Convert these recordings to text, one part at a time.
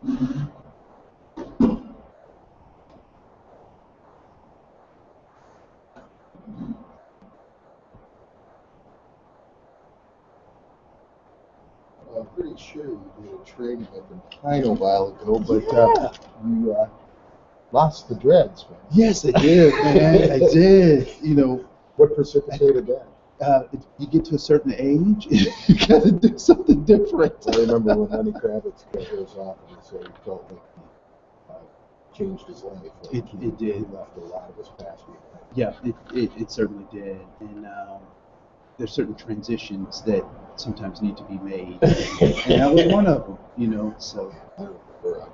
I'm pretty sure you did a training up in Pine a while ago, but you lost the dreads, man. Yes, I did, man. I did. What precipitated that? You get to a certain age, you got to do something different. I remember when Lenny Kravitz got his off, and he said he felt like he changed his life. Like It did. He left a lot of his past behind. Yeah, it certainly did. And there's certain transitions that sometimes need to be made. And that was one of them, so. I remember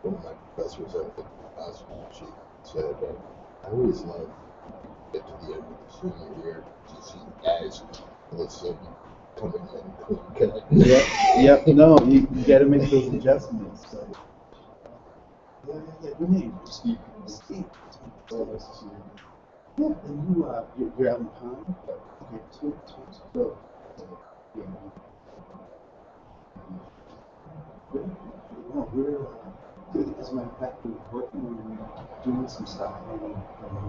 one of my professors at the hospital, she said, I always love get to the end of the senior year to see guys all of a sudden coming in clean cut. Yep. No, you got to make those adjustments. So. Yeah. Your name? Steve. Yeah, and you're out in Pine? Okay, sweet. So, yeah. Well, as a matter of fact, we're working on doing some stuff in the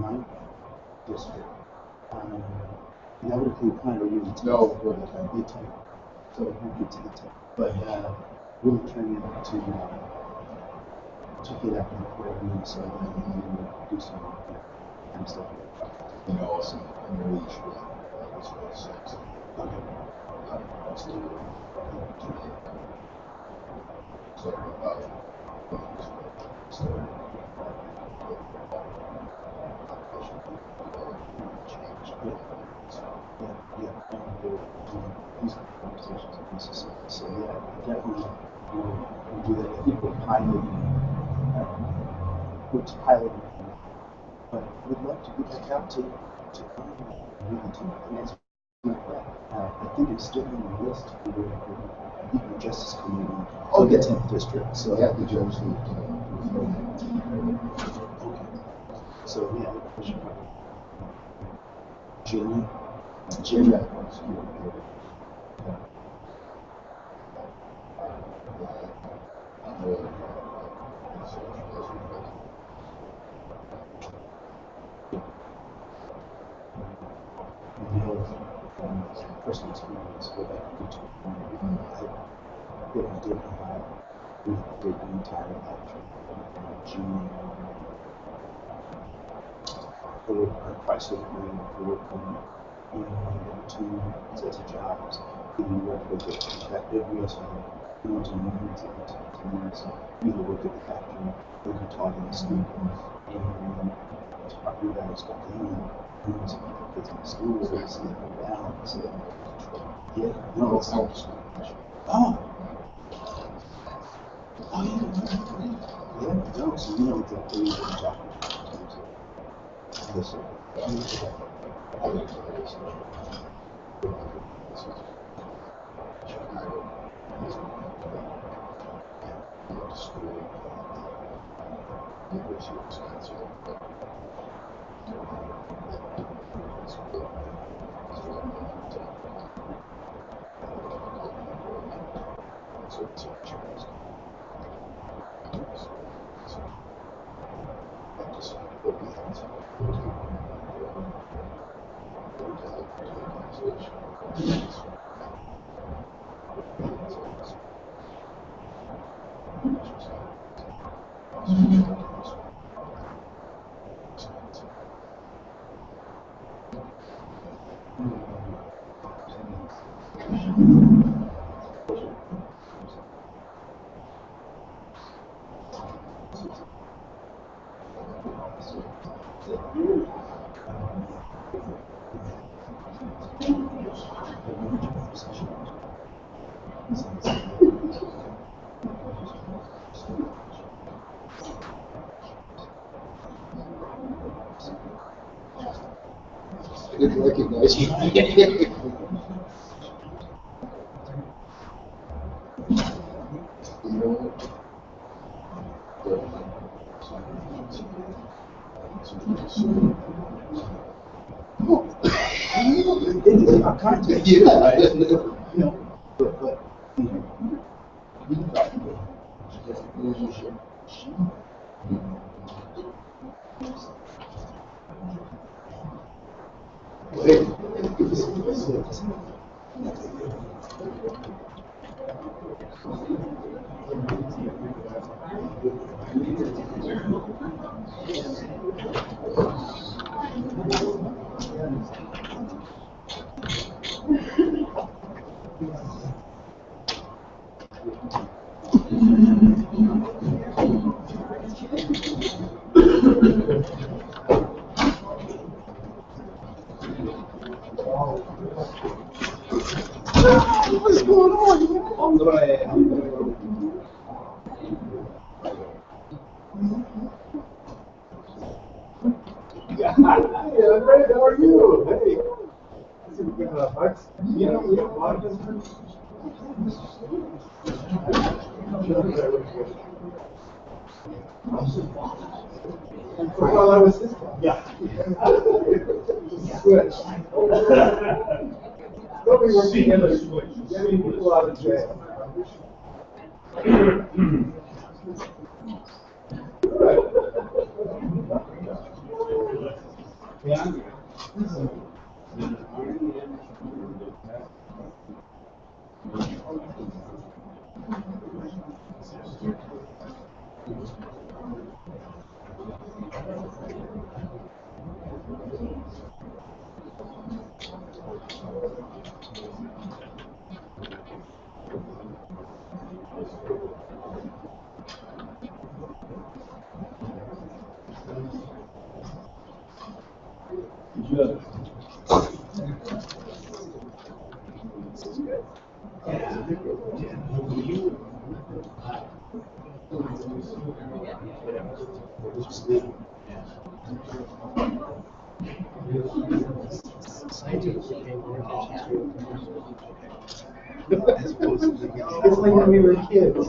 9th district. And that would include Pine or Unity. No, the 10th. So we'll get to the 10th. But really trying to get out in the program so that we can do some kind of stuff. Awesome. I'm really sure that was really sexy. Okay. These conversations are necessary. So yeah, definitely we'll do that. I think we're piloting, but we'd love to get back out to really to answer. I think it's still on the list for the Equal Justice Committee of the 10th District. So yeah, the judge. So yeah, we should probably Jimmy. Personal experience with that YouTube. I did we did the entire lecture June. Twice a week we work on two sets of jobs. We work with the perspective. We also have engineers and we work at the factory. We can talk to the students and probably that was got in. Kids in school, so they sit down. So, yeah, no, it's not. Oh, yeah, no, so you know exactly what you're talking about. Listen. I didn't recognize you. It's about context, Yeah. right? But we can talk about it. musician. What's going on? Yeah, great. How are you? Hey. You know, we have a lot of visitors. Well, I was just yeah. Switch. Nobody works together. Getting people out of jail. Yeah. It's like when we were kids.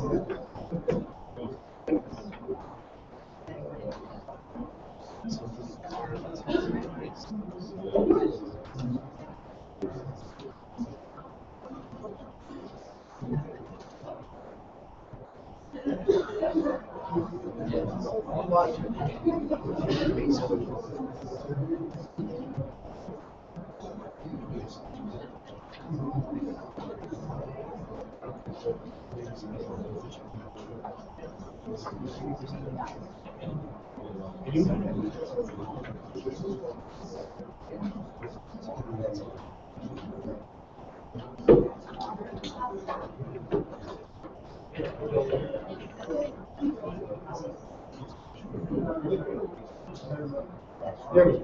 There we go.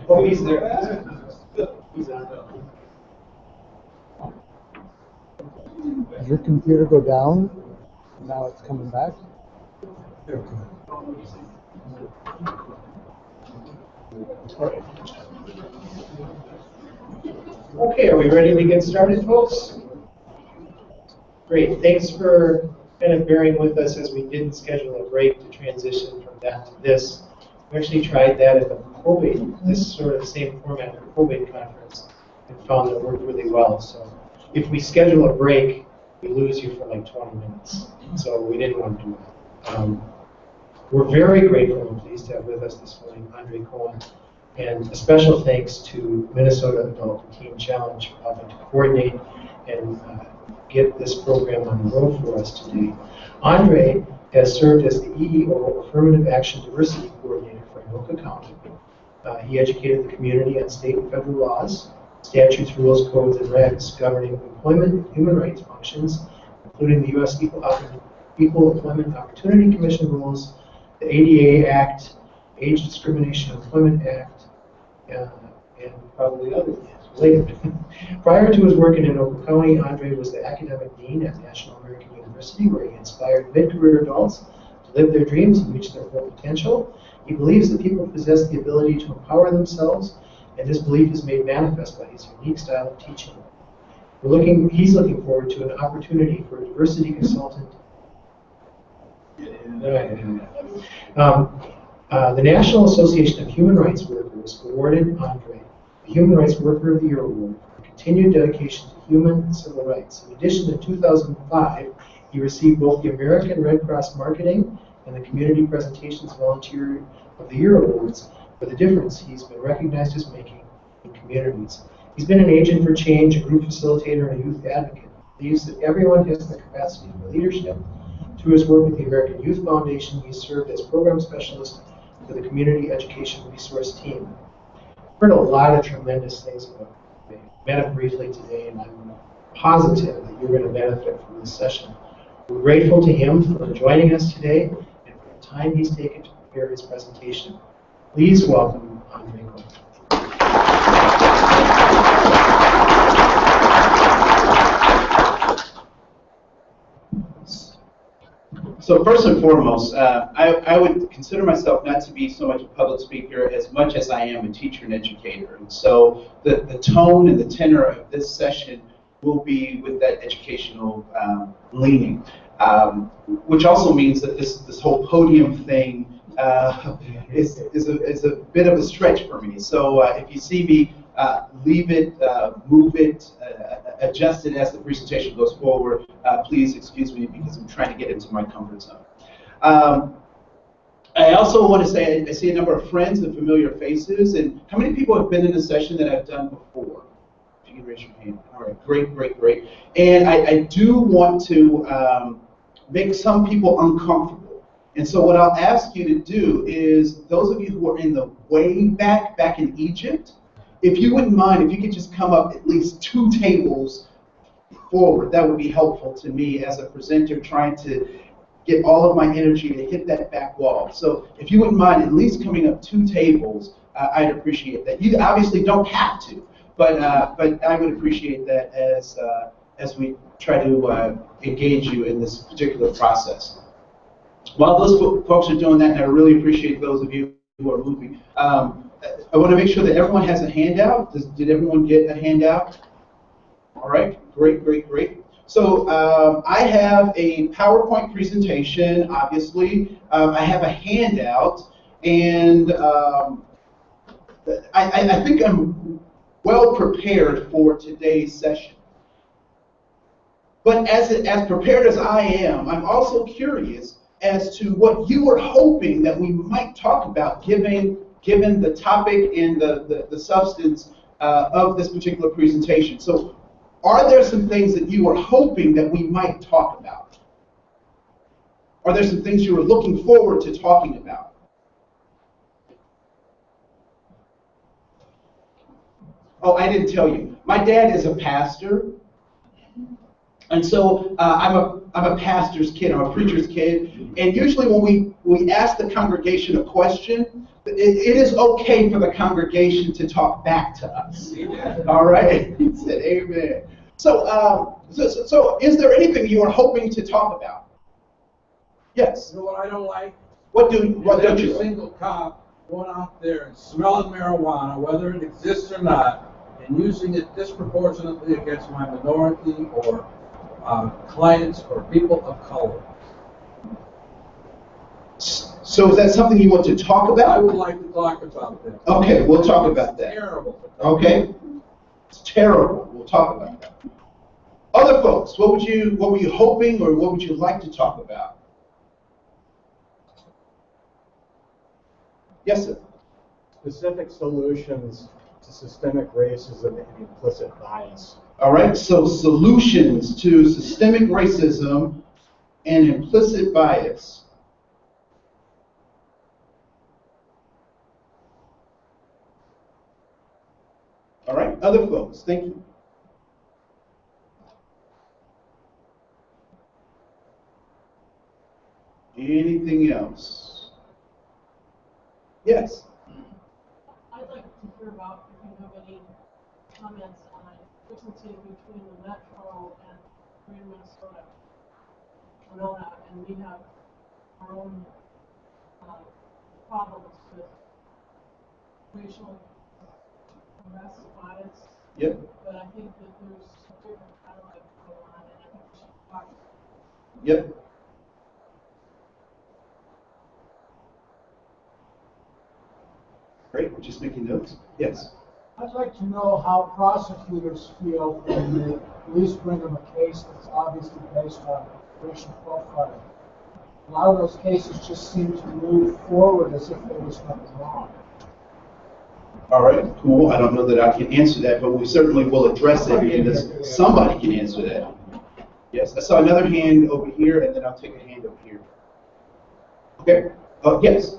Oh, he's there. He's on. Did your computer go down? Now it's coming back? Okay, are we ready to get started, folks? Great, thanks for kind of bearing with us as we didn't schedule a break to transition from that to this. We actually tried that at the probate, this sort of same format for probate conference, and found that it worked really well. So if we schedule a break, we lose you for like 20 minutes. So we didn't want to do that. We're very grateful and pleased to have with us this morning Andre Cohen, and a special thanks to Minnesota Adult and Teen Challenge for helping to coordinate and get this program on the road for us today. Andre has served as the EEO Affirmative Action Diversity Coordinator for Anoka County. He educated the community on state and federal laws, statutes, rules, codes, and regs governing employment and human rights functions, including the U.S. Equal Employment Opportunity Commission rules, the ADA Act, Age Discrimination Employment Act, and probably others related. Prior to his work in Anoka County, Andre was the academic dean at National American University, where he inspired mid-career adults to live their dreams and reach their full potential. He believes that people possess the ability to empower themselves, and this belief is made manifest by his unique style of teaching. He's looking forward to an opportunity for a diversity consultant. The National Association of Human Rights Workers awarded Andre the Human Rights Worker of the Year Award for continued dedication to human and civil rights. In addition, in 2005, he received both the American Red Cross Marketing and the Community Presentations Volunteer of the Year Awards for the difference he's been recognized as making in communities. He's been an agent for change, a group facilitator, and a youth advocate. He believes that everyone has the capacity for leadership. Through his work with the American Youth Foundation, he served as program specialist for the Community Education Resource Team. I've heard a lot of tremendous things about him. I met him briefly today, and I'm positive that you're going to benefit from this session. We're grateful to him for joining us today and for the time he's taken to prepare his presentation. Please welcome Andre Cohen. So first and foremost, I would consider myself not to be so much a public speaker as much as I am a teacher and educator. And so the tone and the tenor of this session will be with that educational leaning, which also means that this whole podium thing is a bit of a stretch for me. So if you see me leave it, move it, adjust it as the presentation goes forward, please excuse me because I'm trying to get into my comfort zone. I also want to say I see a number of friends and familiar faces. And how many people have been in a session that I've done before? If you can raise your hand. All right, great, great, great. And I do want to make some people uncomfortable. And so what I'll ask you to do is, those of you who are in the way back in Egypt, if you wouldn't mind, if you could just come up at least 2 tables forward, that would be helpful to me as a presenter trying to get all of my energy to hit that back wall. So if you wouldn't mind at least coming up 2 tables, I'd appreciate that. You obviously don't have to, but I would appreciate that as we try to engage you in this particular process. While those folks are doing that, and I really appreciate those of you who are moving, I want to make sure that everyone has a handout. Did everyone get a handout? All right, great, great, great. So I have a PowerPoint presentation, obviously. I have a handout, and I think I'm well prepared for today's session. But as prepared as I am, I'm also curious as to what you were hoping that we might talk about, given the topic and the substance of this particular presentation. So are there some things that you were hoping that we might talk about? Are there some things you were looking forward to talking about? Oh, I didn't tell you. My dad is a pastor. And so I'm a pastor's kid, I'm a preacher's kid, and usually when we ask the congregation a question, it is okay for the congregation to talk back to us. All right? He said, amen. So, so is there anything you are hoping to talk about? Yes. You know what I don't like? What don't you Every like? single cop going out there and smelling marijuana, whether it exists or not, and using it disproportionately against my minority or clients or people of color. So is that something you want to talk I about? would like to talk about that. Okay, we'll talk about that. It's terrible. Okay? It's terrible. We'll talk about that. Other folks, what were you hoping, or what would you like to talk about? Yes, sir. Specific solutions to systemic racism and implicit bias. All right, so solutions to systemic racism and implicit bias. All right, other folks, thank you. Anything else? Yes. I'd like to hear about if you have any comments on differences between the Metro and Green Minnesota, Winona, and we have our own problems with racial arrest bias. Yep. But I think that there's a different dialogue going on, and I think we should talk. Yep. Great, we're just making notes. Yes. I'd like to know how prosecutors feel when the police bring them a case that's obviously based on racial profiling. A lot of those cases just seem to move forward as if there was nothing wrong. All right, cool. I don't know that I can answer that, but we certainly will address it because somebody can answer that. Yes, I saw another hand over here, and then I'll take a hand over here. Okay. Yes.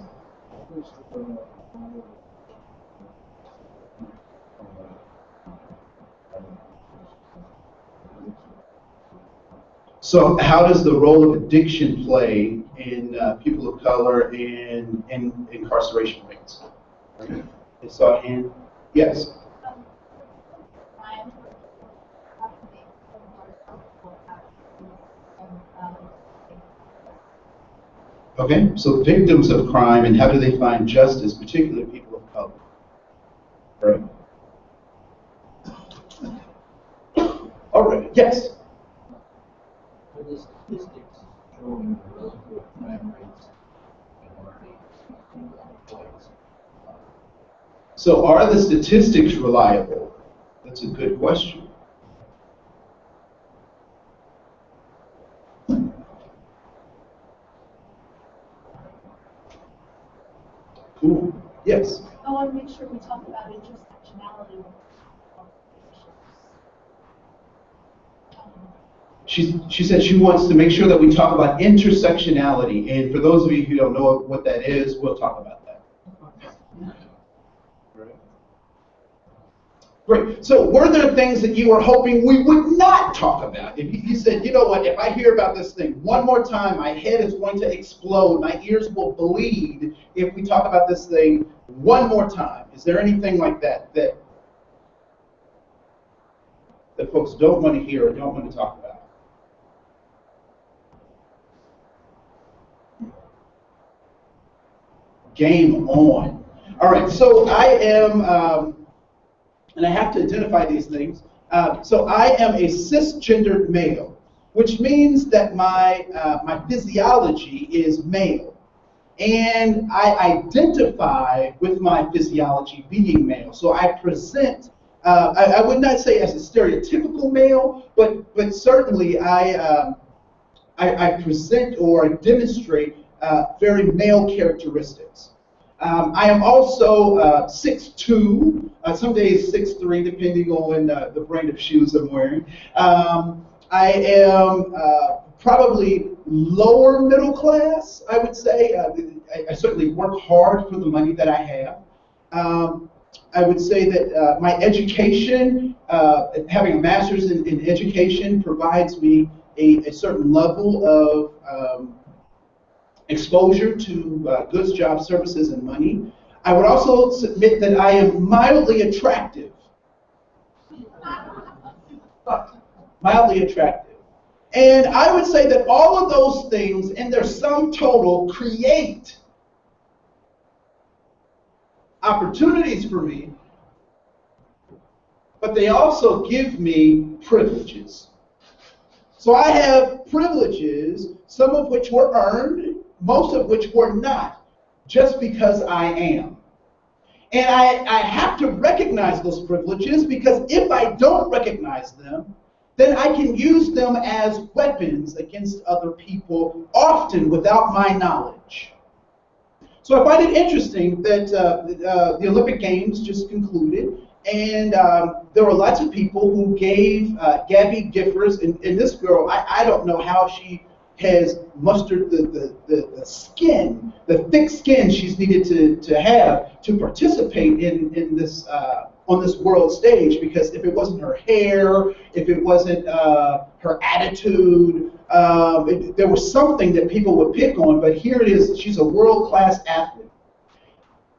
So how does the role of addiction play in people of color and incarceration rates? I saw a hand. Yes. Okay, so victims of crime and how do they find justice, particularly people of color? Right. All right, yes. Are the statistics showing the relative crime rates So are the statistics reliable? That's a good question. Cool. Yes. I want to make sure we talk about intersectionality. She said she wants to make sure that we talk about intersectionality. And for those of you who don't know what that is, we'll talk about that. Right. Great. So were there things that you were hoping we would not talk about? If you said, you know what, if I hear about this thing one more time, my head is going to explode, my ears will bleed if we talk about this thing one more time. Is there anything like that that folks don't want to hear or don't want to talk about? Game on. All right, so I am, and I have to identify these things. So I am a cisgendered male, which means that my physiology is male. And I identify with my physiology being male. So I present, I would not say as a stereotypical male, but certainly I present or demonstrate very male characteristics. I am also 6'2", some days 6'3", depending on the brand of shoes I'm wearing. I am probably lower middle class, I would say. I certainly work hard for the money that I have. I would say that my education, having a master's in education, provides me a certain level of exposure to goods, jobs, services, and money. I would also submit that I am mildly attractive. Mildly attractive. And I would say that all of those things in their sum total create opportunities for me, but they also give me privileges. So I have privileges, some of which were earned, most of which were not, just because I am. And I have to recognize those privileges, because if I don't recognize them, then I can use them as weapons against other people, often without my knowledge. So I find it interesting that the Olympic Games just concluded, and there were lots of people who gave Gabby Giffords, and this girl, I don't know how she has mustered the skin, the thick skin she's needed to have to participate in this on this world stage, because if it wasn't her hair, if it wasn't her attitude, there was something that people would pick on, but here it is, she's a world-class athlete.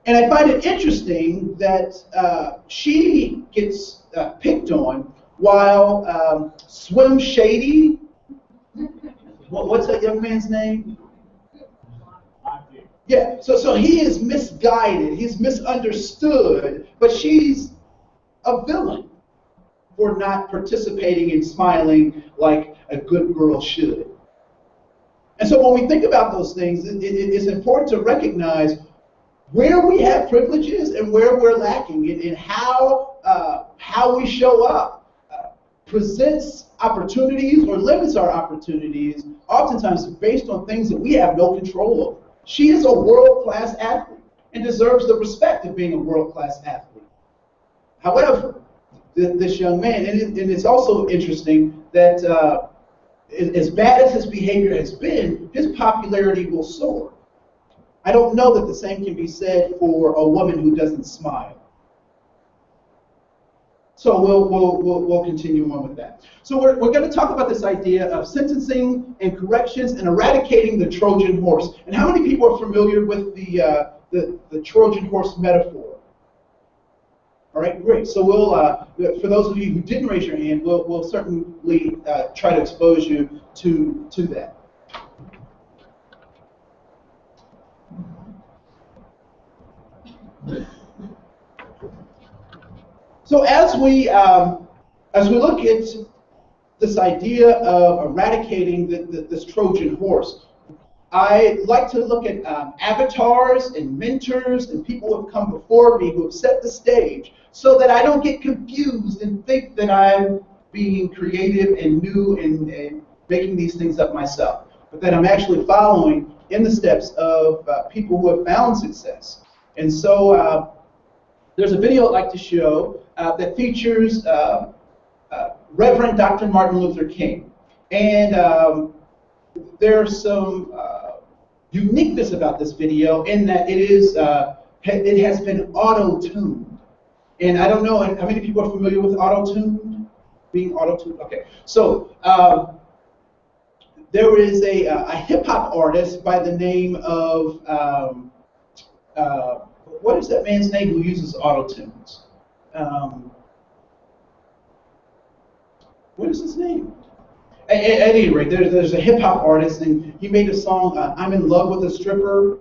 And I find it interesting that she gets picked on while Swim Shady, what's that young man's name? Yeah, so he is misguided, he's misunderstood, but she's a villain for not participating and smiling like a good girl should. And so when we think about those things, it's important to recognize where we have privileges and where we're lacking, and how how we show up presents opportunities or limits our opportunities, oftentimes based on things that we have no control over. She is a world-class athlete and deserves the respect of being a world-class athlete. However, this young man, and it's also interesting that as bad as his behavior has been, his popularity will soar. I don't know that the same can be said for a woman who doesn't smile. So we'll continue on with that. So we're going to talk about this idea of sentencing and corrections and eradicating the Trojan horse. And how many people are familiar with the Trojan horse metaphor? All right, great. So we'll, for those of you who didn't raise your hand, we'll certainly try to expose you to that. So as we look at this idea of eradicating this Trojan horse, I like to look at avatars and mentors and people who have come before me who have set the stage so that I don't get confused and think that I'm being creative and new and making these things up myself, but that I'm actually following in the steps of people who have found success. And so there's a video I'd like to show that features Reverend Dr. Martin Luther King. And there's some uniqueness about this video in that it has been auto-tuned. And I don't know how many people are familiar with auto-tuned, being auto-tuned. Okay, so there is a hip-hop artist by the name of, what is that man's name who uses auto-tunes? What is his name? At any rate, there's a hip-hop artist, and he made a song, I'm in love with a stripper.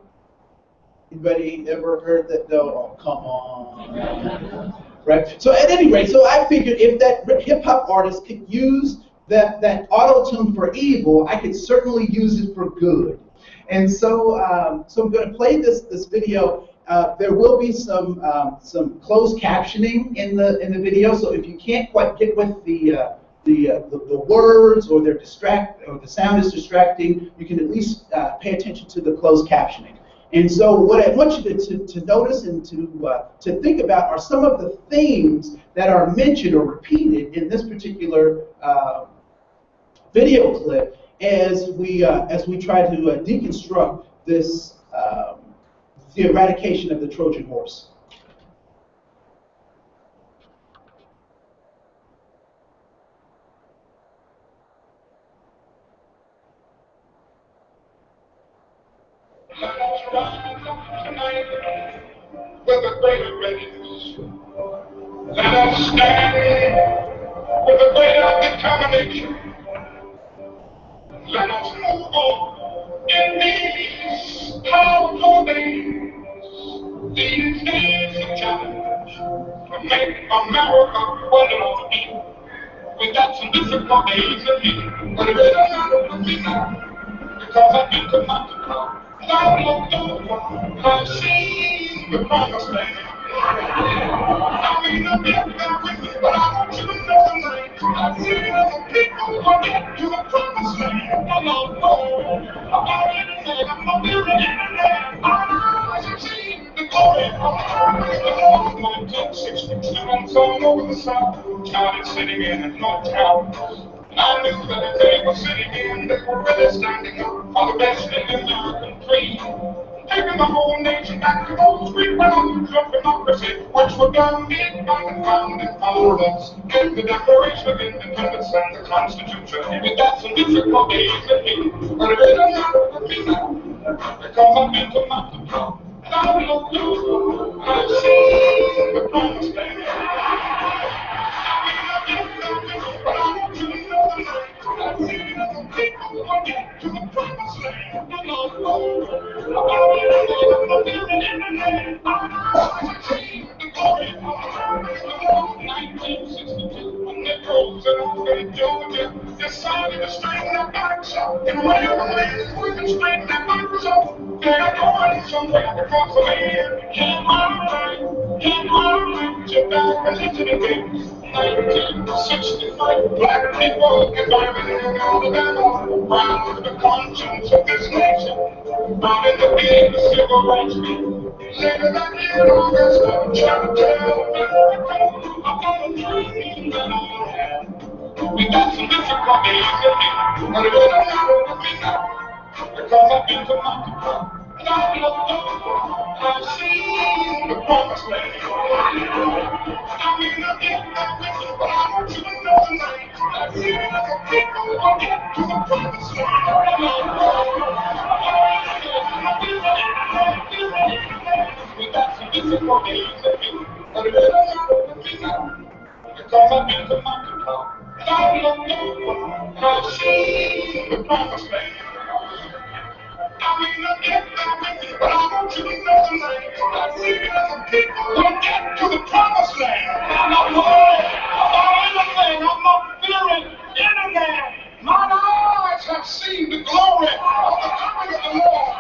Anybody ever heard that? No, oh, come on. Right? So at any rate, so I figured if that hip-hop artist could use that auto-tune for evil, I could certainly use it for good. And so, so I'm going to play this video. There will be some closed captioning in the video, so if you can't quite get with the words or the sound is distracting, you can at least pay attention to the closed captioning. And so what I want you to notice and to think about are some of the themes that are mentioned or repeated in this particular video clip as we try to deconstruct this the eradication of the Trojan horse. Tonight, with a greater readiness, let us stand with a greater determination. Let us move on in these powerful days, these days of challenge, to make America what it ought to be. We got some difficult days ahead, but it doesn't matter for me now, because I've been to Mountain Top. I've looked over, I've seen the promised land. I may not be up there with you, but I want you to know tonight, I've seen other people who get to the promised land. I'm not bold, I'm already there, I'm not living in the land. I've seen the glory of the Lord. 1962, I'm all over the South, county sitting in North Carolina. I knew that if they were sitting in, they were really standing up for the best in the American dream. Taking the whole nation back to those great values of democracy, which were founded by the founding fathers in the Declaration of Independence and the Constitution. We got some difficult days ahead, but it doesn't matter for me now, because I've been to Mountain Top. And I've looked over, I've seen the promised land. But I want you to know tonight, I've seen other people who get to the promised land. I'm not bold, I'm not living in the land. I've seen the glory of the Lord. 1962, when the Negroes in Auburn, Georgia, decided to straighten their backs up, and when everybody's working straighten their backs up, they're going somewhere because the land came out right. He moved Japan into the gates. 1965, black people divided in Alabama, round the conscience of this nation. Out in the big civil rights movement. Later that year, August, I'm trying to tell America about a dream that I had. We got some difficulties in me, but it don't matter to me now, because I've been to my and I looked up, I've seen the promised land. I mean, I get that message, but I want you to know tonight that we as a people will get to the promised land. We got some difficulties in me, but it don't matter to me now, because I've been to my and I looked up, I've seen the promised land. I mean, I get that message, but I want you to know tonight that we as a people will get to the promised land. I'm not worried about anything. I'm not fearing any man. Mine eyes have seen the glory of the coming of the Lord.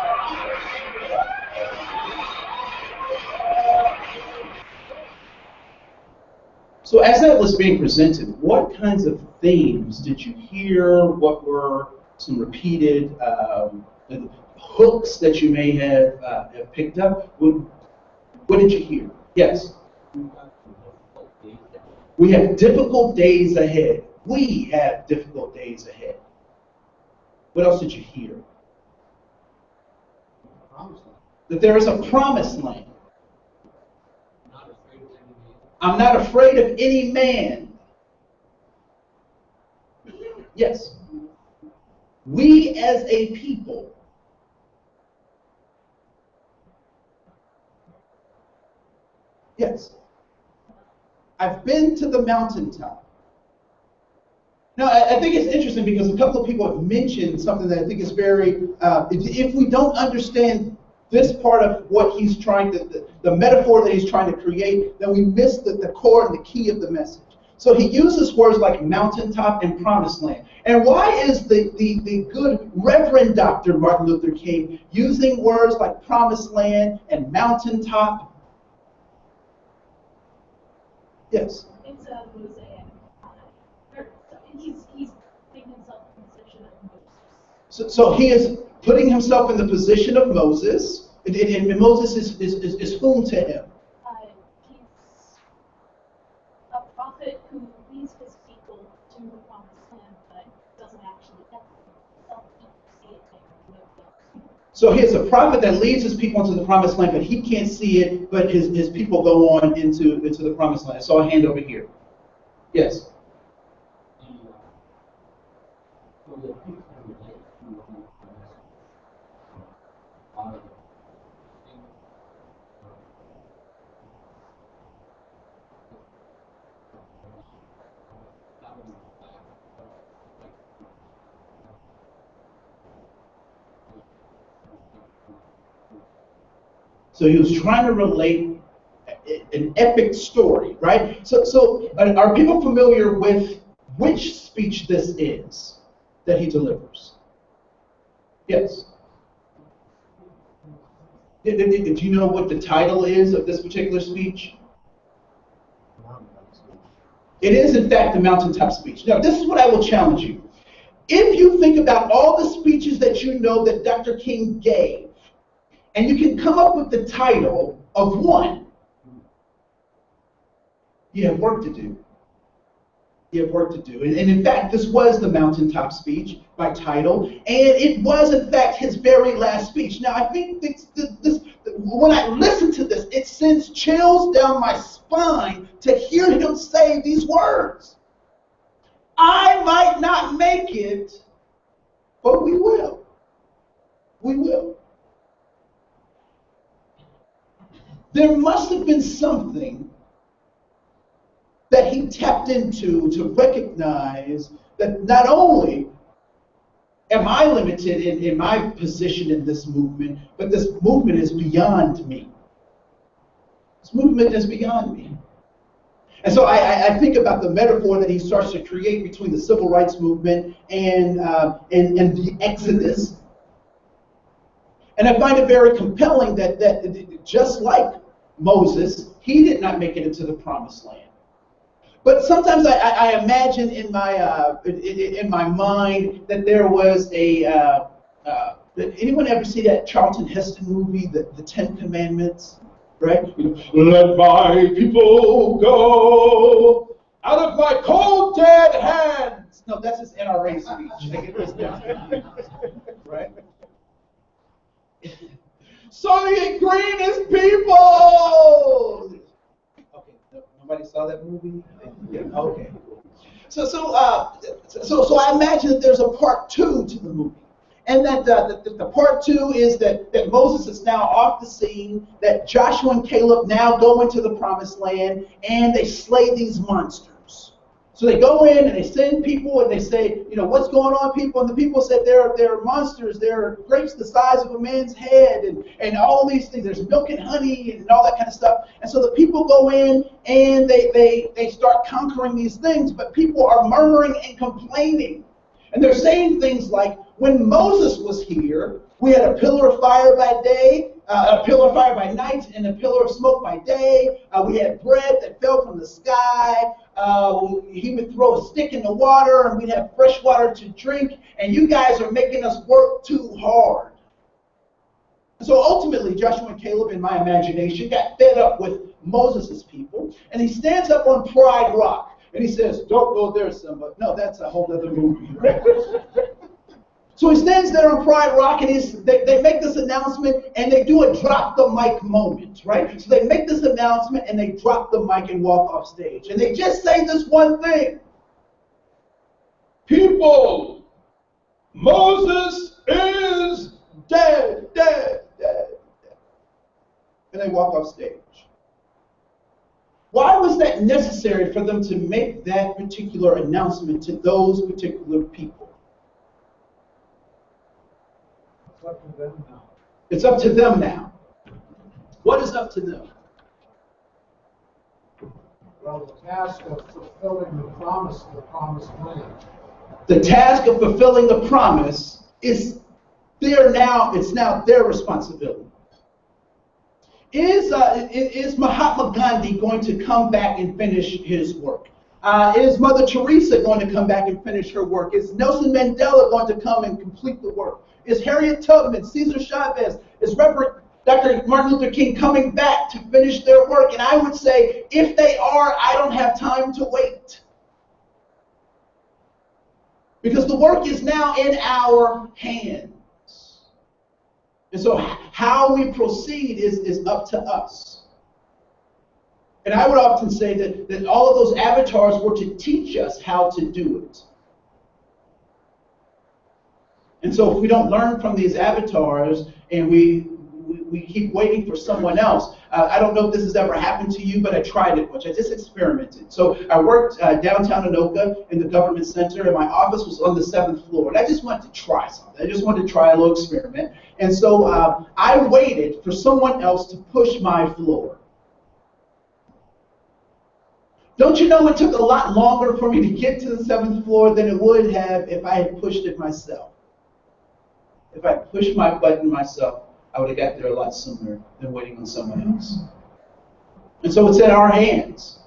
So as that was being presented, what kinds of themes did you hear? What were some repeated hooks that you may have picked up? What did you hear? Yes? We have difficult days ahead. We have difficult days ahead. What else did you hear? That there is a promised land. I'm not afraid of any man. Yes. We as a people yes. I've been to the mountaintop. Now, I think it's interesting because a couple of people have mentioned something that I think is very, if we don't understand this part of what he's trying to, the metaphor that he's trying to create, then we miss the core and the key of the message. So he uses words like mountaintop and promised land. And why is the good Reverend Dr. Martin Luther King using words like promised land and mountaintop? Yes. It's a mosaic. He's putting himself in the position of Moses. So he is putting himself in the position of Moses, and Moses is whom to him? He's a prophet who leads his people to the promised land, but doesn't actually get himself to see it there. So he is a prophet that leads his people into the promised land, but he can't see it, but his people go on into the promised land. So I'll hand over here. Yes? So he was trying to relate an epic story, right? So are people familiar with which speech this is that he delivers? Yes. Do you know what the title is of this particular speech? It is, in fact, the mountaintop speech. Now, this is what I will challenge you. If you think about all the speeches that you know that Dr. King gave, and you can come up with the title of one, you have work to do. You have work to do. And in fact, this was the mountaintop speech by title, and it was, in fact, his very last speech. Now, I think when I listen to this, it sends chills down my spine to hear him say these words. I might not make it, but we will. We will. There must have been something that he tapped into to recognize that not only am I limited in my position in this movement, but this movement is beyond me. This movement is beyond me. And so I think about the metaphor that he starts to create between the civil rights movement and the Exodus. And I find it very compelling that just like Moses, he did not make it into the promised land. But sometimes I imagine in my mind that there was a. Did anyone ever see that Charlton Heston movie, the Ten Commandments? Right? Let my people go out of my cold dead hands. No, that's his NRA speech. I get this down. Right? Soylent Green is people. Okay, nobody saw that movie? Yeah, okay. So I imagine that there's a part 2 to the movie. And that the part 2 is that Moses is now off the scene, that Joshua and Caleb now go into the promised land, and they slay these monsters. So they go in and they send people and they say, what's going on, people? And the people said they're monsters, they're grapes the size of a man's head, and all these things. There's milk and honey and all that kind of stuff. And so the people go in and they start conquering these things, but people are murmuring and complaining. And they're saying things like, when Moses was here, we had a pillar of fire by day, a pillar of fire by night, and a pillar of smoke by day. We had bread that fell from the sky. He would throw a stick in the water, and we'd have fresh water to drink. And you guys are making us work too hard. And so ultimately, Joshua and Caleb, in my imagination, got fed up with Moses' people. And he stands up on Pride Rock. And he says, don't go there, Simba. No, that's a whole other movie. Right? So he stands there on Pride Rock, and they make this announcement, and they do a drop the mic moment, right? So they make this announcement, and they drop the mic and walk off stage. And they just say this one thing. People, Moses is dead, dead, dead, dead. And they walk off stage. Why was that necessary for them to make that particular announcement to those particular people? It's up to them now. It's up to them now. What is up to them? Well, the task of fulfilling the promise of the promised land. The task of fulfilling the promise is there now. It's now their responsibility. Is Mahatma Gandhi going to come back and finish his work? Is Mother Teresa going to come back and finish her work? Is Nelson Mandela going to come and complete the work? Is Harriet Tubman, Cesar Chavez, is Reverend Dr. Martin Luther King coming back to finish their work? And I would say, if they are, I don't have time to wait. Because the work is now in our hands. And so how we proceed is up to us. And I would often say that all of those avatars were to teach us how to do it. And so if we don't learn from these avatars and we keep waiting for someone else, I don't know if this has ever happened to you, but I tried it once. I just experimented. So I worked downtown Anoka in the government center, and my office was on the 7th floor. And I just wanted to try something. I just wanted to try a little experiment. And so I waited for someone else to push my floor. Don't you know it took a lot longer for me to get to the 7th floor than it would have if I had pushed it myself? If I pushed my button myself, I would have got there a lot sooner than waiting on someone else. And so it's in our hands.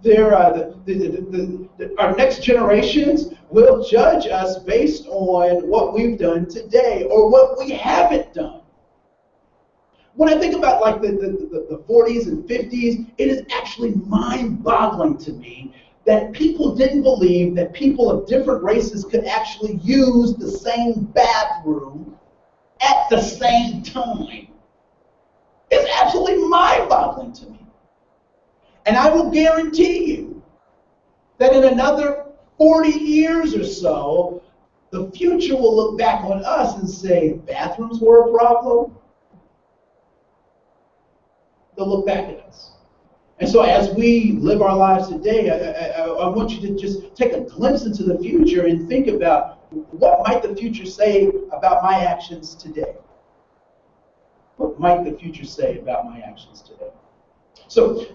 Our next generations will judge us based on what we've done today or what we haven't done. When I think about like the 40s and 50s, it is actually mind-boggling to me that people didn't believe that people of different races could actually use the same bathroom at the same time. It's absolutely mind-boggling to me. And I will guarantee you that in another 40 years or so, the future will look back on us and say, bathrooms were a problem. They'll look back at us. And so as we live our lives today, I want you to just take a glimpse into the future and think about what might the future say about my actions today. What might the future say about my actions today? So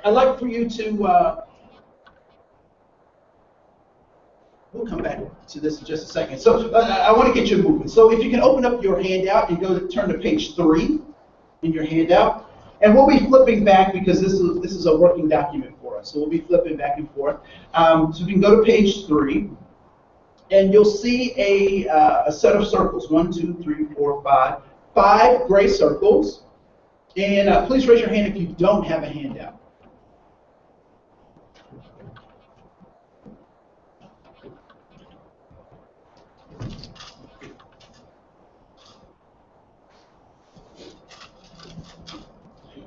I'd like for you to, we'll come back to this in just a second. So I want to get you moving. So if you can open up your handout and turn to page 3. in your handout. And we'll be flipping back because this is a working document for us. So we'll be flipping back and forth. So you can go to page 3, and you'll see a set of circles, 1, 2, 3, 4, 5. 5 gray circles. And please raise your hand if you don't have a handout.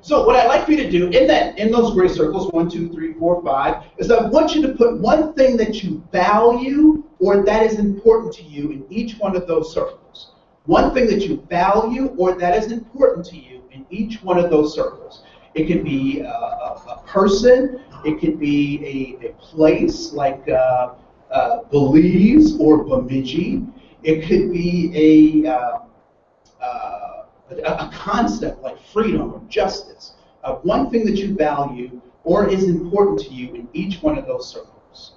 So what I'd like for you to do in those gray circles, 1, 2, 3, 4, 5, is I want you to put one thing that you value or that is important to you in each one of those circles. One thing that you value or that is important to you in each one of those circles. It could be a person, it could be a place like Belize or Bemidji. It could be a concept like freedom or justice. One thing that you value or is important to you in each one of those circles.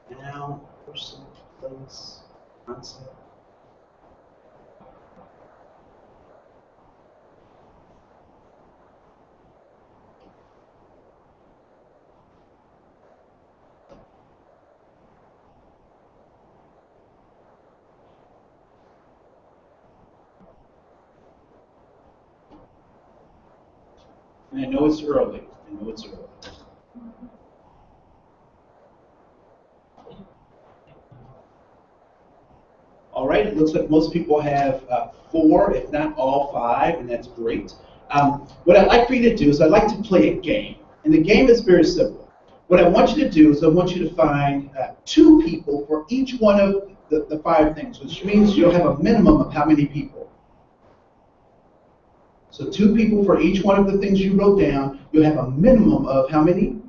Now, person, place, concept. And I know it's early. I know it's early. All right, it looks like most people have 4, if not all 5, and that's great. What I'd like for you to do is I'd like to play a game, and the game is very simple. What I want you to do is I want you to find 2 people for each one of the 5 things, which means you'll have a minimum of how many people? So 2 people for each one of the things you wrote down, you'll have a minimum of how many?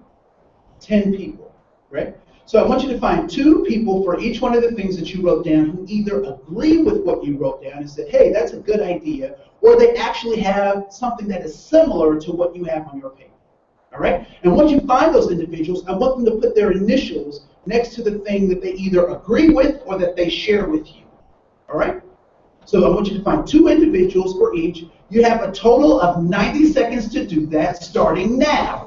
10 people, right? So I want you to find 2 people for each one of the things that you wrote down who either agree with what you wrote down and said, hey, that's a good idea, or they actually have something that is similar to what you have on your paper. All right? And once you find those individuals, I want them to put their initials next to the thing that they either agree with or that they share with you. All right? So I want you to find 2 individuals for each. You have a total of 90 seconds to do that, starting now.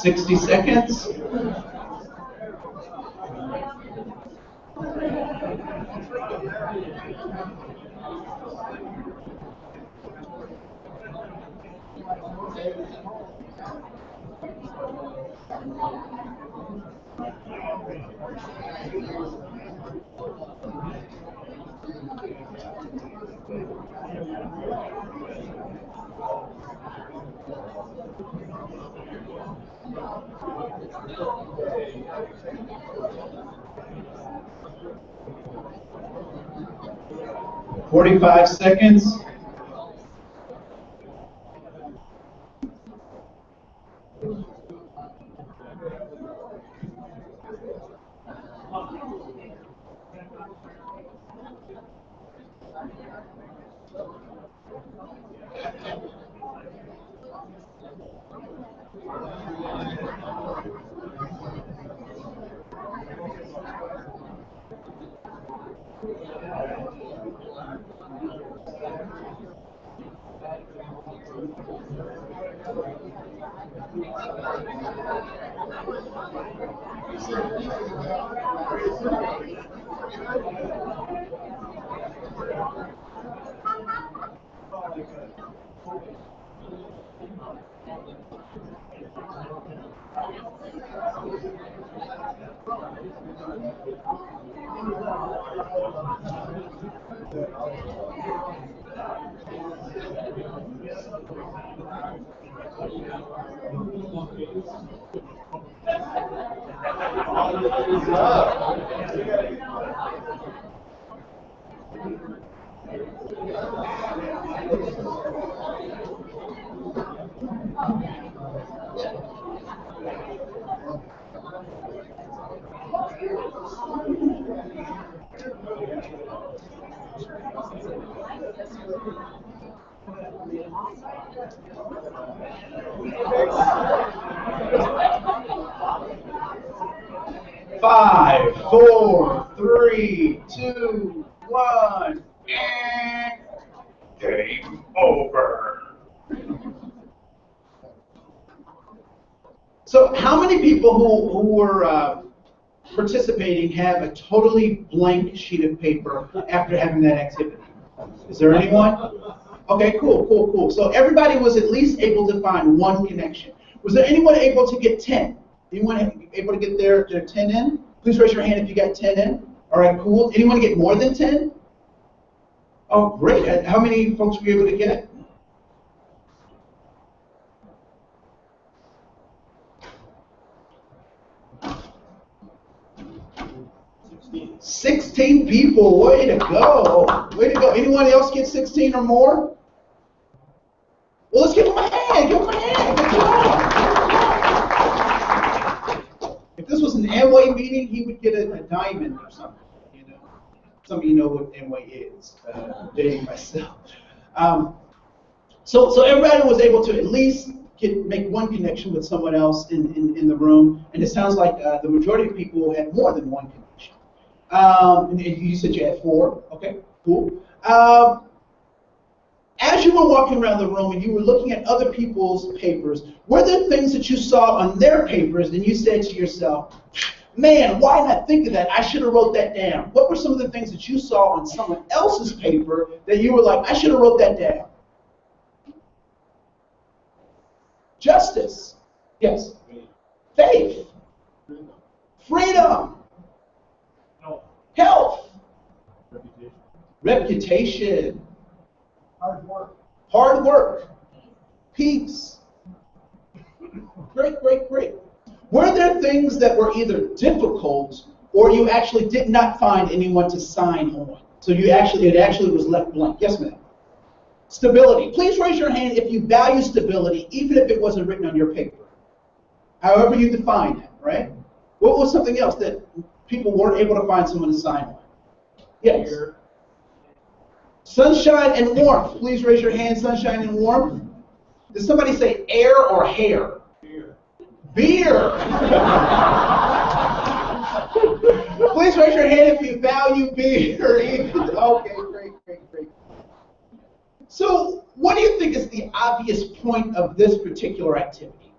$60 seconds. $45 seconds. Five, four, three, two, one. Game over. So how many people who were participating have a totally blank sheet of paper after having that activity? Is there anyone? Okay, cool. So everybody was at least able to find one connection. Was there anyone able to get 10? Anyone able to get their 10 in? Please raise your hand if you got 10 in. All right, cool. Anyone get more than 10? Oh, great. How many folks were you able to get? 16 people. Way to go. Way to go. Anyone else get 16 or more? Well, let's give them a hand. Give them a hand. Good job. If this was an Amway meeting, he would get a diamond or something. You know, some of you know what Amway is. Dating myself. So everybody was able to at least make one connection with someone else in the room, and it sounds like the majority of people had more than one connection. And you said you had 4. Okay, cool. As you were walking around the room and you were looking at other people's papers, were there things that you saw on their papers and you said to yourself, man, why didn't I think of that? I should have wrote that down. What were some of the things that you saw on someone else's paper that you were like, I should have wrote that down? Justice. Yes. Faith. Freedom. Health. Reputation. Hard work. Hard work. Peace. Great. Were there things that were either difficult or you actually did not find anyone to sign on? So it actually was left blank. Yes, ma'am. Stability. Please raise your hand if you value stability, even if it wasn't written on your paper. However you define that, right? What was something else that people weren't able to find someone to sign on? Yes. Beer. Sunshine and warmth. Please raise your hand, sunshine and warmth. Did somebody say air or hair? Beer. Please raise your hand if you value beer. Okay, great. So, what do you think is the obvious point of this particular activity?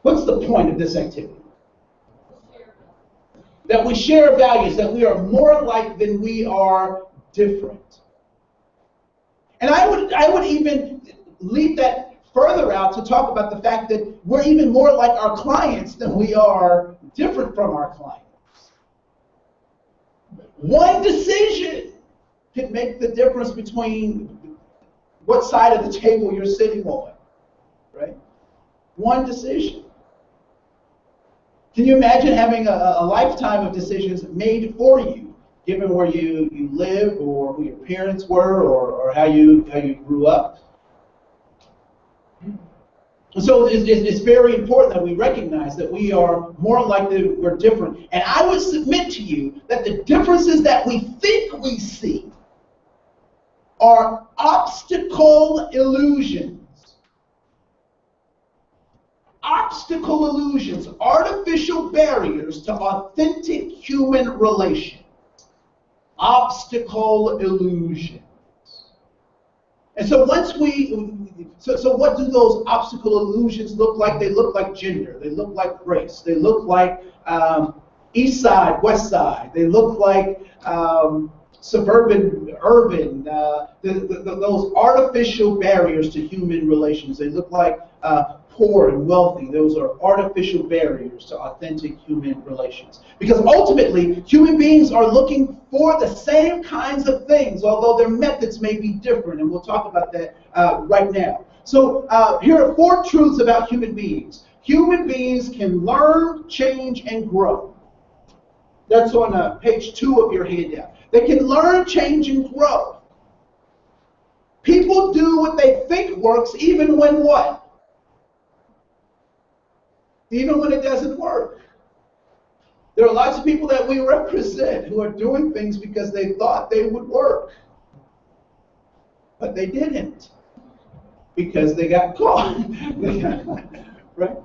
What's the point of this activity? That we share values, that we are more alike than we are different. And I would even lead that further out to talk about the fact that we're even more like our clients than we are different from our clients. One decision can make the difference between what side of the table you're sitting on, right? One decision. Can you imagine having a lifetime of decisions made for you, given where you live or who your parents were or how you grew up? So it's very important that we recognize that we are more likely we're different. And I would submit to you that the differences that we think we see are optical illusions. Optical illusions, artificial barriers to authentic human relations. Optical illusions. And so once so what do those optical illusions look like? They look like gender. They look like race. They look like east side, west side. They look like suburban, urban. Those artificial barriers to human relations. They look like poor and wealthy. Those are artificial barriers to authentic human relations. Because ultimately, human beings are looking for the same kinds of things, although their methods may be different, and we'll talk about that right now. So here are 4 truths about human beings. Human beings can learn, change, and grow. That's on page 2 of your handout. They can learn, change, and grow. People do what they think works, even when what? Even when it doesn't work. There are lots of people that we represent who are doing things because they thought they would work. But they didn't. Because they got caught. Right?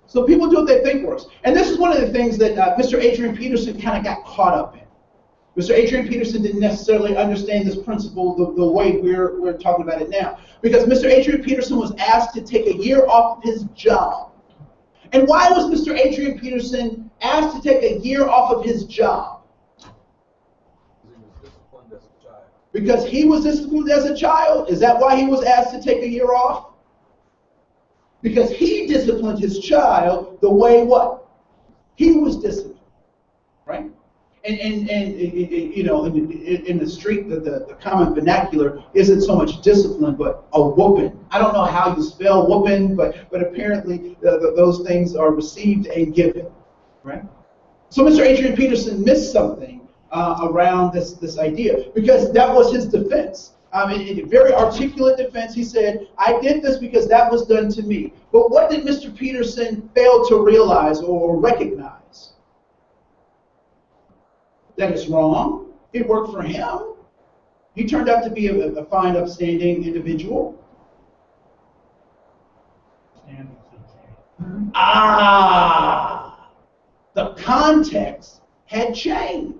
So people do what they think works. And this is one of the things that Mr. Adrian Peterson kind of got caught up in. Mr. Adrian Peterson didn't necessarily understand this principle the way we're talking about it now. Because Mr. Adrian Peterson was asked to take a year off of his job. And why was Mr. Adrian Peterson asked to take a year off of his job? Because he was disciplined as a child? Is that why he was asked to take a year off? Because he disciplined his child the way what? He was disciplined, right? And you know, in the street, the common vernacular isn't so much discipline, but a whooping. I don't know how you spell whooping, but apparently those things are received and given, right? So Mr. Adrian Peterson missed something around this idea, because that was his defense. In a very articulate defense, he said, I did this because that was done to me. But what did Mr. Peterson fail to realize or recognize? That it's wrong. It worked for him. He turned out to be a fine, upstanding individual. The context had changed.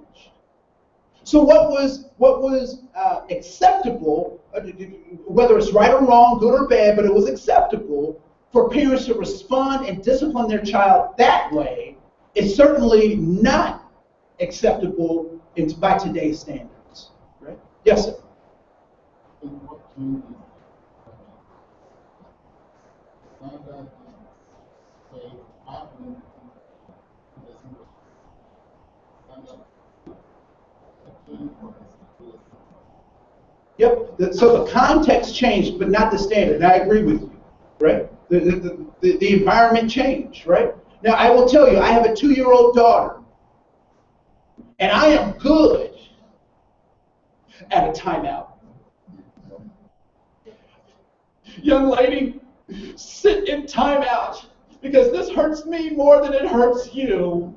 So what was acceptable, whether it's right or wrong, good or bad, but it was acceptable for parents to respond and discipline their child that way, is certainly not acceptable by today's standards. Right? Yes, sir. Yep. So the context changed, but not the standard. And I agree with you. Right? The environment changed. Right? Now I will tell you, I have a 2-year-old daughter. And I am good at a timeout. Young lady, sit in timeout, because this hurts me more than it hurts you.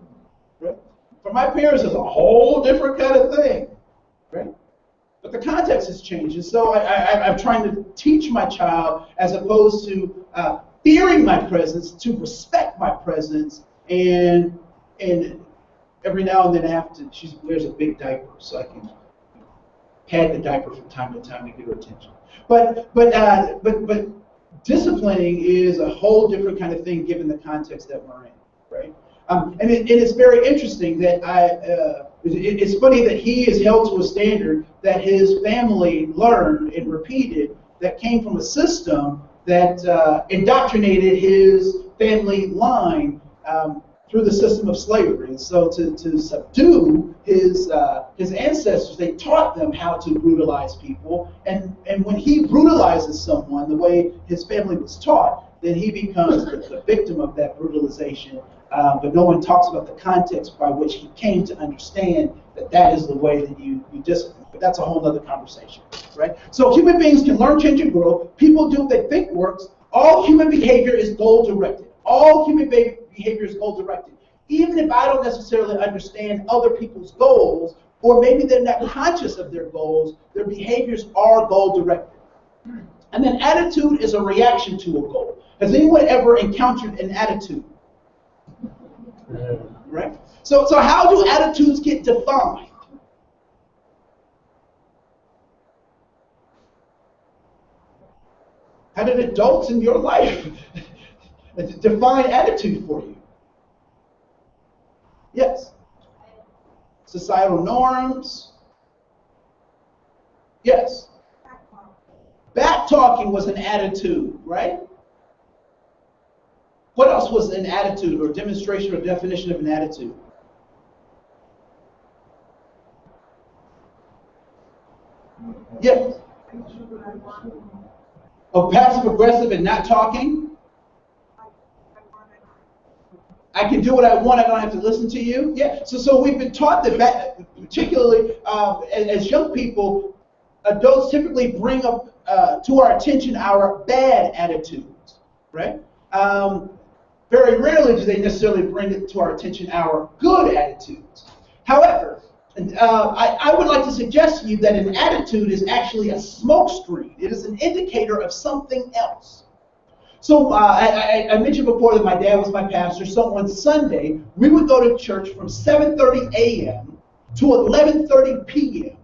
Right? For my parents, it's a whole different kind of thing. Right? But the context has changed. And so I'm trying to teach my child, as opposed to fearing my presence, to respect my presence, and every now and then she wears a big diaper, so I can pad the diaper from time to time to get her attention. But disciplining is a whole different kind of thing given the context that we're in, right? And it's very interesting that it's funny that he is held to a standard that his family learned and repeated that came from a system that indoctrinated his family line through the system of slavery. And so to subdue his ancestors, they taught them how to brutalize people. And when he brutalizes someone the way his family was taught, then he becomes the victim of that brutalization. But no one talks about the context by which he came to understand that is the way that you discipline. But that's a whole other conversation, right? So human beings can learn, change, and grow. People do what they think works. All human behavior is goal-directed. All human behavior is goal-directed. Even if I don't necessarily understand other people's goals, or maybe they're not conscious of their goals, their behaviors are goal-directed. And then attitude is a reaction to a goal. Has anyone ever encountered an attitude? Right? So how do attitudes get defined? How did adults in your life define attitude for you? Yes. Societal norms. Yes. Back talking was an attitude, right? What else was an attitude or demonstration or definition of an attitude? Yes. Oh, passive aggressive and not talking? I can do what I want, I don't have to listen to you? Yeah, so we've been taught that, particularly as young people, adults typically bring up to our attention our bad attitudes, right? Very rarely do they necessarily bring it to our attention our good attitudes. However, I would like to suggest to you that an attitude is actually a smoke screen. It is an indicator of something else. So I mentioned before that my dad was my pastor. So on Sunday, we would go to church from 7:30 a.m. to 11:30 p.m.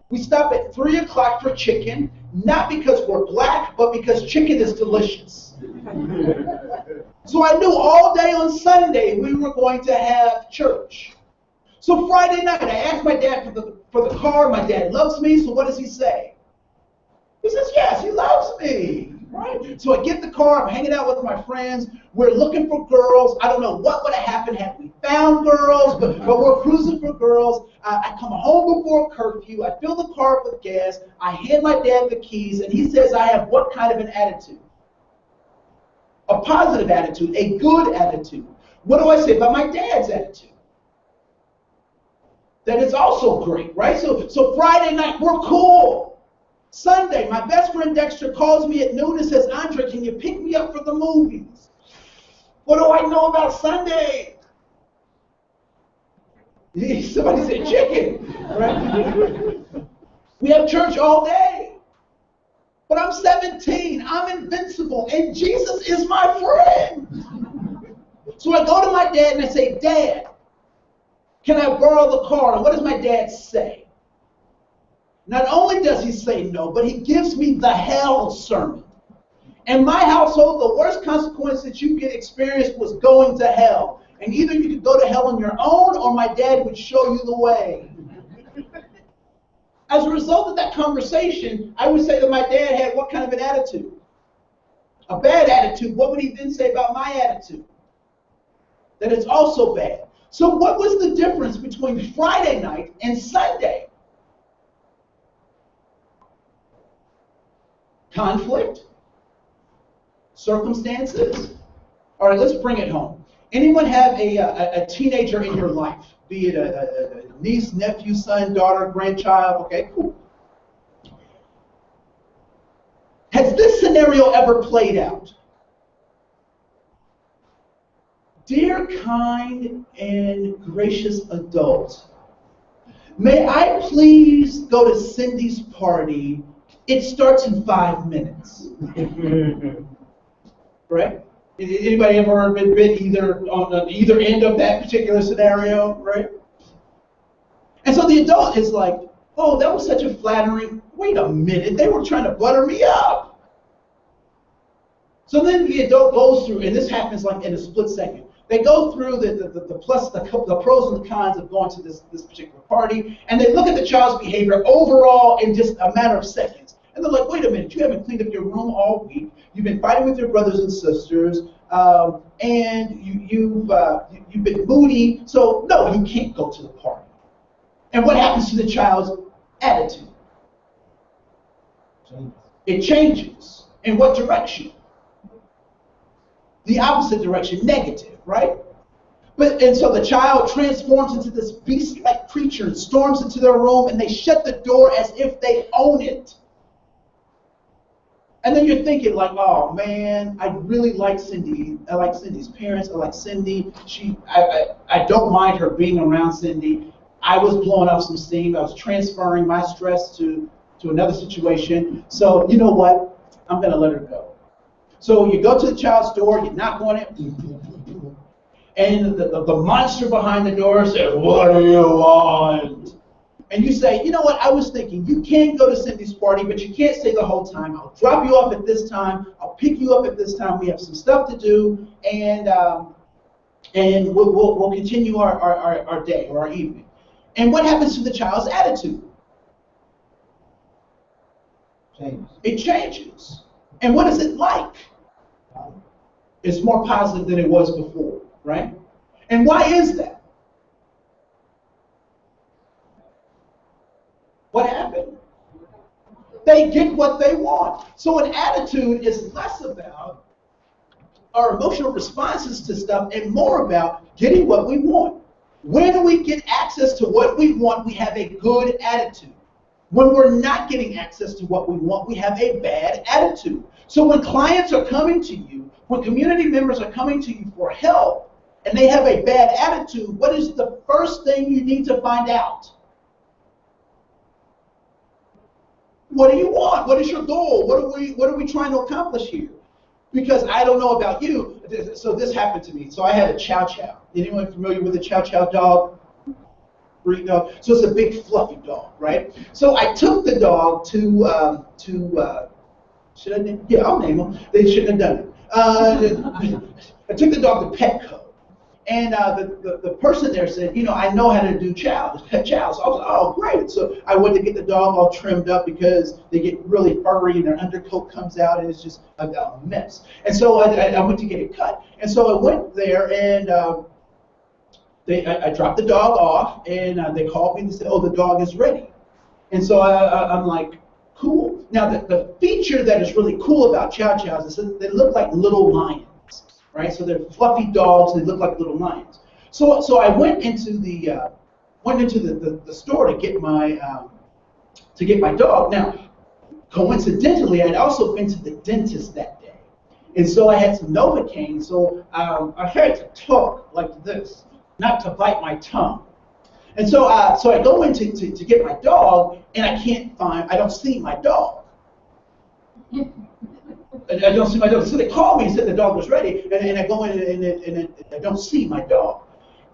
We stop at 3 o'clock for chicken, not because we're black, but because chicken is delicious. So I knew all day on Sunday we were going to have church. So Friday night, I asked my dad for the car. My dad loves me, so what does he say? He says, yes, he loves me, right? So I get the car, I'm hanging out with my friends, we're looking for girls. I don't know what would have happened had we found girls, but we're cruising for girls. I come home before curfew, I fill the car up with gas, I hand my dad the keys, and he says I have what kind of an attitude? A positive attitude, a good attitude. What do I say about my dad's attitude? That it's also great, right? So Friday night, we're cool. Sunday, my best friend Dexter calls me at noon and says, Andre, can you pick me up for the movies? What do I know about Sunday? Somebody said chicken, right? We have church all day. But I'm 17, I'm invincible, and Jesus is my friend. So I go to my dad and I say, Dad, can I borrow the car? And what does my dad say? Not only does he say no, but he gives me the hell sermon. In my household, the worst consequence that you could experience was going to hell. And either you could go to hell on your own, or my dad would show you the way. As a result of that conversation, I would say that my dad had what kind of an attitude? A bad attitude. What would he then say about my attitude? That it's also bad. So what was the difference between Friday night and Sunday? Conflict? Circumstances? All right, let's bring it home. Anyone have a teenager in your life? Be it a niece, nephew, son, daughter, grandchild? Okay, cool. Has this scenario ever played out? Dear kind and gracious adult, may I please go to Cindy's party? It starts in 5 minutes. Right? Anybody ever been either on either end of that particular scenario, right? And so the adult is like, oh, that was such a flattering, wait a minute, they were trying to butter me up. So then the adult goes through, and this happens like in a split second. They go through the pros and the cons of going to this particular party, and they look at the child's behavior overall in just a matter of seconds. And they're like, wait a minute, you haven't cleaned up your room all week. You've been fighting with your brothers and sisters, and you've been moody. So no, you can't go to the party. And what happens to the child's attitude? It changes. In what direction? The opposite direction, negative, right? And so the child transforms into this beast-like creature and storms into their room, and they shut the door as if they own it. And then you're thinking like, oh man, I really like Cindy. I like Cindy's parents. I like Cindy. I don't mind her being around Cindy. I was blowing off some steam. I was transferring my stress to another situation. So you know what? I'm going to let her go. So you go to the child's door, you knock on it, and the monster behind the door says, what do you want? and you say, you know what, I was thinking, you can't go to Cindy's party, but you can't stay the whole time. I'll drop you off at this time. I'll pick you up at this time. We have some stuff to do, and we'll continue our day or our evening. And what happens to the child's attitude? Changes. It changes. And what is it like? It's more positive than it was before, right? And why is that? What happened? They get what they want. So an attitude is less about our emotional responses to stuff and more about getting what we want. When we get access to what we want, we have a good attitude. When we're not getting access to what we want, we have a bad attitude. So when clients are coming to you, when community members are coming to you for help, and they have a bad attitude, what is the first thing you need to find out? What do you want? What is your goal? What are we trying to accomplish here? Because I don't know about you, so this happened to me. So I had a Chow Chow. Anyone familiar with a Chow Chow dog? Breed dog? So it's a big fluffy dog, right? So I took the dog to should I name? Yeah, I'll name him. They shouldn't have done it. I took the dog to Petco. And the person there said, you know, I know how to do chow, pet chow. So I was like, oh, great. So I went to get the dog all trimmed up because they get really furry and their undercoat comes out and it's just a mess. And so I went to get it cut. And so I went there and I dropped the dog off and they called me and they said, oh, the dog is ready. And so I'm like, cool. Now, the feature that is really cool about Chow Chows is that they look like little lions. Right, so they're fluffy dogs. They look like little lions. So I went into the store to get my dog. Now, coincidentally, I'd also been to the dentist that day, and so I had some Novocaine. So I had to talk like this, not to bite my tongue. And so I go in to get my dog, and I don't see my dog. I don't see my dog. So they called me and said the dog was ready, and I go in and I don't see my dog.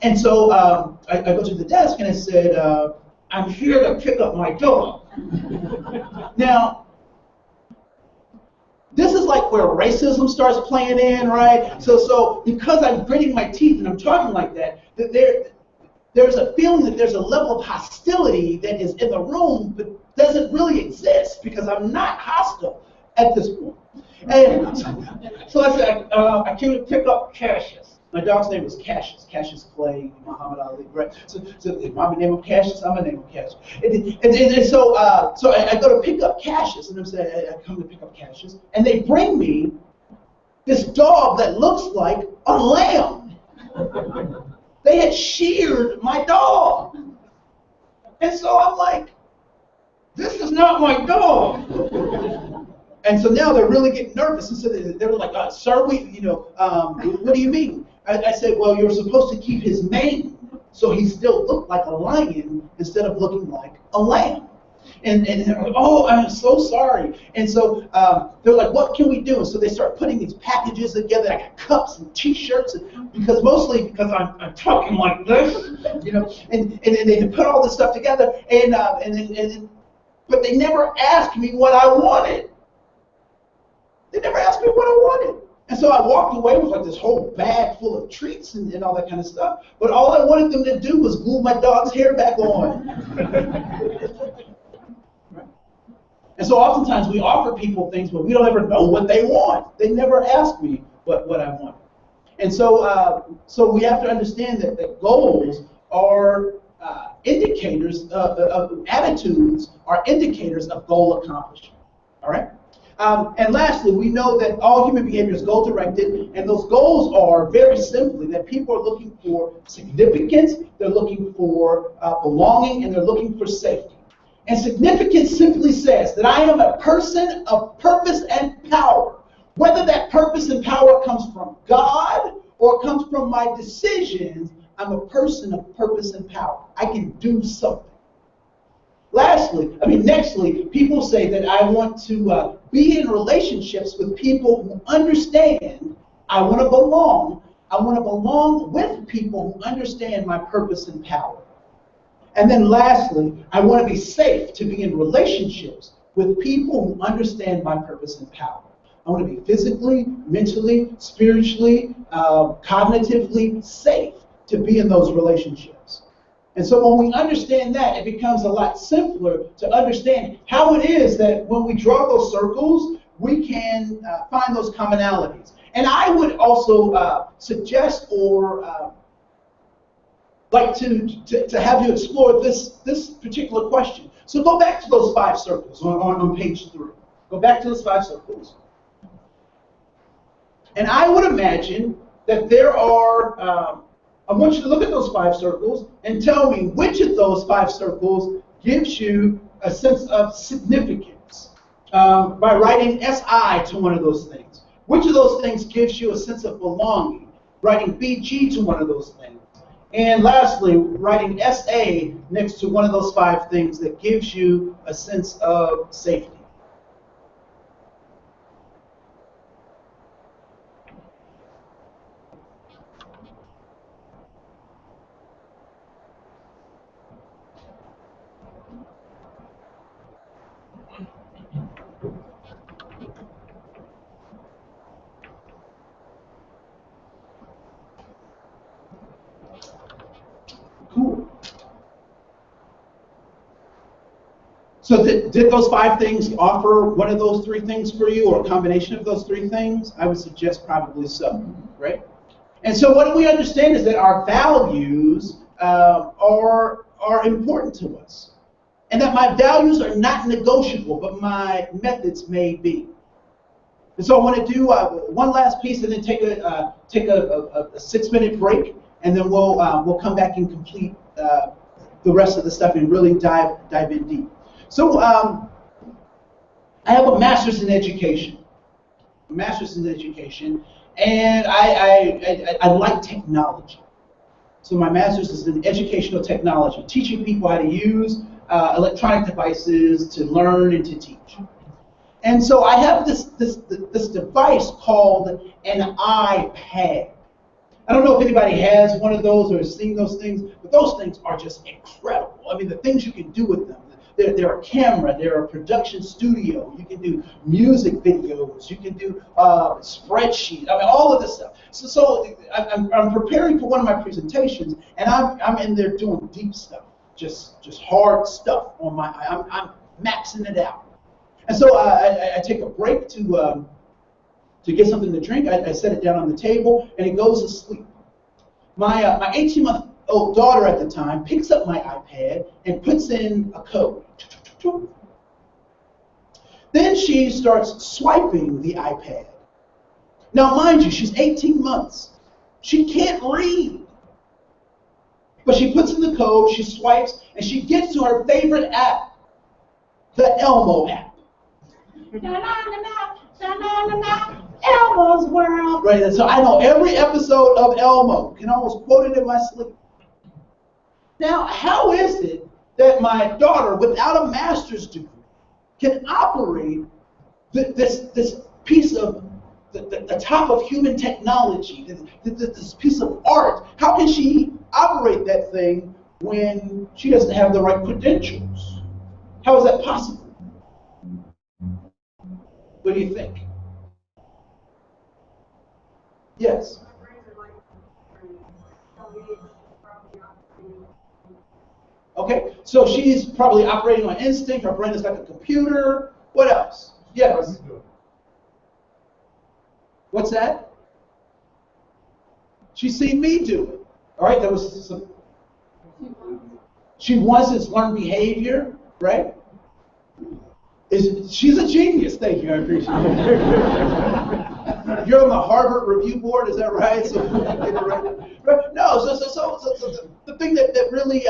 And so I go to the desk and I said, I'm here to pick up my dog. Now, this is like where racism starts playing in, right? So because I'm gritting my teeth and I'm talking like that, there's a feeling that there's a level of hostility that is in the room but doesn't really exist because I'm not hostile at this point. And so I said, I came to pick up Cassius. My dog's name was Cassius Clay, Muhammad Ali, right? So if I'm name him Cassius, I'm gonna name him Cassius. And so I go to pick up Cassius, and I come to pick up Cassius, and they bring me this dog that looks like a lamb. They had sheared my dog. And so I'm like, this is not my dog. And so now they're really getting nervous. And so they were like, sir, what do you mean? I said, well, you're supposed to keep his mane so he still looked like a lion instead of looking like a lamb. And they're like, oh, I'm so sorry. And so they're like, what can we do? And so they start putting these packages together. I got cups and T-shirts, because I'm talking like this, you know. And they put all this stuff together. But they never asked me what I wanted. They never asked me what I wanted. And so I walked away with like this whole bag full of treats and all that kind of stuff. But all I wanted them to do was glue my dog's hair back on. And so oftentimes we offer people things, but we don't ever know what they want. They never ask me what I want. And so we have to understand that goals are indicators of attitudes, are indicators of goal accomplishment. All right? And lastly, we know that all human behavior is goal-directed, and those goals are very simply that people are looking for significance, they're looking for belonging, and they're looking for safety. And significance simply says that I am a person of purpose and power. Whether that purpose and power comes from God or comes from my decisions, I'm a person of purpose and power. I can do something. Nextly, people say that I want to be in relationships with people who understand I want to belong. I want to belong with people who understand my purpose and power. And then lastly, I want to be safe to be in relationships with people who understand my purpose and power. I want to be physically, mentally, spiritually, cognitively safe to be in those relationships. And so when we understand that, it becomes a lot simpler to understand how it is that when we draw those circles, we can find those commonalities. And I would also suggest or like to have you explore this particular question. So go back to those 5 circles on page 3. Go back to those 5 circles. And I would imagine that there are, I want you to look at those 5 circles and tell me which of those 5 circles gives you a sense of significance by writing SI to one of those things. Which of those things gives you a sense of belonging? Writing BG to one of those things. And lastly, writing SA next to one of those 5 things that gives you a sense of safety. Cool. So did those 5 things offer one of those 3 things for you, or a combination of those 3 things? I would suggest probably so, right? And so what we understand is that our values are important to us, and that my values are not negotiable, but my methods may be. And so I want to do one last piece, and then take a 6-minute break, and then we'll come back and complete the rest of the stuff and really dive in deep. So I have a master's in education. And I like technology. So my master's is in educational technology, teaching people how to use electronic devices to learn and to teach. And so I have this device called an iPad. I don't know if anybody has one of those or has seen those things, but those things are just incredible. I mean, the things you can do with them. They're a camera, they're a production studio. You can do music videos, you can do spreadsheets. I mean, all of this stuff. So I'm preparing for one of my presentations, and I'm in there doing deep stuff, just hard stuff on my. I'm maxing it out. And so I take a break to get something to drink. I set it down on the table, and it goes to sleep. My 18-month-old daughter at the time picks up my iPad and puts in a code. Then she starts swiping the iPad. Now, mind you, she's 18 months. She can't read. But she puts in the code, she swipes, and she gets to her favorite app, the Elmo app. Elmo's World. Right, and so I know every episode of Elmo. Can almost quote it in my sleep. Now, how is it that my daughter, without a master's degree, can operate this piece of the top of human technology, this piece of art? How can she operate that thing when she doesn't have the right credentials? How is that possible? What do you think? Yes. Okay, so she's probably operating on instinct. Her brain is like a computer. What else? Yes. What's that? She's seen me do it. All right, there was some. She wants this learned behavior, right? She's a genius. Thank you. I appreciate it. You're on the Harvard Review Board, is that right? So, right? No. So the thing that really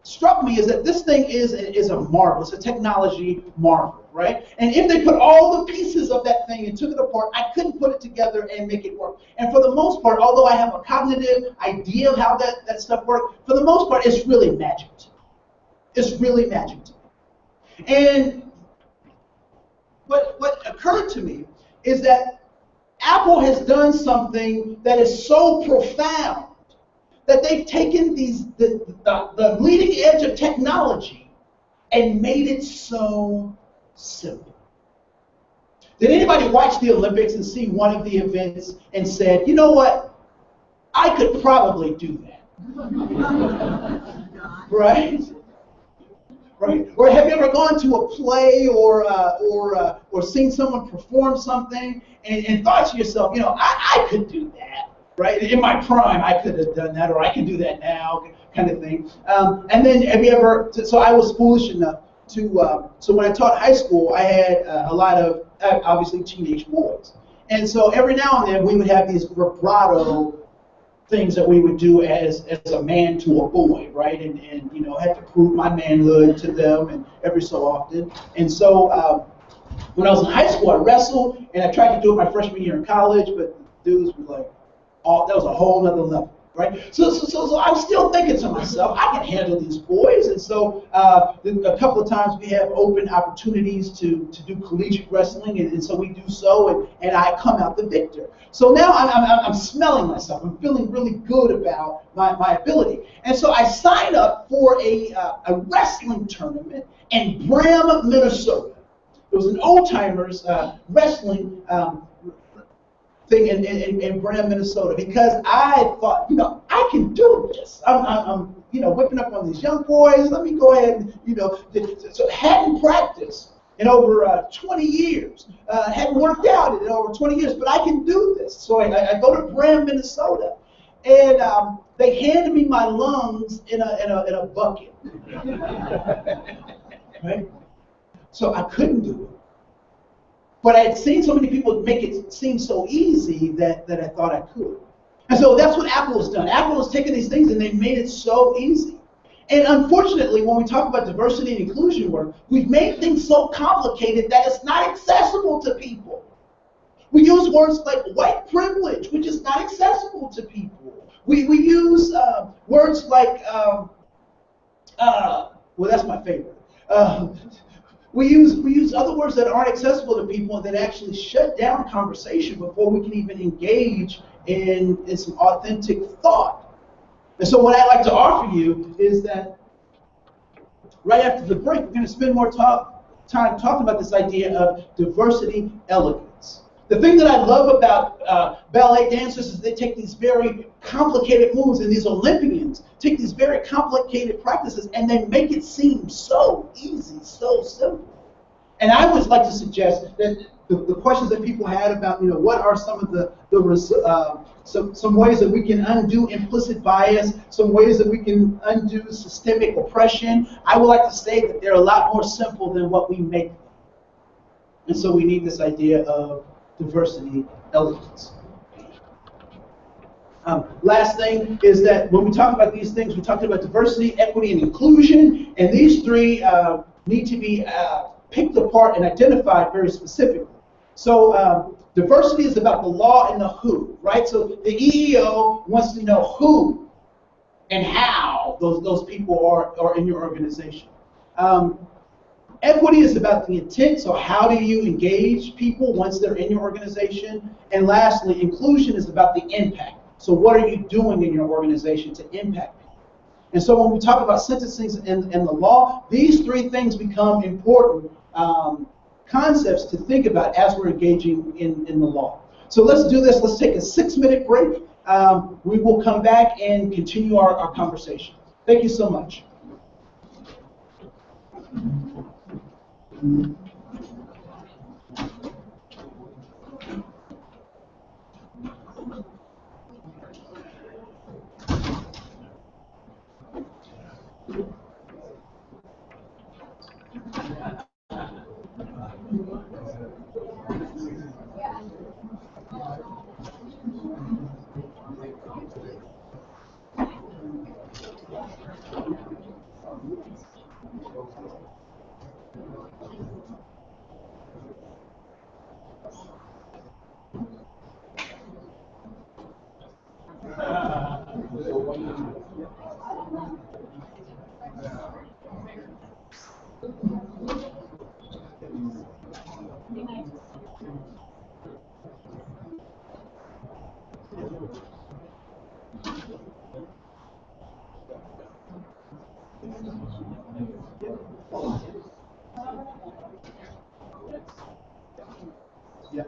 struck me is that this thing is a marvel. It's a technology marvel, right? And if they put all the pieces of that thing and took it apart, I couldn't put it together and make it work. And for the most part, although I have a cognitive idea of how that stuff works, for the most part, it's really magic to me. It's really magic to me. And what occurred to me is that Apple has done something that is so profound that they've taken the leading edge of technology and made it so simple. Did anybody watch the Olympics and see one of the events and said, you know what, I could probably do that? Right? Right? Or have you ever gone to a play or seen someone perform something and thought to yourself, I could do that, right? In my prime, I could have done that, or I can do that now, kind of thing. And then have you ever? So I was foolish enough to. So when I taught high school, I had a lot of obviously teenage boys, and so every now and then we would have these vibrato things that we would do as a man to a boy, right? And had to prove my manhood to them, and every so often. And so when I was in high school, I wrestled, and I tried to do it my freshman year in college, but dudes were like, oh, that was a whole nother level, right? So I'm still thinking to myself, I can handle these boys. And so a couple of times we have open opportunities to do collegiate wrestling, and so we do so, and I come out the victor. So now I'm smelling myself. I'm feeling really good about my ability. And so I signed up for a wrestling tournament in Bram, Minnesota. It was an old-timers wrestling thing in Bram, Minnesota, because I thought, I can do this. I'm whipping up on these young boys. Let me go ahead and, so hadn't practiced in over 20 years. Hadn't worked out in over 20 years, but I can do this. So I go to Bram, Minnesota, and they handed me my lungs in a bucket. Right? So I couldn't do it. But I had seen so many people make it seem so easy that I thought I could. And so that's what Apple has done. Apple has taken these things and they made it so easy. And unfortunately, when we talk about diversity and inclusion work, we've made things so complicated that it's not accessible to people. We use words like white privilege, which is not accessible to people. We use words like, well, that's my favorite. We use other words that aren't accessible to people and that actually shut down conversation before we can even engage in some authentic thought. And so what I'd like to offer you is that right after the break, we're going to spend more time talking about this idea of diversity elegance. The thing that I love about ballet dancers is they take these very complicated moves, and these Olympians take these very complicated practices, and they make it seem so easy, so simple. And I would like to suggest that the questions that people had about, what are some of some ways that we can undo implicit bias, some ways that we can undo systemic oppression. I would like to say that they're a lot more simple than what we make them. And so we need this idea of diversity elegance. Last thing is that when we talk about these things, we talked about diversity, equity, and inclusion, and these three need to be picked apart and identified very specifically. So diversity is about the law and the who, right? So the EEO wants to know who and how those people are in your organization. Equity is about the intent, so how do you engage people once they're in your organization? And lastly, inclusion is about the impact. So what are you doing in your organization to impact people? And so when we talk about sentencing and the law, these three things become important concepts to think about as we're engaging in the law. So let's do this. Let's take a 6-minute break. We will come back and continue our conversation. Thank you so much. Yeah.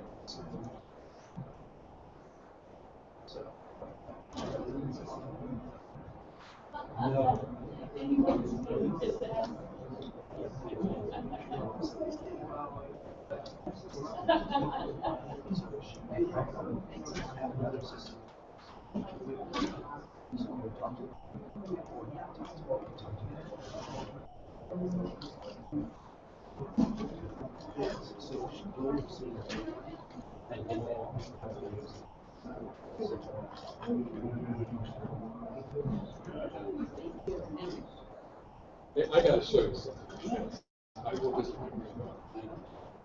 Hey, I gotta show you something. I go this way.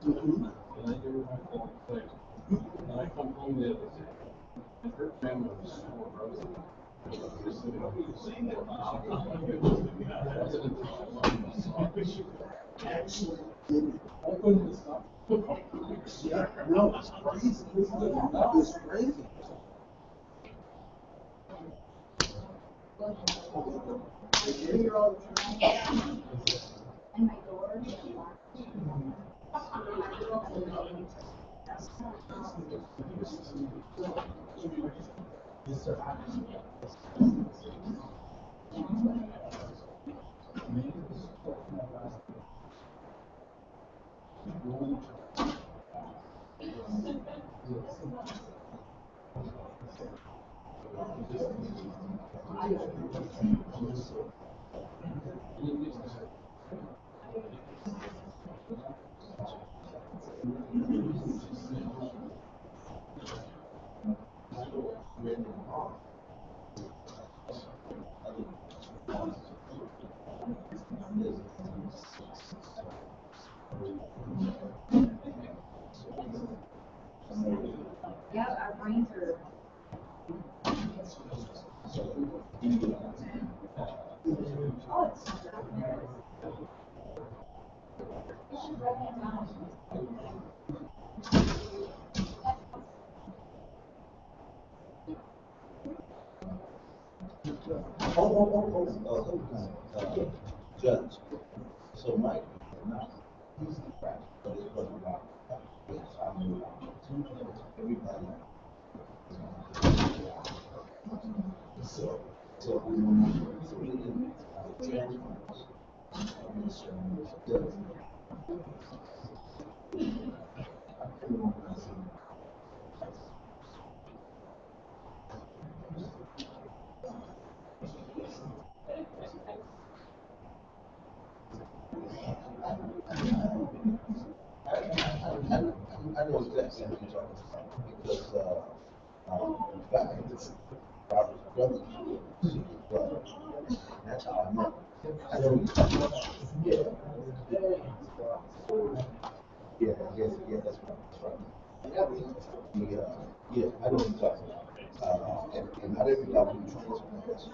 And I give her my phone, like, and I come home the other day. Her family was so gross. Actually, open this up. Yeah, no, it's crazy. It's crazy. And my door. Yeah, our brains are. Judge. So Mike, not he's the crack, but it wasn't about yes, I knew everybody. So we were three transfers. And so judge. I know exactly what you're talking about because in fact, Robert's brother was secret brother. That's how I met him. I know what you're talking about. Yeah. Yeah, that's right. Yeah, I know what you're talking about. And not every doctor transplants.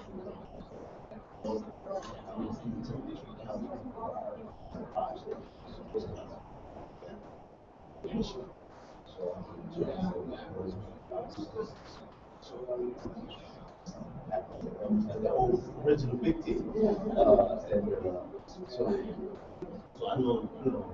The old original big team. So I know, you know.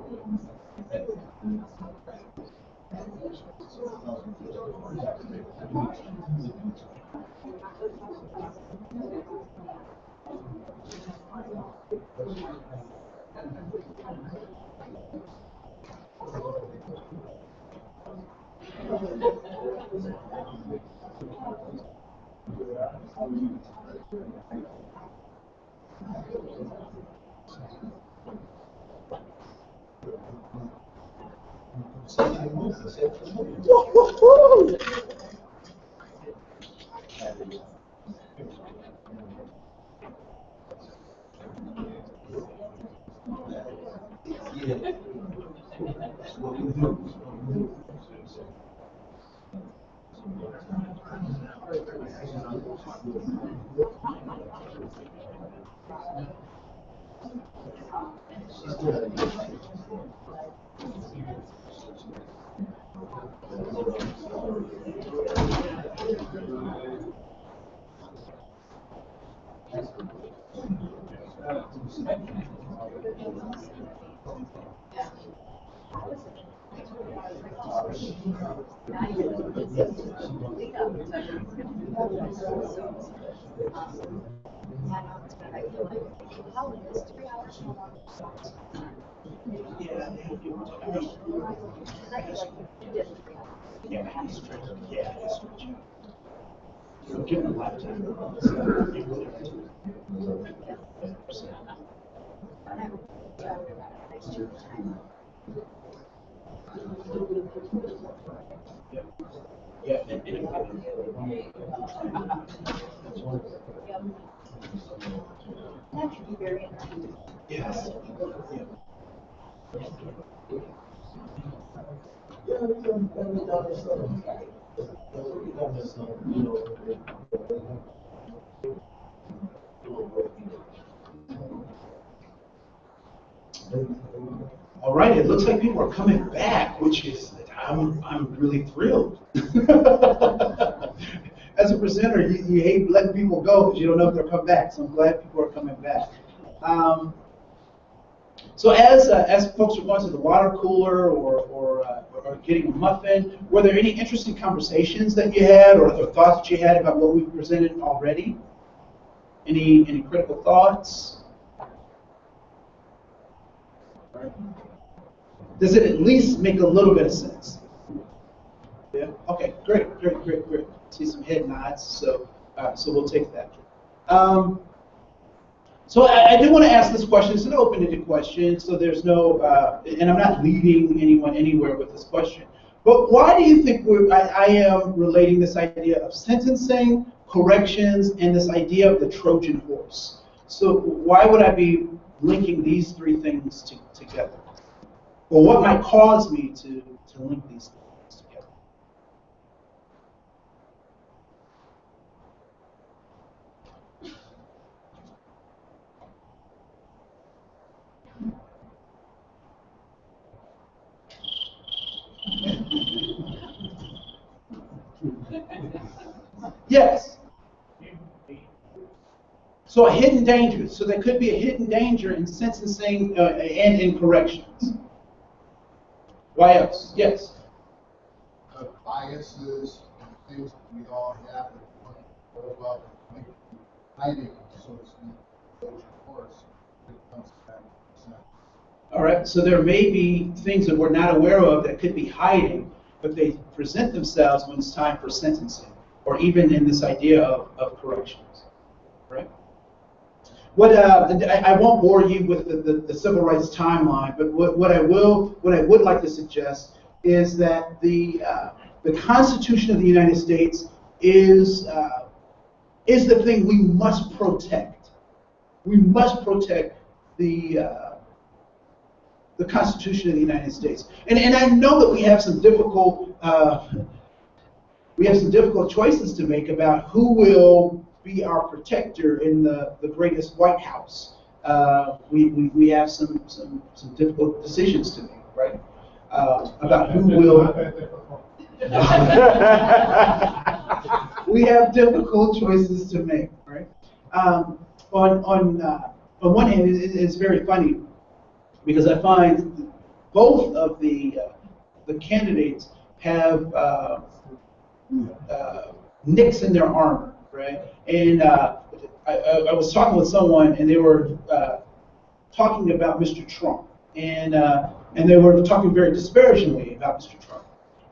Give them a lifetime. Yeah, That should be very interesting. yes. All right, it looks like people are coming back, which is I'm really thrilled. As a presenter, you hate letting people go because you don't know if they'll come back. So I'm glad people are coming back. So as folks are going to the water cooler or getting a muffin, were there any interesting conversations that you had or thoughts that you had about what we've presented already? Any critical thoughts? Does it at least make a little bit of sense? Yeah. Okay. Great. See some head nods. So we'll take that. So I do want to ask this question. It's an open-ended question, so there's no, and I'm not leading anyone anywhere with this question. But why do you think I am relating this idea of sentencing, corrections, and this idea of the Trojan horse? So why would I be linking these three things together? Or what might cause me to link these things together? Yes. So a hidden danger. So there could be a hidden danger in sentencing and in corrections. Why else? Yes. Biases and things that we all have that we want to about hiding, so to speak, Trojan horse, when it comes to that. All right. So there may be things that we're not aware of that could be hiding, but they present themselves when it's time for sentencing, or even in this idea of corrections. Right? What I won't bore you with the civil rights timeline, but what I would like to suggest is that the Constitution of the United States is the thing we must protect. We must protect the Constitution of the United States, and I know that we have some difficult choices to make about who will be our protector in the greatest White House. We have some difficult decisions to make, right? About who will. We have difficult choices to make, right? On one hand, it's very funny because I find both of the candidates have nicks in their armor, right? And I was talking with someone, and they were talking about Mr. Trump, and they were talking very disparagingly about Mr. Trump.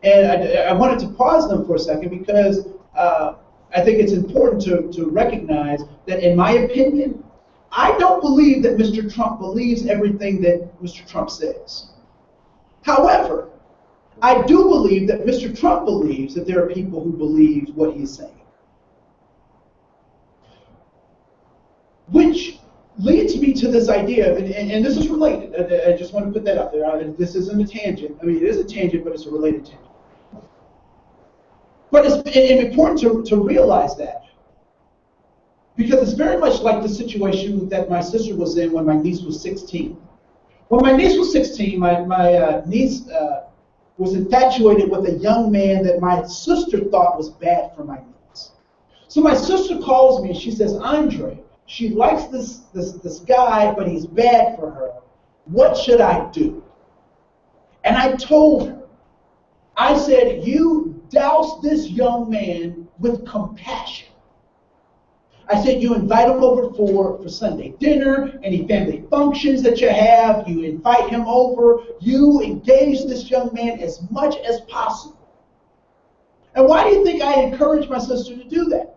And I wanted to pause them for a second because I think it's important to recognize that, in my opinion, I don't believe that Mr. Trump believes everything that Mr. Trump says. However, I do believe that Mr. Trump believes that there are people who believe what he's saying. Which leads me to this idea, and this is related. I just want to put that out there. This isn't a tangent. I mean, it is a tangent, but it's a related tangent. But it's important to realize that. Because it's very much like the situation that my sister was in when my niece was 16. When my niece was 16, my niece was infatuated with a young man that my sister thought was bad for my niece. So my sister calls me and she says, Andre, She likes this guy, but he's bad for her. What should I do? And I told her, I said, you douse this young man with compassion. I said, you invite him over for Sunday dinner, any family functions that you have, you invite him over, you engage this young man as much as possible. And why do you think I encouraged my sister to do that?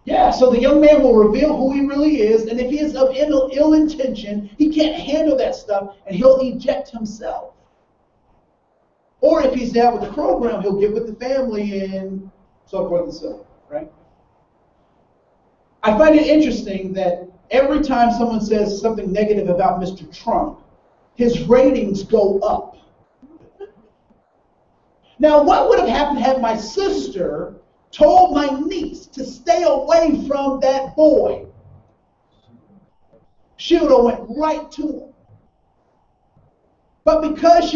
Yeah, so the young man will reveal who he really is, and if he is of ill intention, he can't handle that stuff, and he'll eject himself. Or if he's down with the program, he'll get with the family and so forth and so on, right? I find it interesting that every time someone says something negative about Mr. Trump, his ratings go up. Now, what would have happened had my sister told my niece to stay away from that boy? She would have went right to him. But because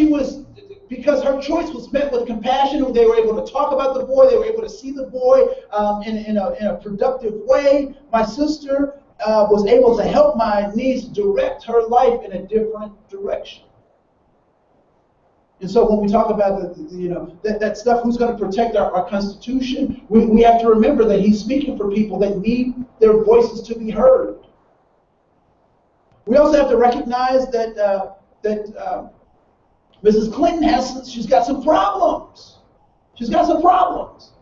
her choice was met with compassion, they were able to talk about the boy, they were able to see the boy in a productive way. My sister was able to help my niece direct her life in a different direction. And so when we talk about that stuff, who's going to protect our Constitution, we have to remember that he's speaking for people that need their voices to be heard. We also have to recognize that Mrs. Clinton she's got some problems. She's got some problems.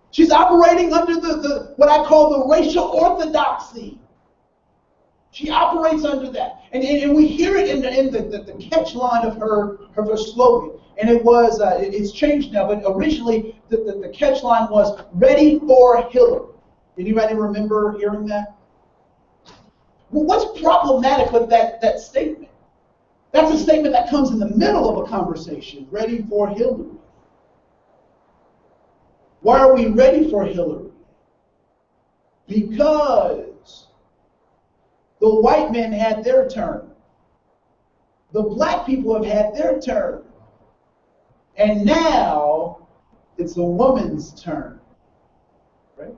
She's operating under what I call the racial orthodoxy. She operates under that. And we hear it in the catch line of her slogan. And it's changed now, but originally the catch line was, ready for Hillary. Anybody remember hearing that? Well, what's problematic with that statement? That's a statement that comes in the middle of a conversation, ready for Hillary. Why are we ready for Hillary? Because the white men had their turn. The black people have had their turn. And now it's a woman's turn. Right?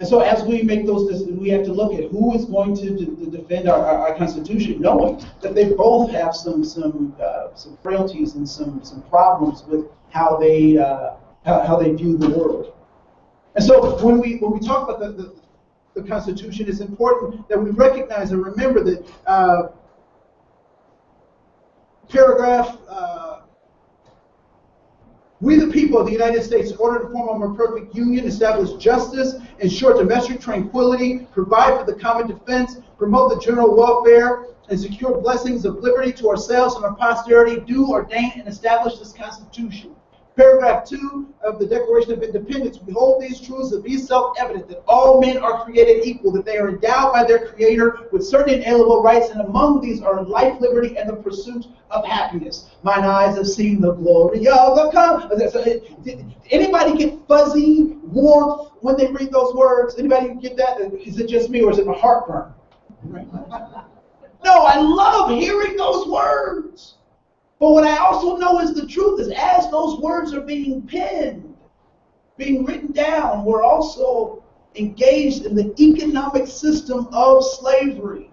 And so as we make those decisions, we have to look at who is going to defend our Constitution, knowing that they both have some frailties and some problems with how they view the world. And so when we talk about the Constitution, it's important that we recognize and remember that paragraph, we the people of the United States, in order to form a more perfect union, establish justice, ensure domestic tranquility, provide for the common defense, promote the general welfare, and secure blessings of liberty to ourselves and our posterity, do ordain and establish this Constitution. Paragraph 2 of the Declaration of Independence, we hold these truths to be self-evident, that all men are created equal, that they are endowed by their Creator with certain inalienable rights, and among these are life, liberty, and the pursuit of happiness. Mine eyes have seen the glory of the come. Anybody get fuzzy, warmth when they read those words? Anybody get that? Is it just me, or is it my heartburn? No, I love hearing those words. But what I also know is the truth is, as those words are being penned, being written down, we're also engaged in the economic system of slavery.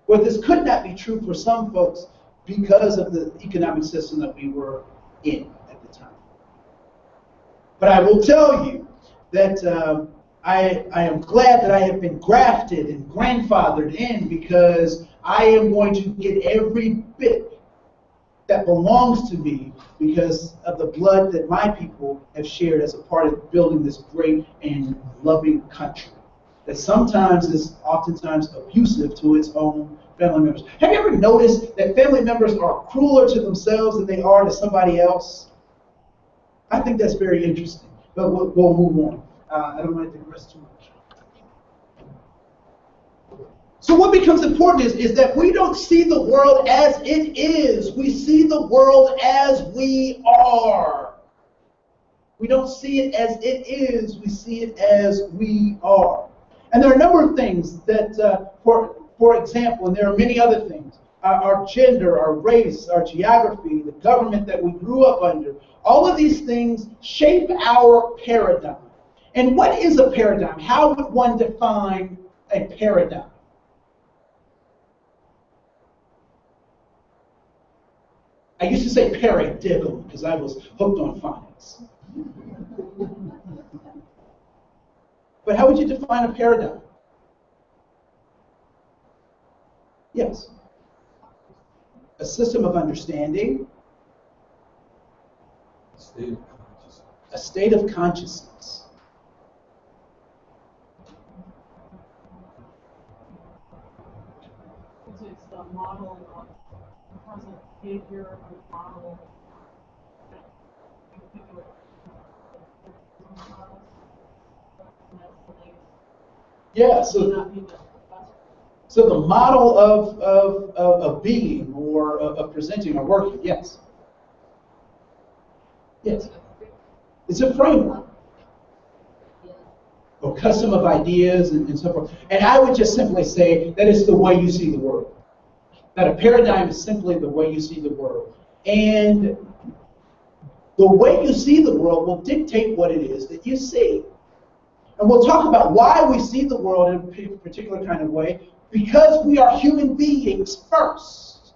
Where this could not be true for some folks because of the economic system that we were in at the time. But I will tell you that I am glad that I have been grafted and grandfathered in, because I am going to get every bit that belongs to me because of the blood that my people have shared as a part of building this great and loving country that sometimes is oftentimes abusive to its own family members. Have you ever noticed that family members are crueler to themselves than they are to somebody else? I think that's very interesting, but we'll move on. I don't want to digress too much. So what becomes important is that we don't see the world as it is. We see the world as we are. We don't see it as it is. We see it as we are. And there are a number of things that, for example, and there are many other things, our gender, our race, our geography, the government that we grew up under, all of these things shape our paradigm. And what is a paradigm? How would one define a paradigm? I used to say paradigm because I was hooked on phonics. But how would you define a paradigm? Yes. A system of understanding. State of consciousness. A state of consciousness. It's the model of present behavior or model particular models. Yeah, so the model of being or of presenting or working, yes. Yes. It's a framework. Or custom of ideas and so forth. And I would just simply say that it's the way you see the world. That a paradigm is simply the way you see the world. And the way you see the world will dictate what it is that you see. And we'll talk about why we see the world in a particular kind of way, because we are human beings first.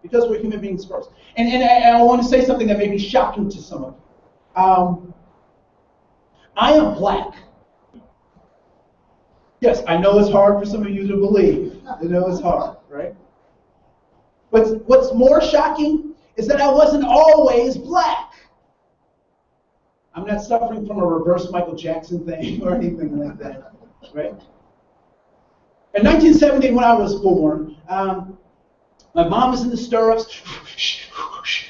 Because we're human beings first. And I want to say something that may be shocking to some of you. I am black. Yes, I know it's hard for some of you to believe. I know it's hard, right? But what's more shocking is that I wasn't always black. I'm not suffering from a reverse Michael Jackson thing or anything like that, right? In 1970, when I was born, my mom was in the stirrups,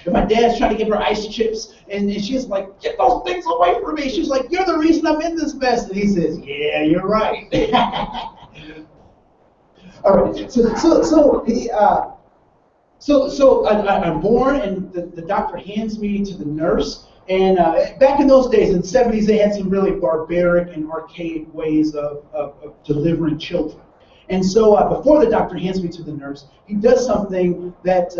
and my dad's trying to give her ice chips, and she's like, "Get those things away from me." She's like, "You're the reason I'm in this mess." And he says, "Yeah, you're right." All right. So I'm born, and the doctor hands me to the nurse. And back in those days, in the 70s, they had some really barbaric and archaic ways of delivering children. And so before the doctor hands me to the nurse, he does something that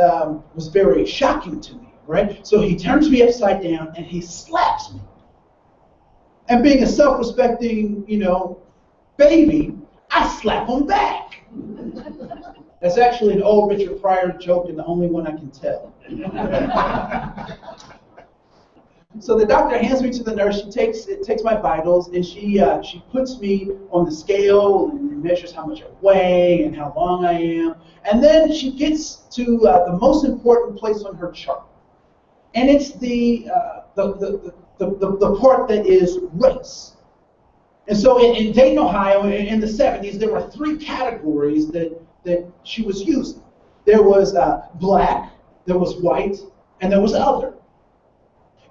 was very shocking to me, right? So he turns me upside down and he slaps me. And being a self-respecting, baby, I slap him back. That's actually an old Richard Pryor joke and the only one I can tell. So the doctor hands me to the nurse. She takes my vitals, and she puts me on the scale and measures how much I weigh and how long I am. And then she gets to the most important place on her chart, and it's the part that is race. And so in Dayton, Ohio, in the 70s, there were 3 categories that she was using. There was black, there was white, and there was other.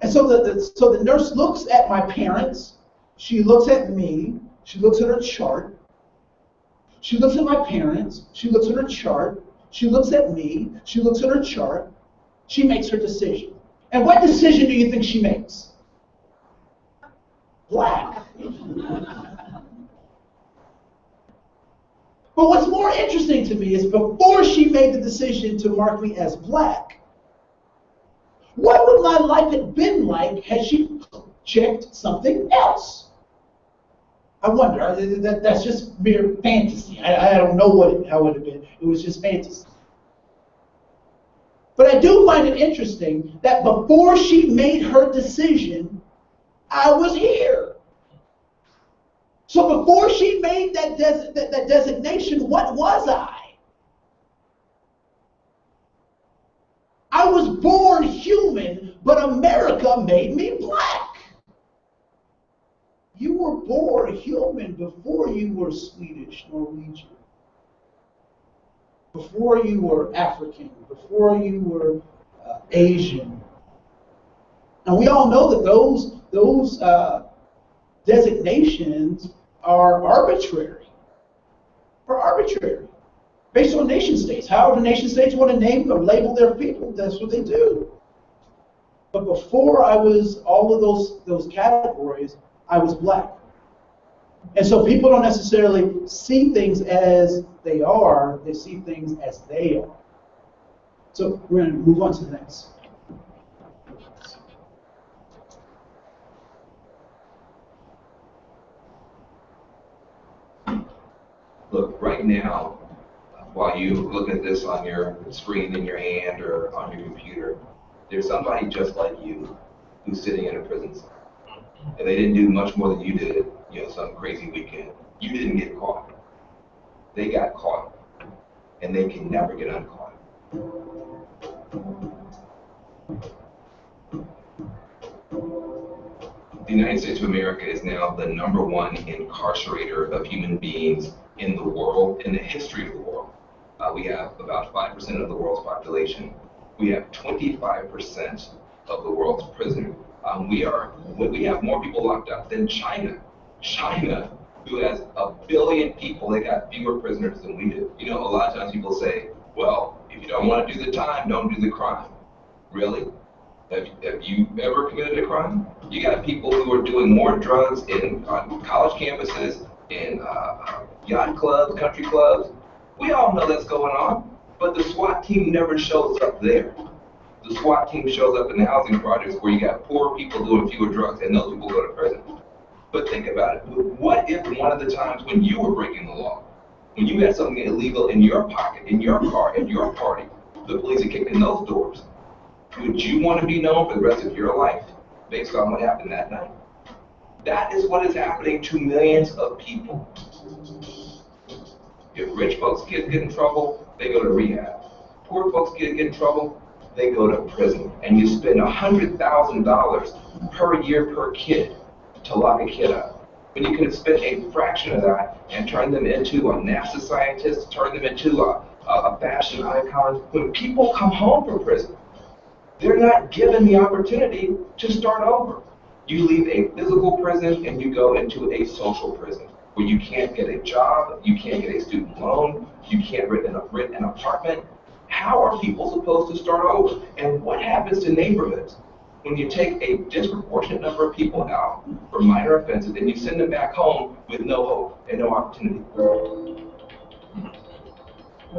And so the nurse looks at my parents, she looks at me, she looks at her chart, she looks at my parents, she looks at her chart, she looks at me, she looks at her chart, she makes her decision. And what decision do you think she makes? Black. But what's more interesting to me is before she made the decision to mark me as black, what would my life have been like had she checked something else? I wonder. That's just mere fantasy. I don't know how it would have been. It was just fantasy. But I do find it interesting that before she made her decision, I was here. So before she made that designation, what was I? I was born human, but America made me black. You were born human before you were Swedish, Norwegian, before you were African, before you were Asian. And we all know that those designations are arbitrary. They're arbitrary. Based on nation states. However nation states want to name or label their people, that's what they do. But before I was all of those categories, I was black. And so people don't necessarily see things as they are, they see things as they are. So we're going to move on to the next. Look, right now, while you look at this on your screen in your hand or on your computer, there's somebody just like you who's sitting in a prison cell. And they didn't do much more than you did, some crazy weekend. You didn't get caught. They got caught. And they can never get uncaught. The United States of America is now the #1 incarcerator of human beings in the world, in the history of the world. We have about 5% of the world's population. We have 25% of the world's prisoners. We have more people locked up than China. China, who has 1 billion people, they got fewer prisoners than we do. A lot of times people say, well, if you don't want to do the time, don't do the crime. Really? Have you ever committed a crime? You got people who are doing more drugs on college campuses, in yacht clubs, country clubs. We all know that's going on, but the SWAT team never shows up there. The SWAT team shows up in the housing projects where you got poor people doing fewer drugs and those people go to prison. But think about it. What if one of the times when you were breaking the law, when you had something illegal in your pocket, in your car, in your party, the police had kicked in those doors? Would you want to be known for the rest of your life based on what happened that night? That is what is happening to millions of people. If rich folks get in trouble, they go to rehab. Poor folks get in trouble, they go to prison. And you spend $100,000 per year per kid to lock a kid up. When you could have spent a fraction of that and turned them into a NASA scientist, turned them into a fashion icon. When people come home from prison, they're not given the opportunity to start over. You leave a physical prison and you go into a social prison where you can't get a job, you can't get a student loan, you can't rent an apartment. How are people supposed to start over? And what happens to neighborhoods when you take a disproportionate number of people out for minor offenses and you send them back home with no hope and no opportunity?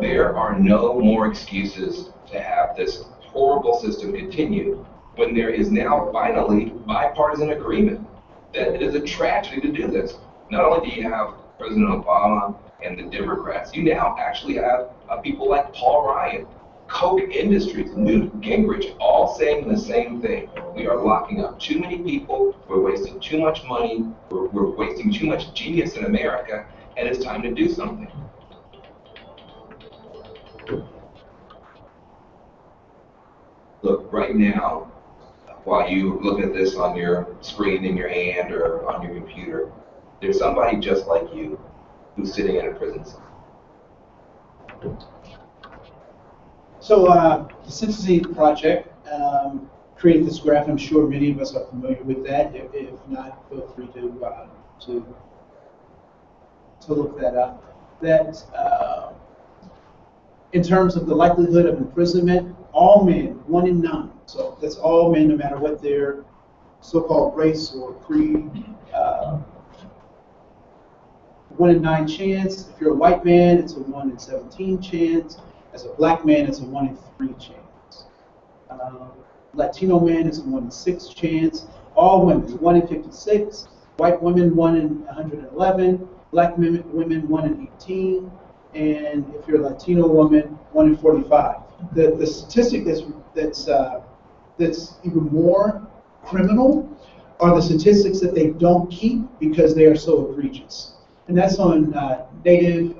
There are no more excuses to have this horrible system continue when there is now finally bipartisan agreement that it is a tragedy to do this. Not only do you have President Obama and the Democrats, you now actually have people like Paul Ryan, Koch Industries, Newt Gingrich, all saying the same thing. We are locking up too many people, we're wasting too much money, we're wasting too much genius in America, and it's time to do something. Look, right now, while you look at this on your screen in your hand or on your computer, there's somebody just like you who's sitting in a prison cell. So the Sentencing Project created this graph. I'm sure many of us are familiar with that. If not, feel free to look that up. That in terms of the likelihood of imprisonment, all men, 1 in 9. So that's all men, no matter what their so-called race or creed. 1 in 9 chance. If you're a white man, it's a 1 in 17 chance. As a black man, it's a 1 in 3 chance. Latino man, it's a 1 in 6 chance. All women, 1 in 56. White women, 1 in 111. Black women, 1 in 18. And if you're a Latino woman, 1 in 45. The statistic that's even more criminal are the statistics that they don't keep because they are so egregious. And that's on Native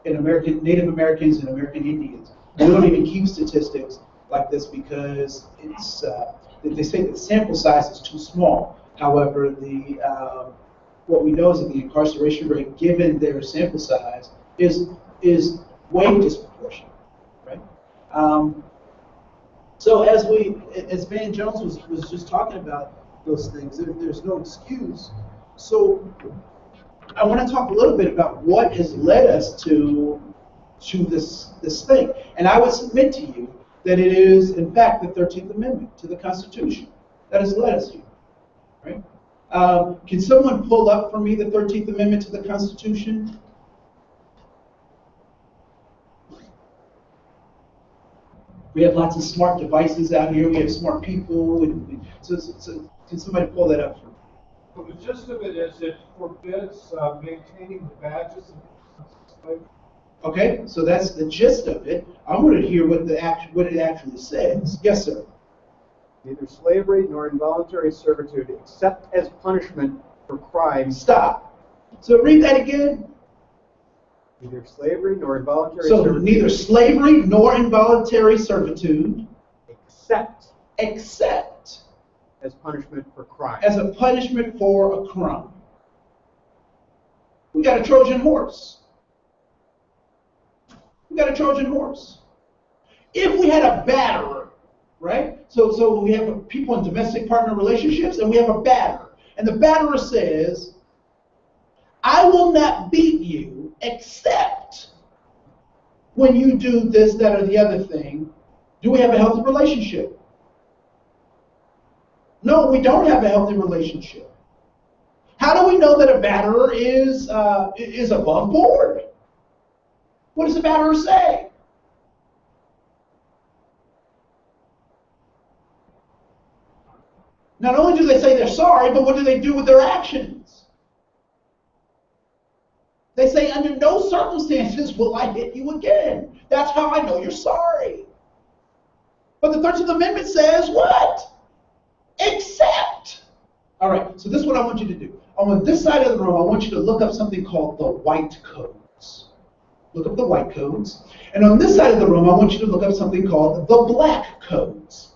Americans and American Indians. We don't even keep statistics like this because it's they say that the sample size is too small. However, what we know is that the incarceration rate, given their sample size, is way disproportionate, right? So as Van Jones was just talking about those things, there's no excuse. So I want to talk a little bit about what has led us to this thing. And I would submit to you that it is, in fact, the 13th Amendment to the Constitution that has led us here, right? Can someone pull up for me the 13th Amendment to the Constitution? We have lots of smart devices out here. We have smart people. So can somebody pull that up for me? Well, the gist of it is it forbids maintaining the badges of slavery. Okay, so that's the gist of it. I want to hear what it actually says. Yes, sir. Neither slavery nor involuntary servitude, except as punishment for crimes. Stop. So read that again. Neither slavery nor involuntary So servitude. neither slavery nor involuntary servitude, except as punishment for crime. As a punishment for a crime. We got a Trojan horse. We got a Trojan horse. If we had a batterer, right? So we have people in domestic partner relationships, and we have a batterer. And the batterer says, I will not beat you except when you do this, that, or the other thing. Do we have a healthy relationship? No, we don't have a healthy relationship. How do we know that a batterer is above board? What does the batterer say? Not only do they say they're sorry, but what do they do with their actions? They say, under no circumstances will I hit you again. That's how I know you're sorry. But the 13th Amendment says what? Except. All right, so this is what I want you to do. On this side of the room, I want you to look up something called the White Codes. Look up the White Codes. And on this side of the room, I want you to look up something called the Black Codes.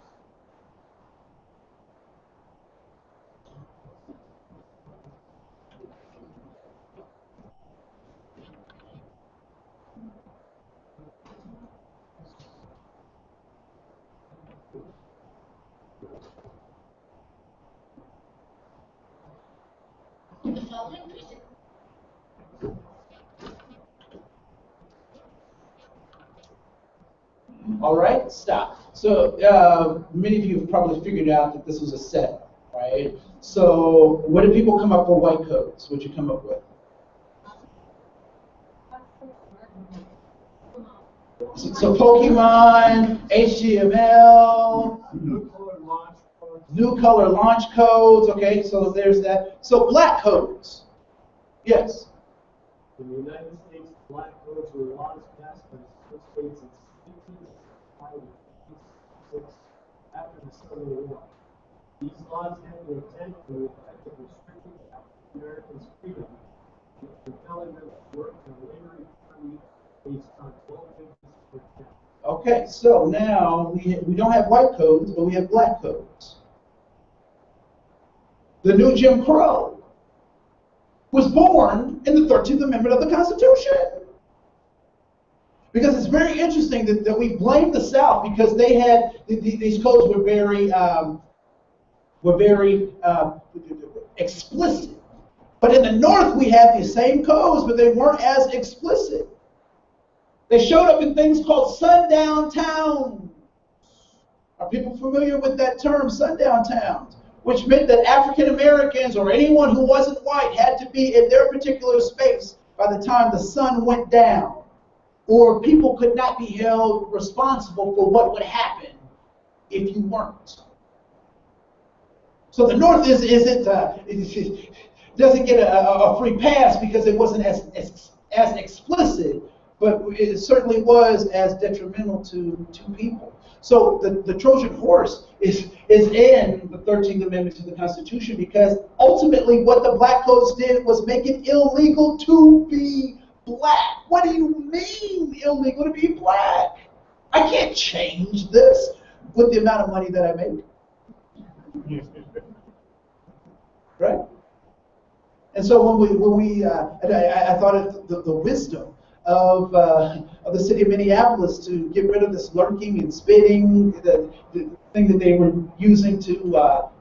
All right, stop. So many of you have probably figured out that this was a setup, right? So what did people come up with white codes? What'd you come up with? So Pokemon, HTML, new color launch codes. Okay, so there's that. So black codes. Yes. In the United States, black codes were laws passed by the states in 1856 after the Civil War. These laws had the intent to effect restricting African Americans' freedom and compelling them to work in a labor economy based on 12 wages per day. Okay, so now we don't have white codes, but we have black codes. The new Jim Crow was born in the 13th Amendment of the Constitution. Because it's very interesting that we blame the South because they had, these codes were very explicit. But in the North, we had these same codes, but they weren't as explicit. They showed up in things called sundown towns. Are people familiar with that term, sundown towns? Which meant that African Americans or anyone who wasn't white had to be in their particular space by the time the sun went down. Or people could not be held responsible for what would happen if you weren't. So the North doesn't get a free pass because it wasn't as explicit, but it certainly was as detrimental to people. So the Trojan horse is in the 13th Amendment to the Constitution because ultimately what the black codes did was make it illegal to be black. What do you mean illegal to be black? I can't change this with the amount of money that I make. Right? And so when I thought of the wisdom of the city of Minneapolis to get rid of this lurking and spitting, the thing that they were using to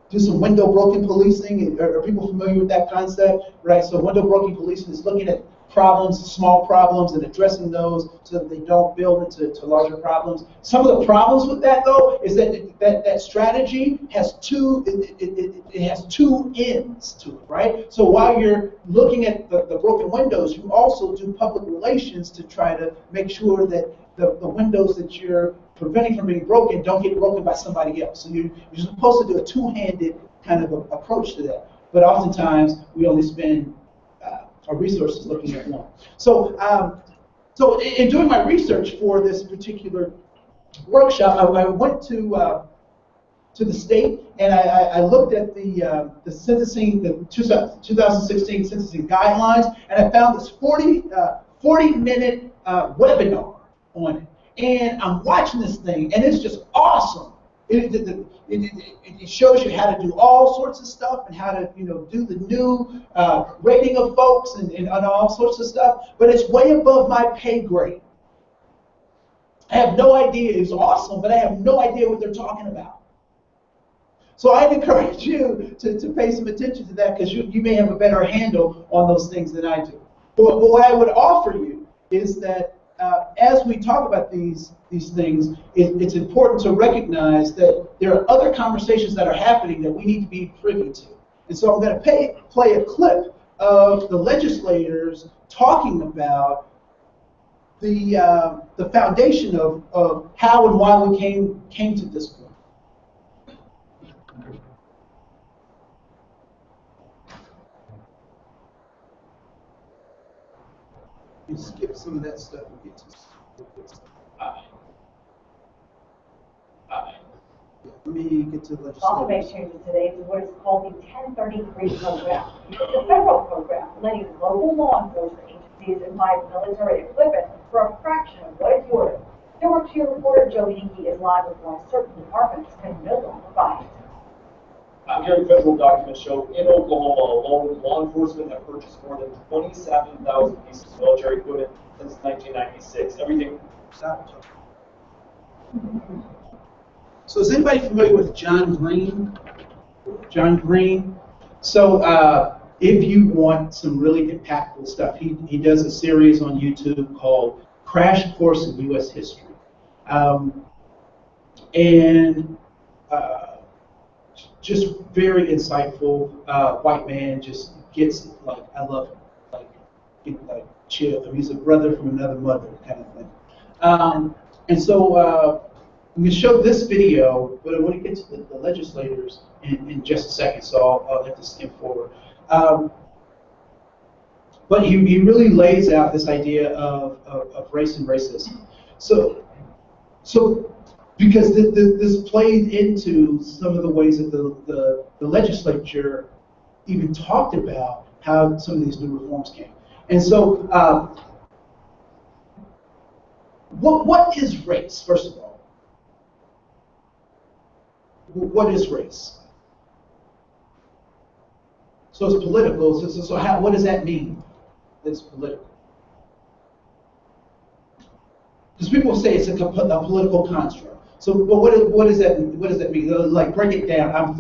do some window broken policing. Are people familiar with that concept? Right. So window broken policing is looking at problems, small problems, and addressing those so that they don't build into larger problems. Some of the problems with that, though, is that strategy has it has two ends to it, right? So while you're looking at the broken windows, you also do public relations to try to make sure that the windows that you're preventing from being broken don't get broken by somebody else. So you're supposed to do a two-handed kind of approach to that. But oftentimes, we only spend our resources looking at one. So, so in doing my research for this particular workshop, I went to the state and I looked at the sentencing, the 2016 sentencing guidelines, and I found this 40-minute webinar on it. And I'm watching this thing, and it's just awesome. It shows you how to do all sorts of stuff and how to, do the new rating of folks and all sorts of stuff. But it's way above my pay grade. I have no idea. It's awesome, but I have no idea what they're talking about. So I'd encourage you to pay some attention to that, because you may have a better handle on those things than I do. But what I would offer you is that as we talk about these things, it's important to recognize that there are other conversations that are happening that we need to be privy to. And so I'm going to play a clip of the legislators talking about the foundation of how and why we came to this point. You skip some of that stuff and get to Let me get to the legislation. Also make changes today to what is called the 1033 program. It's a federal program letting local law enforcement agencies buy military equipment for a fraction of what is yours. WRQ reporter Joe Hinkie is live with more certain departments can no longer buy it. Here, federal documents show in Oklahoma alone, law enforcement have purchased more than 27,000 pieces of military equipment since 1996. Everything. Stop. So is anybody familiar with John Green? John Green. So if you want some really impactful stuff, he does a series on YouTube called Crash Course in U.S. History. Just very insightful. White man just gets it. Like, I love him. Like chill. He's a brother from another mother kind of thing. And so I'm going to show this video, but I want to get to the legislators in just a second, so I'll have to skim forward. But he really lays out this idea of race and racism. So because this played into some of the ways that the legislature even talked about how some of these new reforms came. And so what is race, first of all? What is race? So it's political. So what does that mean? It's political. Because people say it's a political construct. So, but what does that mean? What does that mean? Like, break it down. I'm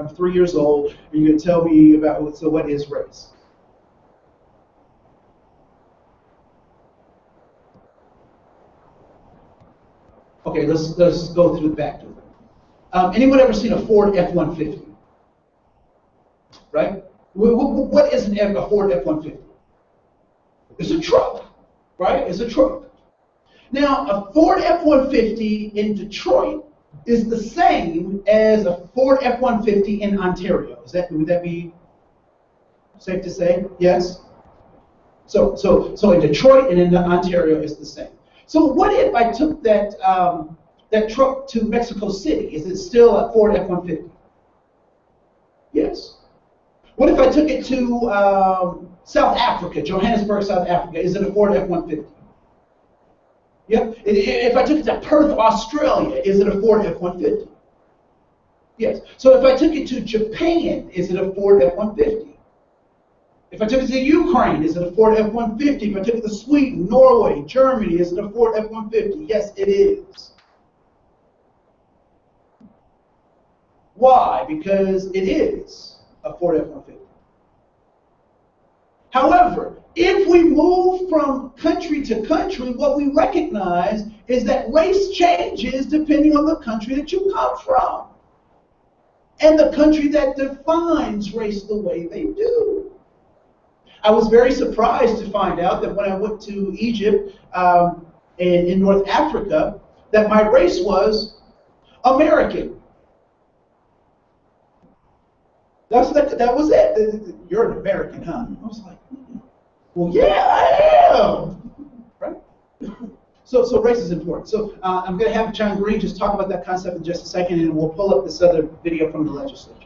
3 years old, and you're gonna tell me about what is race? Okay, let's go through the back door. Anyone ever seen a Ford F-150? Right? What is a Ford F-150? It's a truck, right? It's a truck. Now, a Ford F-150 in Detroit is the same as a Ford F-150 in Ontario. Would that be safe to say? Yes? So in Detroit and in Ontario it's the same. So what if I took that truck to Mexico City? Is it still a Ford F-150? Yes. What if I took it to South Africa, Johannesburg, South Africa? Is it a Ford F-150? Yep. If I took it to Perth, Australia, is it a Ford F-150? Yes. So if I took it to Japan, is it a Ford F-150? If I took it to Ukraine, is it a Ford F-150? If I took it to Sweden, Norway, Germany, is it a Ford F-150? Yes, it is. Why? Because it is a Ford F-150. However, If we move from country to country, what we recognize is that race changes depending on the country that you come from and the country that defines race the way they do. I was very surprised to find out that when I went to Egypt in North Africa, that my race was American. That was it. You're an American, huh? I was like, well, yeah, I am. Right? So race is important. So I'm going to have John Green just talk about that concept in just a second, and we'll pull up this other video from the legislature.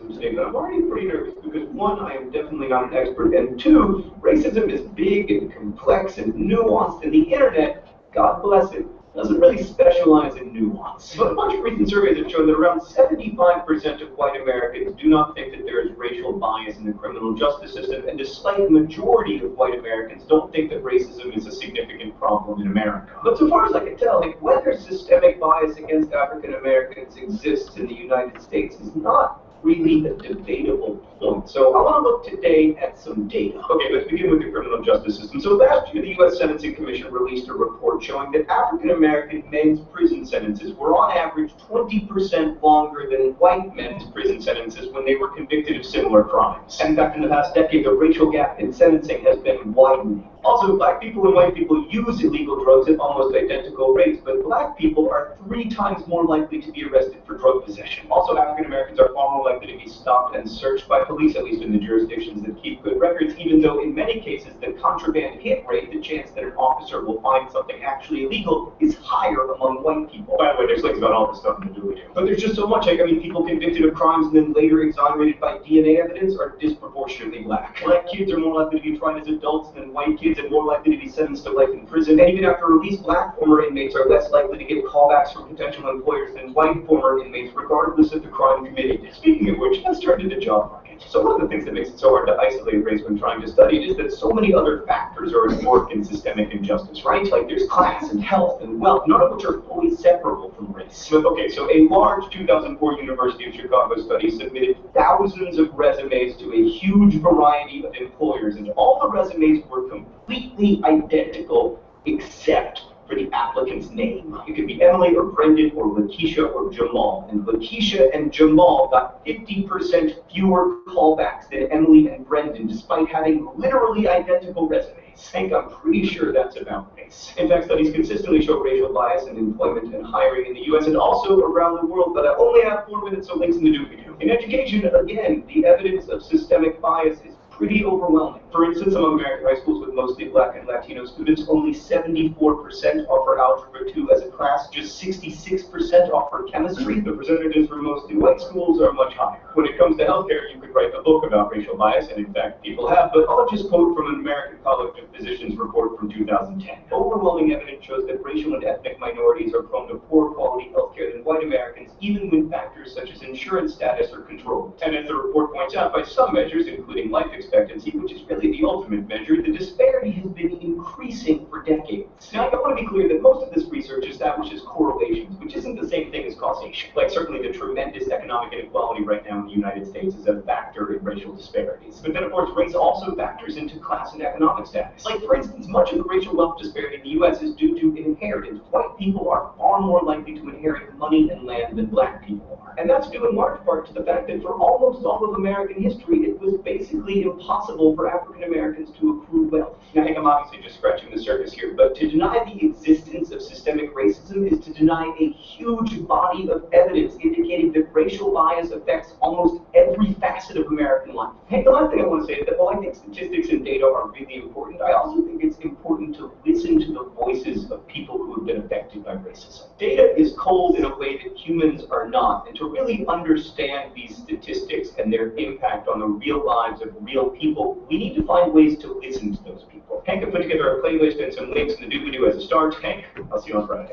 Mistake, but I'm already pretty nervous because one, I am definitely not an expert, and two, racism is big and complex and nuanced, and the internet, God bless it, doesn't really specialize in nuance. But a bunch of recent surveys have shown that around 75% of white Americans do not think that there is racial bias in the criminal justice system, and despite the majority of white Americans don't think that racism is a significant problem in America. But so far as I can tell, whether systemic bias against African Americans exists in the United States is not really a debatable point. So I want to look today at some data. Okay, let's begin with the criminal justice system. So last year, the U.S. Sentencing Commission released a report showing that African American men's prison sentences were on average 20% longer than white men's prison sentences when they were convicted of similar crimes. And in fact, in the past decade, the racial gap in sentencing has been widening. Also, black people and white people use illegal drugs at almost identical rates, but black people are 3 times more likely to be arrested for drug possession. Also, African Americans are far more likely to be stopped and searched by police, at least in the jurisdictions that keep good records, even though in many cases the contraband hit rate, the chance that an officer will find something actually illegal, is higher among white people. By the way, there's links about all this stuff in the doobly-doo. But there's just so much. People convicted of crimes and then later exonerated by DNA evidence are disproportionately black. Black kids are more likely to be tried as adults than white kids and more likely to be sentenced to life in prison. And even after release, black former inmates are less likely to get callbacks from potential employers than white former inmates, regardless of the crime committed. Speaking of which, let's turn to the job market. So one of the things that makes it so hard to isolate race when trying to study it is that so many other factors are at work in systemic injustice, right? Like there's class and health and wealth, none of which are fully separable from race. Okay, so a large 2004 University of Chicago study submitted thousands of resumes to a huge variety of employers, and all the resumes were completely identical except for the applicant's name. It could be Emily or Brendan or Lakeisha or Jamal. And Lakeisha and Jamal got 50% fewer callbacks than Emily and Brendan, despite having literally identical resumes. Hank, I'm pretty sure that's about race. In fact, studies consistently show racial bias in employment and hiring in the U.S. and also around the world, but I only have 4 minutes, so links in the doobly-doo. In education, again, the evidence of systemic bias is pretty overwhelming. For instance, among American high schools with mostly black and Latino students, only 74% offer Algebra 2 as a class, just 66% offer chemistry. The percentages for mostly white schools are much higher. When it comes to healthcare, you could write a book about racial bias, and in fact, people have, but I'll just quote from an American College of Physicians report from 2010. Overwhelming evidence shows that racial and ethnic minorities are prone to poor quality healthcare than white Americans, even when factors such as insurance status are controlled. And as the report points out, by some measures, including life expectancy, which is really the ultimate measure, the disparity has been increasing for decades. Now, I want to be clear that most of this research establishes correlations, which isn't the same thing as causation. Like, certainly the tremendous economic inequality right now in the United States is a factor in racial disparities. But then, of course, race also factors into class and economic status. Like, for instance, much of the racial wealth disparity in the U.S. is due to inheritance. White people are far more likely to inherit money and land than black people are. And that's due in large part to the fact that for almost all of American history, it was basically impossible for African Americans to accrue wealth. Now, I think I'm obviously just scratching the surface here, but to deny the existence of systemic racism is to deny a huge body of evidence indicating that racial bias affects almost every facet of American life. Hey, the last thing I want to say is that while I think statistics and data are really important, I also think it's important to listen to the voices of people who have been affected by racism. Data is cold in a way that humans are not, and to really understand these statistics and their impact on the real lives of real people, we need to find ways to listen to those people. Hank can put together a playlist and some links in the doobly-doo as a start. Hank, I'll see you on Friday.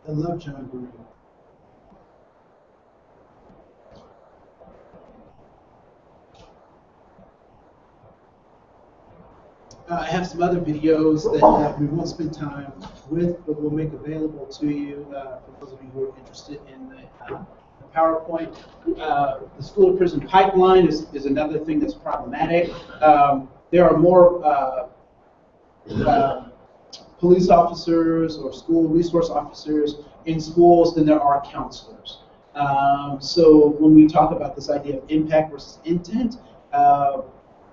I love John Green. I have some other videos that we won't spend time with, but we'll make available to you for those of you who are interested in the PowerPoint. The school to prison pipeline is another thing that's problematic. There are more police officers or school resource officers in schools than there are counselors. So when we talk about this idea of impact versus intent,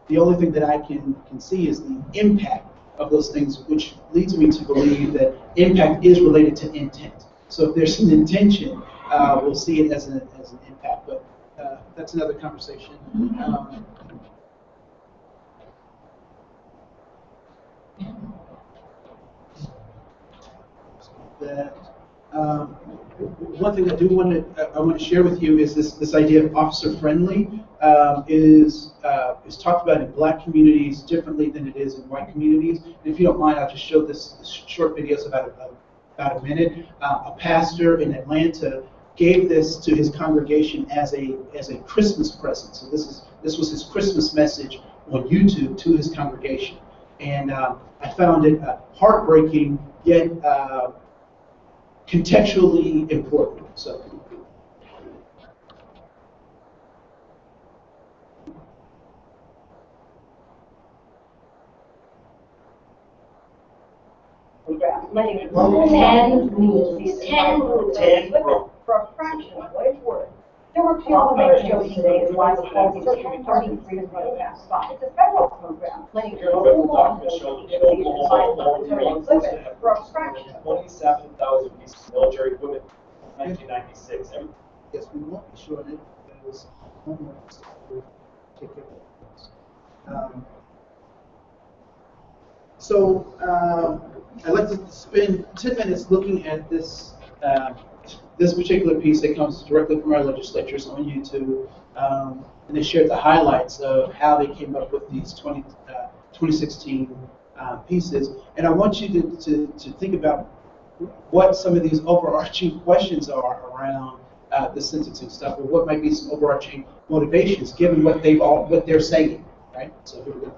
the only thing that I can see is the impact of those things, which leads me to believe that impact is related to intent. So if there's an intention, we'll see it as an impact, but that's another conversation. One thing I want to share with you is this idea of officer friendly is talked about in black communities differently than it is in white communities. And if you don't mind, I'll just show this short video. It's about a minute. A pastor in Atlanta gave this to his congregation as a Christmas present. So this was his Christmas message on YouTube to his congregation, and I found it heartbreaking yet contextually important. So. Letting it grow 10 for a fraction of what it's worth. Newark Parliament show today is why we call the 1033 program. It's a federal program, letting local law enforcement agencies provide military equipment for a fraction of 27,000 pieces of military equipment in 1996. Yes, we won't be short it. That was homework to take care of it. I'd like to spend 10 minutes looking at this this particular piece that comes directly from our legislatures on YouTube, and they shared the highlights of how they came up with these 2016 pieces. And I want you to think about what some of these overarching questions are around the sentencing stuff, or what might be some overarching motivations given what they're saying. Right? So here we go.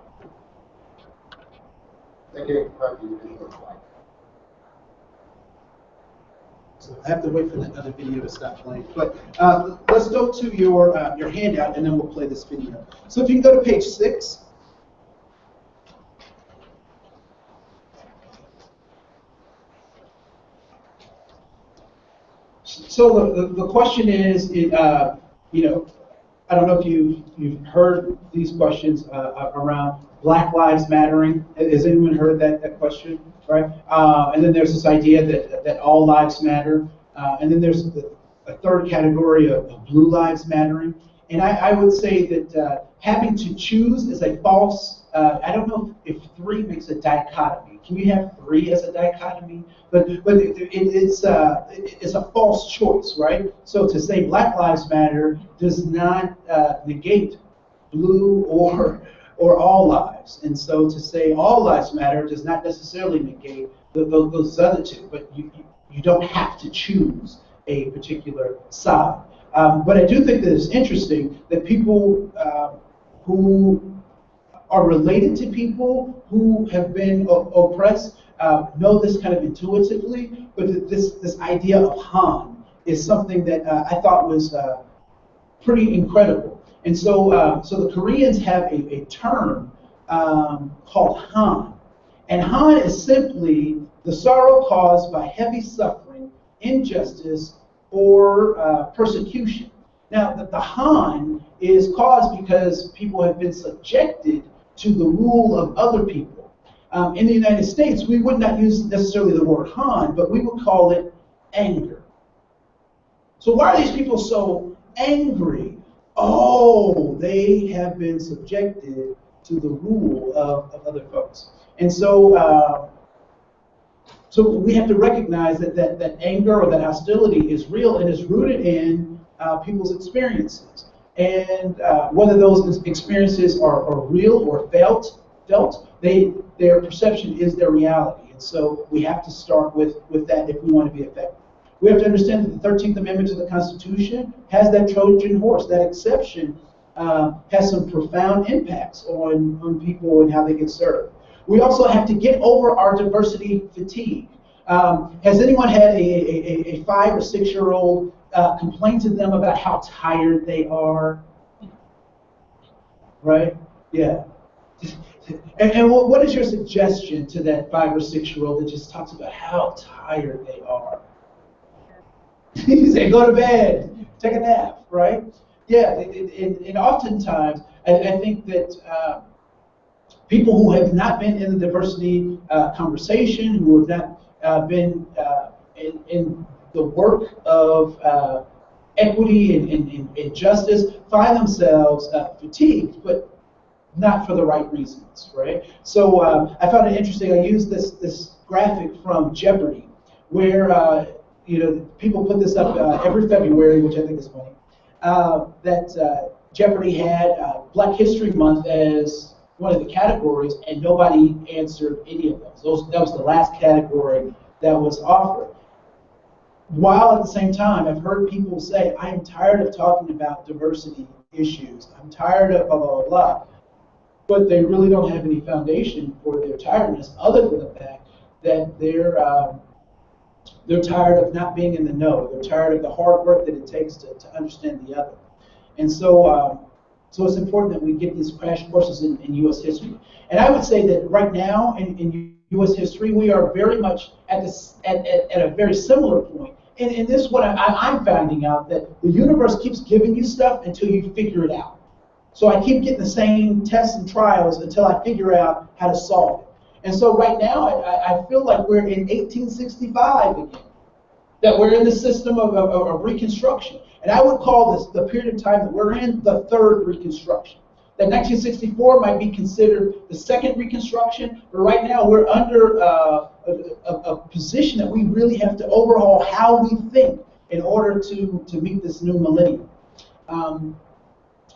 So I have to wait for that other video to stop playing. But let's go to your handout, and then we'll play this video. So if you can go to page 6. So the question is, you know, I don't know if you've heard these questions around Black Lives Mattering. Has anyone heard that question? Right? And then there's this idea that all lives matter. And then there's a third category of blue lives mattering. And I would say that having to choose is a false, I don't know if 3 makes a dichotomy. Can you have 3 as a dichotomy? But it's a false choice, right? So to say Black Lives Matter does not negate blue or all lives. And so to say all lives matter does not necessarily negate those other 2, but you don't have to choose a particular side. But I do think that it's interesting that people who are related to people who have been oppressed know this kind of intuitively, but this idea of Han is something that I thought was pretty incredible. And so the Koreans have a term called Han. And Han is simply the sorrow caused by heavy suffering, injustice, or persecution. Now, the Han is caused because people have been subjected to the rule of other people. In the United States, we would not use necessarily the word Han, but we would call it anger. So why are these people so angry? Oh, they have been subjected to the rule of other folks. And so so we have to recognize that anger or that hostility is real and is rooted in people's experiences. And whether those experiences are real or felt, their perception is their reality. And so we have to start with that if we want to be effective. We have to understand that the 13th Amendment to the Constitution has that Trojan horse. That exception has some profound impacts on people and how they get served. We also have to get over our diversity fatigue. Has anyone had a 5 or 6 year old complain to them about how tired they are? Right? Yeah. And what is your suggestion to that 5 or 6 year old that just talks about how tired they are? You say, go to bed, take a nap, right? Yeah, and oftentimes, I think that people who have not been in the diversity conversation, who have not been in the work of equity and justice, find themselves fatigued, but not for the right reasons, right? So I found it interesting. I used this graphic from Jeopardy, where people put this up every February, which I think is funny. That Jeopardy had Black History Month as one of the categories, and nobody answered any of those. That was the last category that was offered. While at the same time, I've heard people say, I am tired of talking about diversity issues. I'm tired of blah, blah, blah. But they really don't have any foundation for their tiredness other than the fact that they're tired of not being in the know. They're tired of the hard work that it takes to understand the other. And so it's important that we get these crash courses in U.S. history. And I would say that right now in U.S. history, we are very much at a very similar point. And this is what I'm finding out, that the universe keeps giving you stuff until you figure it out. So I keep getting the same tests and trials until I figure out how to solve it. And so right now, I feel like we're in 1865 again, that we're in the system of Reconstruction. And I would call this, the period of time that we're in, the third Reconstruction. That 1964 might be considered the second Reconstruction, but right now we're under a position that we really have to overhaul how we think in order to meet this new millennium.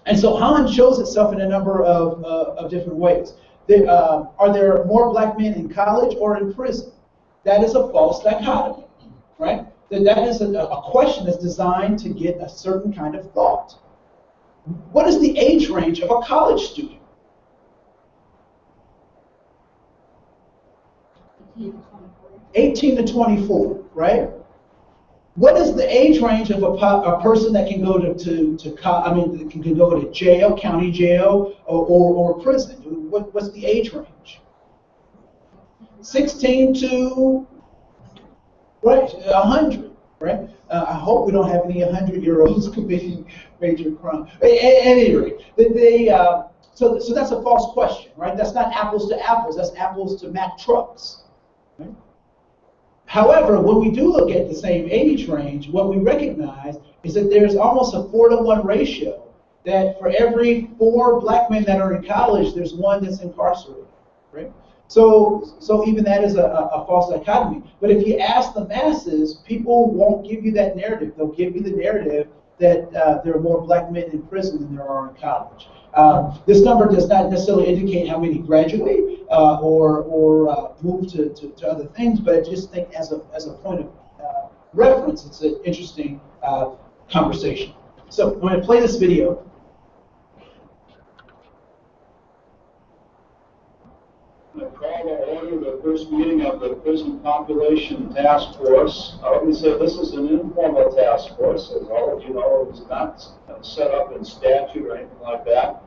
And so Holland shows itself in a number of different ways. Are there more black men in college or in prison? That is a false dichotomy, right? That is a question that's designed to get a certain kind of thought. What is the age range of a college student? 18 to 24, right? What is the age range of a person that can go can go to jail, county jail, or prison? What's the age range? 16 to 100, right? I hope we don't have any 100-year-olds committing major crime. At any rate, so that's a false question, right? That's not apples to apples. That's apples to Mack trucks. Right? However, when we do look at the same age range, what we recognize is that there's almost a 4-to-1 ratio. That for every 4 black men that are in college, there's 1 that's incarcerated, right? So even that is a false dichotomy. But if you ask the masses, people won't give you that narrative. They'll give you the narrative that there are more black men in prison than there are in college. This number does not necessarily indicate how many graduate or move to other things, but I just think as a point of reference, it's an interesting conversation. So I'm going to play this video. I call to order the first meeting of the Prison Population Task Force. Let me say this is an informal task force. As all of you know, it was not set up in statute or anything like that.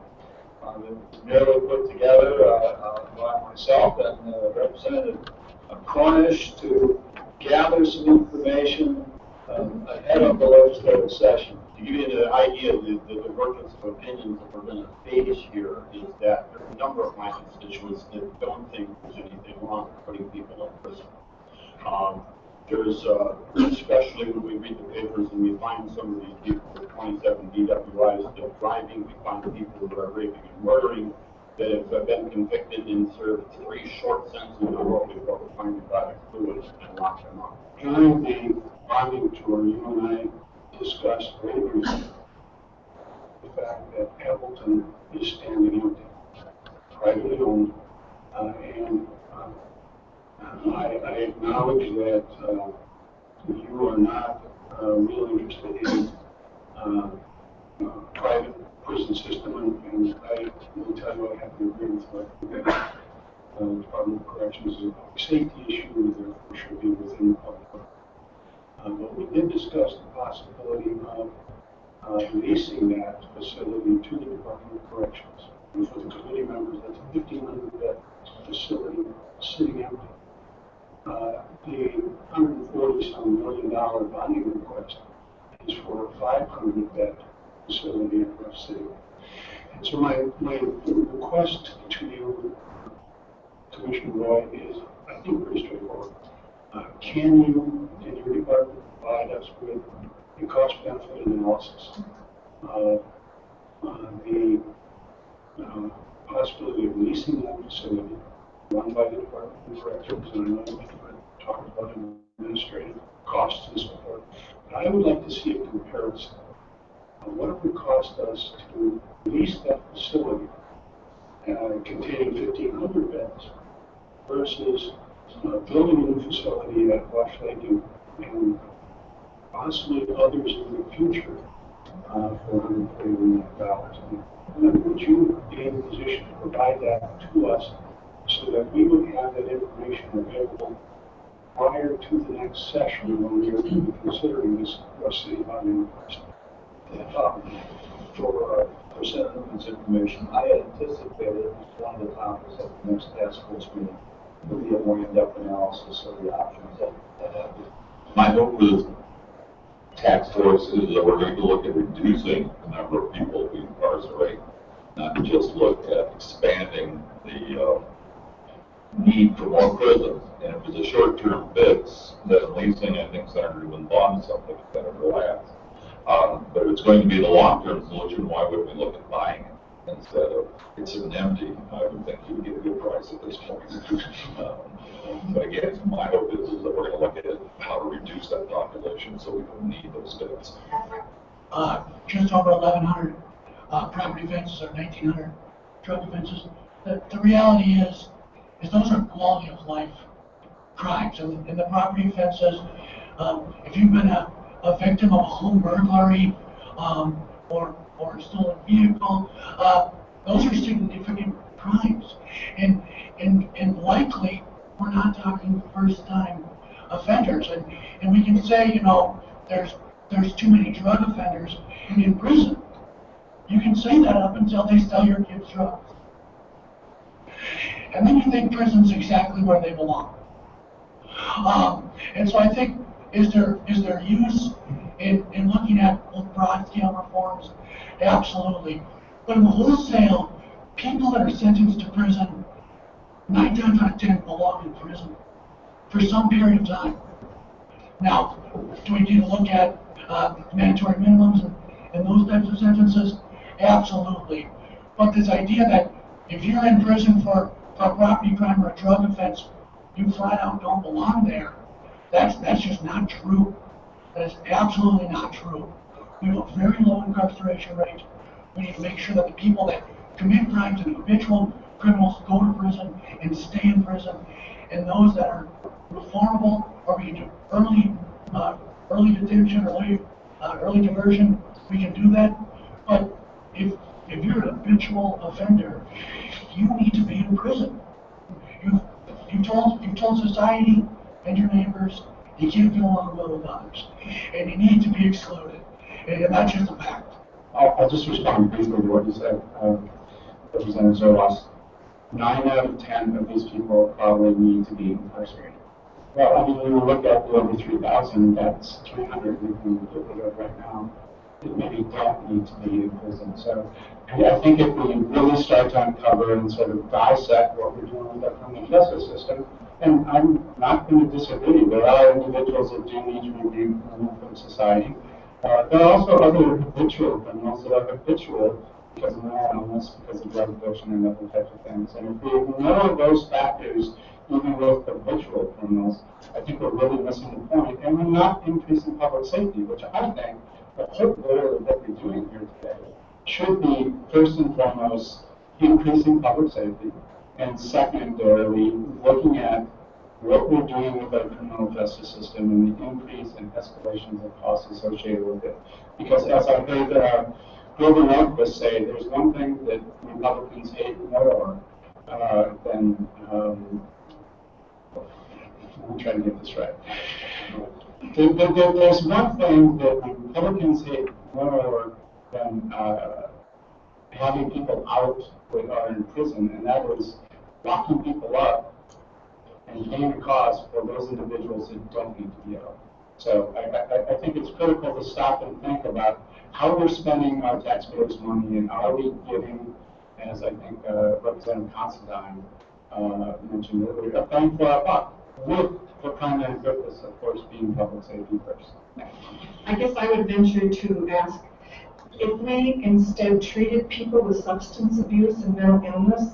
It was merely put together by myself and Representative Cornish to gather some information ahead of the legislative session. To give you an idea of the divergence of opinions that we're going to face here is that there are a number of my constituents that don't think there's anything wrong with putting people in prison. There's, especially when we read the papers and we find some of these people with 27 DWIs still driving, we find people who are raping and murdering that have been convicted and served 3 short sentences in a row before we finally got fluid and locked them up. During the bonding tour, you and I discussed very briefly the fact that Appleton is standing empty, privately owned, and I acknowledge that you are not really interested in private prison system, and I will tell you I have to agree with what Department of Corrections is a public safety issue, therefore should be within the public. But we did discuss the possibility of leasing that facility to the Department of Corrections. And for the committee members, that's a 1,500 bed facility sitting empty. The $140-some million bonding request is for a 500 bed facility in Rough City. And so my request to you, Commissioner Roy, is I think pretty straightforward. Can you and your department provide us with a cost-benefit analysis of the possibility of leasing that facility run by the Department of Corrections? And I know we've talked about administrative costs and so forth, but I would like to see a comparison of what it would cost us to lease that facility containing 1,500 beds versus building a new facility at Wash Lake and possibly others in the future for $140 million. And would you be in a position to provide that to us so that we would have that information available prior to the next session when we are considering this West City bonding request? For Senator Newman's information, I had anticipated one of the topics at the next task force meeting would be a more in-depth analysis of the options. My hope is task force is that we're going to look at reducing the number of people we incarcerate, not just look at expanding the need for more prisons. And if it's a short-term fix, then leasing, I think Senator Newman bought something that will last. But if it's going to be the long-term solution, why would we look at buying it instead of it's an empty? I would think you would get a good price at this point. But again, my hope is that we're going to look at how to reduce that population so we don't need those beds. Just over 1,100 property offenses or 1,900 drug offenses. The reality is those are quality of life crimes. And the property offenses, if you've been a victim of a home burglary or a stolen vehicle, those are significant crimes. And likely, we're not talking first-time offenders. And we can say, you know, there's too many drug offenders in prison. You can say that up until they sell your kids drugs. And then you think prison's exactly where they belong. And so I think, is there use in looking at broad-scale reforms? Absolutely. But in the wholesale, people that are sentenced to prison, 9 times out of 10 belong in prison for some period of time. Now, do we need to look at mandatory minimums and those types of sentences? Absolutely. But this idea that if you're in prison for a property crime or a drug offense, you flat out don't belong there, that's just not true. That is absolutely not true. We have a very low incarceration rate. We need to make sure that the people that commit crimes and habitual criminals go to prison and stay in prison, and those that are reformable or we can do early detention, early diversion, we can do that. But if you're an habitual offender, you need to be in prison. You've told society and your neighbors you can't get along well with others, and you need to be excluded. And that's just a fact. I'll just respond briefly to what you said, Representative Zerwas. 9 out of 10 of these people probably need to be incarcerated. Well, I mean, when you look at the over 3,000, that's 300 we can get rid of right now. That maybe don't need to be in prison. So I think if we really start to uncover and sort of dissect what we're doing with our criminal justice system, and I'm not going to disagree, there are individuals that do need to be removed from society. There are also other habitual criminals that are habitual because of mental illness, because of drug addiction and other types of things. And if we ignore those factors, even with habitual criminals, I think we're really missing the point. And we're not increasing public safety, which I think the whole goal of what we're doing here today should be, first and foremost, increasing public safety, and secondarily, looking at what we're doing with our criminal justice system and the increase in escalations of costs associated with it. Because as I heard Grover Norquist say, there's one thing that Republicans hate more than That's right. There's one thing that Republicans hate more than having people out that are in prison, and that is locking people up and paying the cost for those individuals that don't need to be out. So I think it's critical to stop and think about how we're spending our taxpayers' money, and are we giving, as I think Representative Considine mentioned earlier, a bang for our buck, with the primary purpose, of course, being public safety first. I guess I would venture to ask, if we instead treated people with substance abuse and mental illness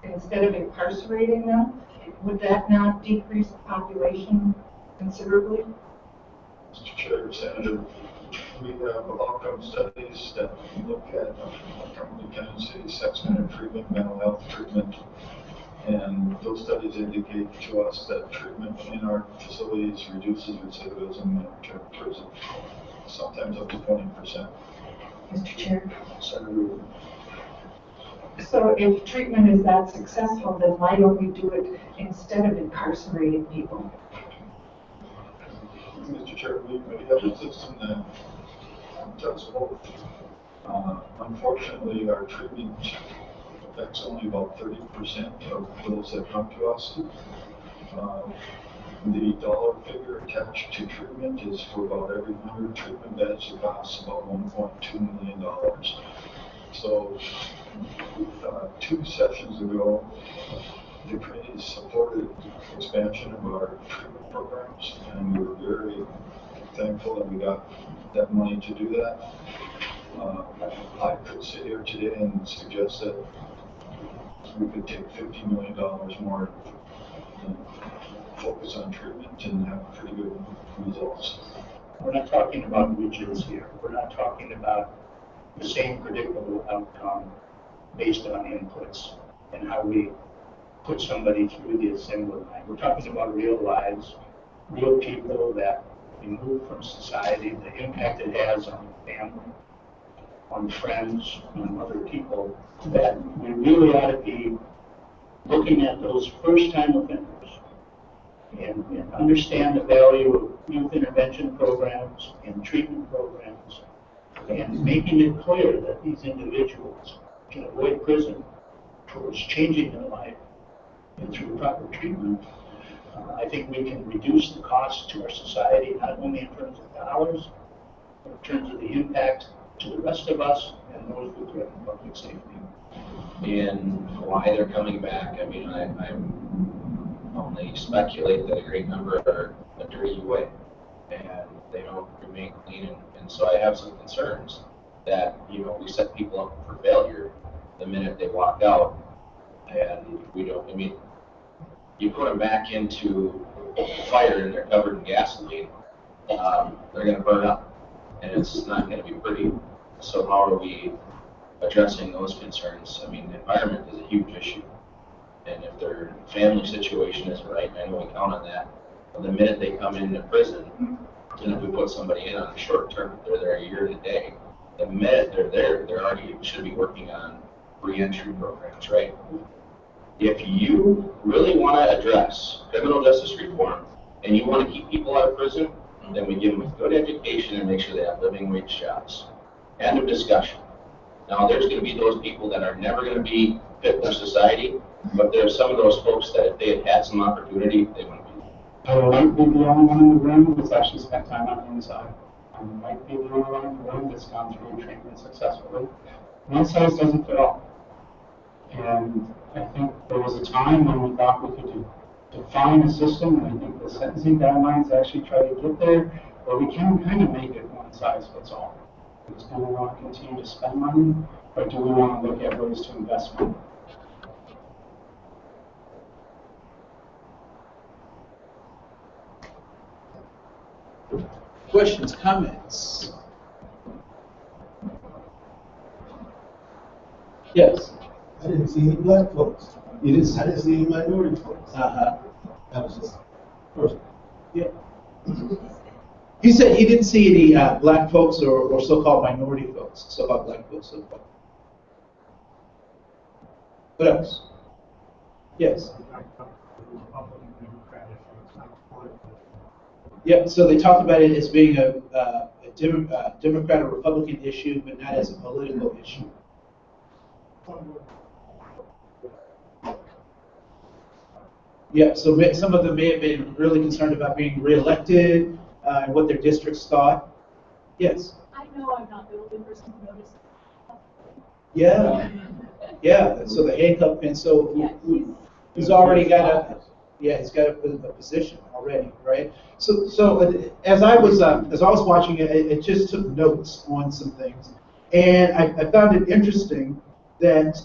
instead of incarcerating them, would that not decrease the population considerably? Mr. Chair, Senator, we have outcome studies that look at outcome dependency, sex offender treatment, mental health treatment, and those studies indicate to us that treatment in our facilities reduces recidivism in return to prison, sometimes up to 20%. Mr. Chair. Senator. So if treatment is that successful, then why don't we do it instead of incarcerating people? Mr. Chair, we have a system that does both. Unfortunately, our treatment affects only about 30% of those that come to us. The dollar figure attached to treatment is for about every 100 treatment beds, it costs about $1.2 million. So, 2 sessions ago, the committee supported expansion of our treatment programs, and we were very thankful that we got that money to do that. I could sit here today and suggest that we could take $50 million more and focus on treatment and have pretty good results. We're not talking about widgets here. We're not talking about the same predictable outcome based on inputs and how we put somebody through the assembly line. We're talking about real lives, real people that remove from society, the impact it has on family, on friends, on other people, that we really ought to be looking at those first-time offenders and understand the value of youth intervention programs and treatment programs, and making it clear that these individuals can avoid prison towards changing their life and through proper treatment. I think we can reduce the cost to our society, not only in terms of dollars, but in terms of the impact to the rest of us and those who threaten public safety. And why they're coming back, I mean, I only speculate that a great number are a dirty way, and they don't remain clean, and so I have some concerns that, you know, we set people up for failure the minute they walk out, and we don't, I mean, you put them back into fire and they're covered in gasoline, they're going to burn up, and it's not going to be pretty. So how are we addressing those concerns? I mean, the environment is a huge issue, and if their family situation isn't right, I know we count on that. But the minute they come into prison, and if we put somebody in on a short term, they're there a year and a day, the minute they're there, they already should be working on re-entry programs, right? If you really want to address criminal justice reform and you want to keep people out of prison, then we give them a good education and make sure they have living wage jobs. End of discussion. Now, there's going to be those people that are never going to be fit for society, but there are some of those folks that if they had had some opportunity, they wouldn't be. I might be the only one in the room that's actually spent time on the inside. I might be the only one in the room that's gone through treatment successfully. One size doesn't fit all. And I think there was a time when we thought we could define a system, and I think the sentencing guidelines actually try to get there, where we can kind of make it one size fits all. Do we want to continue to spend money, or do we want to look at ways to invest money? Questions, comments? Yes. I didn't see any black folks. I didn't see any minority folks. That was just personal. Yeah. He said he didn't see any black folks or so-called minority folks. So-called black folks. So-called. What else? Yes. Republican, Democrat issue, it's not a political issue. Yeah, so they talked about it as being a Democrat or Republican issue, but not as a political issue. Yeah, so some of them may have been really concerned about being reelected and what their districts thought. Yes. I know I'm not the only person who noticed. Yeah. Yeah. So the handcuff pin. So Yeah, he's already got a. Yeah, he's got a position already, right? So as I was watching it, it just took notes on some things, and I found it interesting that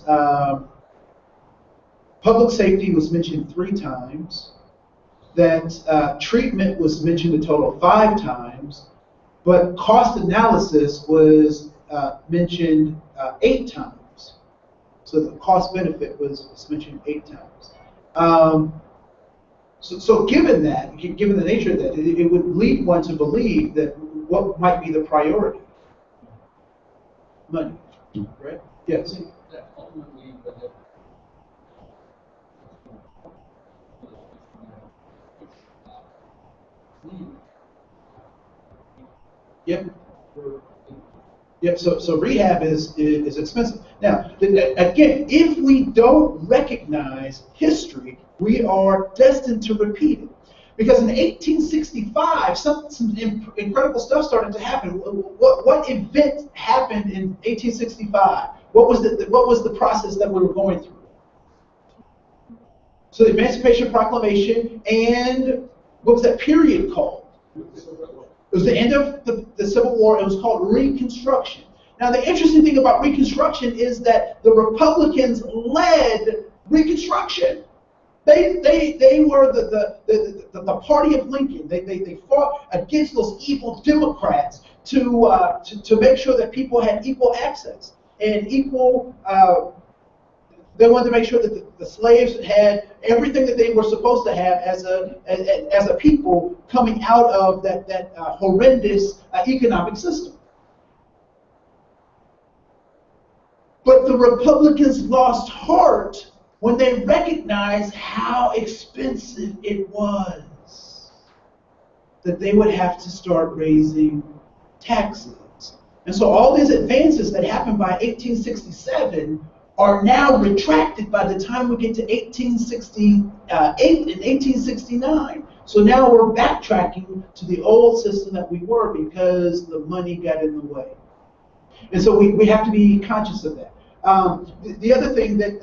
public safety was mentioned 3 times, that treatment was mentioned a total of 5 times, but cost analysis was mentioned 8 times. So the cost benefit was mentioned 8 times. So given that, given the nature of that, it would lead one to believe that what might be the priority? Money, right? Yes. That ultimately, but that Yep. Yep. So rehab is expensive. Now, again, if we don't recognize history, we are destined to repeat it. Because in 1865, some incredible stuff started to happen. What event happened in 1865? What was the process that we were going through? So the Emancipation Proclamation, and what was that period called? It was the end of the Civil War. It was called Reconstruction. Now, the interesting thing about Reconstruction is that the Republicans led Reconstruction. They were the party of Lincoln. They fought against those evil Democrats to make sure that people had equal access and equal. They wanted to make sure that the slaves had everything that they were supposed to have as a people coming out of that horrendous economic system. But the Republicans lost heart when they recognized how expensive it was, that they would have to start raising taxes. And so all these advances that happened by 1867 are now retracted by the time we get to 1868 and 1869. So now we're backtracking to the old system that we were because the money got in the way. And so we have to be conscious of that. The other thing that,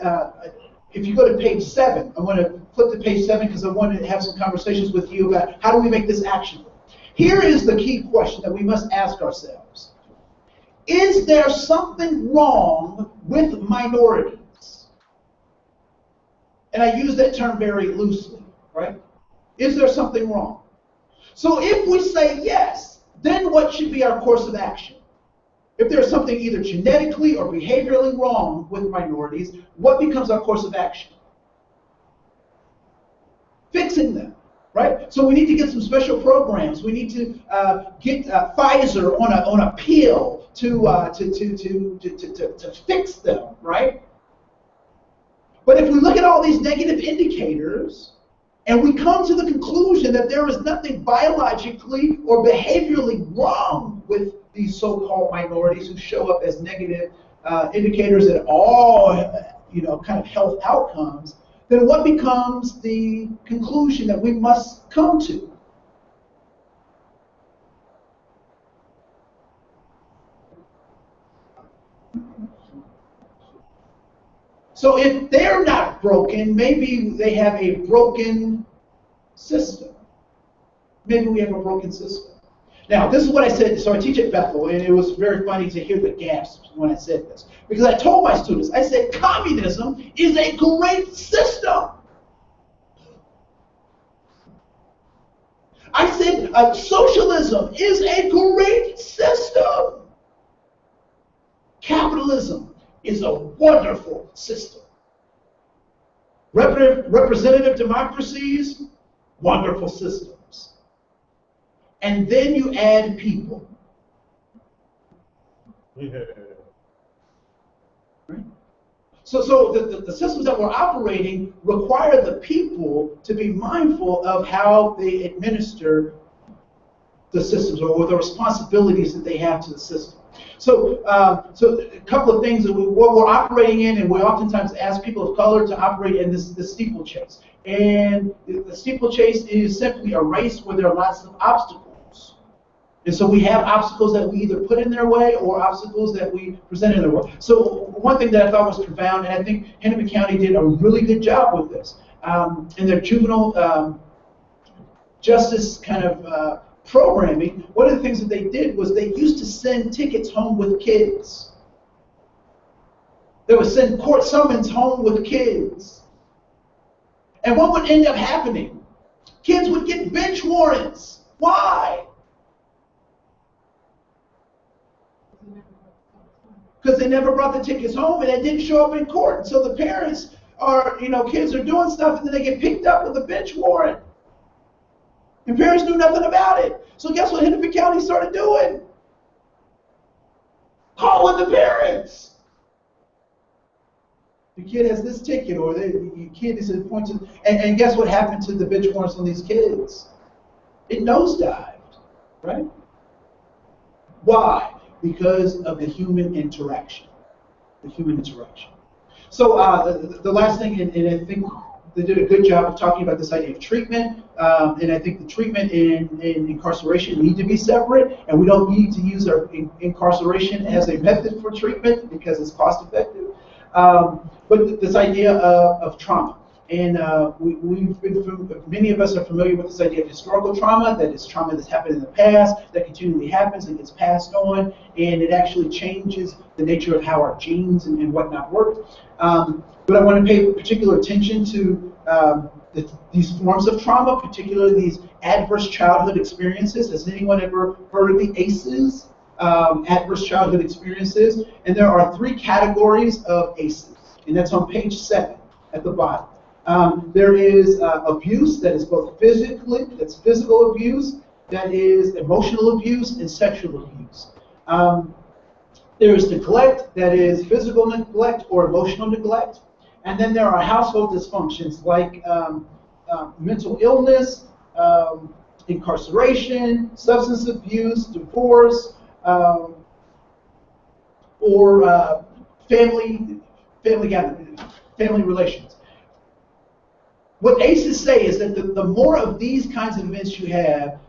if you go to page 7, I want to flip to page 7 because I want to have some conversations with you about how do we make this actionable. Here is the key question that we must ask ourselves. Is there something wrong with minorities? And I use that term very loosely, right? Is there something wrong? So if we say yes, then what should be our course of action? If there's something either genetically or behaviorally wrong with minorities, what becomes our course of action? Fixing them, right? So we need to get some special programs. We need to get Pfizer on a pill to fix them, right? But if we look at all these negative indicators and we come to the conclusion that there is nothing biologically or behaviorally wrong with these so-called minorities who show up as negative indicators at all, kind of health outcomes, then what becomes the conclusion that we must come to? So if they're not broken, maybe they have a broken system. Maybe we have a broken system. Now, this is what I said. So I teach at Bethel, and it was very funny to hear the gasps when I said this. Because I told my students, I said, communism is a great system. I said, socialism is a great system. Capitalism is a wonderful system. Representative democracies, wonderful systems. And then you add people. Right? So the systems that we're operating require the people to be mindful of how they administer the systems or the responsibilities that they have to the system. So a couple of things that what we're operating in, and we oftentimes ask people of color to operate in this steeplechase. And the steeplechase is simply a race where there are lots of obstacles. And so we have obstacles that we either put in their way or obstacles that we present in their way. So one thing that I thought was profound, and I think Hennepin County did a really good job with this, in their juvenile justice kind of programming, one of the things that they did was they used to send tickets home with kids. They would send court summons home with kids. And what would end up happening? Kids would get bench warrants. Why? Because they never brought the tickets home and they didn't show up in court. And so the parents are, kids are doing stuff and then they get picked up with a bench warrant. And parents knew nothing about it. So guess what Hennepin County started doing? Calling the parents. The kid has this ticket, or the kid is appointed. And guess what happened to the bench warrants on these kids? It nosedived, right? Why? Because of the human interaction. The human interaction. So the last thing, and I think they did a good job of talking about this idea of treatment, and I think the treatment in incarceration need to be separate, and we don't need to use our incarceration as a method for treatment because it's cost effective. But this idea of trauma, and many of us are familiar with this idea of historical trauma, that is trauma that's happened in the past, that continually happens and gets passed on, and it actually changes the nature of how our genes and whatnot work. But I want to pay particular attention to these forms of trauma, particularly these adverse childhood experiences. Has anyone ever heard of the ACEs, adverse childhood experiences? And there are 3 categories of ACEs, and that's on page 7 at the bottom. There is abuse that is both that's physical abuse, that is emotional abuse, and sexual abuse. There is neglect, that is physical neglect or emotional neglect. And then there are household dysfunctions like mental illness, incarceration, substance abuse, divorce, or family relations. What ACEs say is that the more of these kinds of events you have,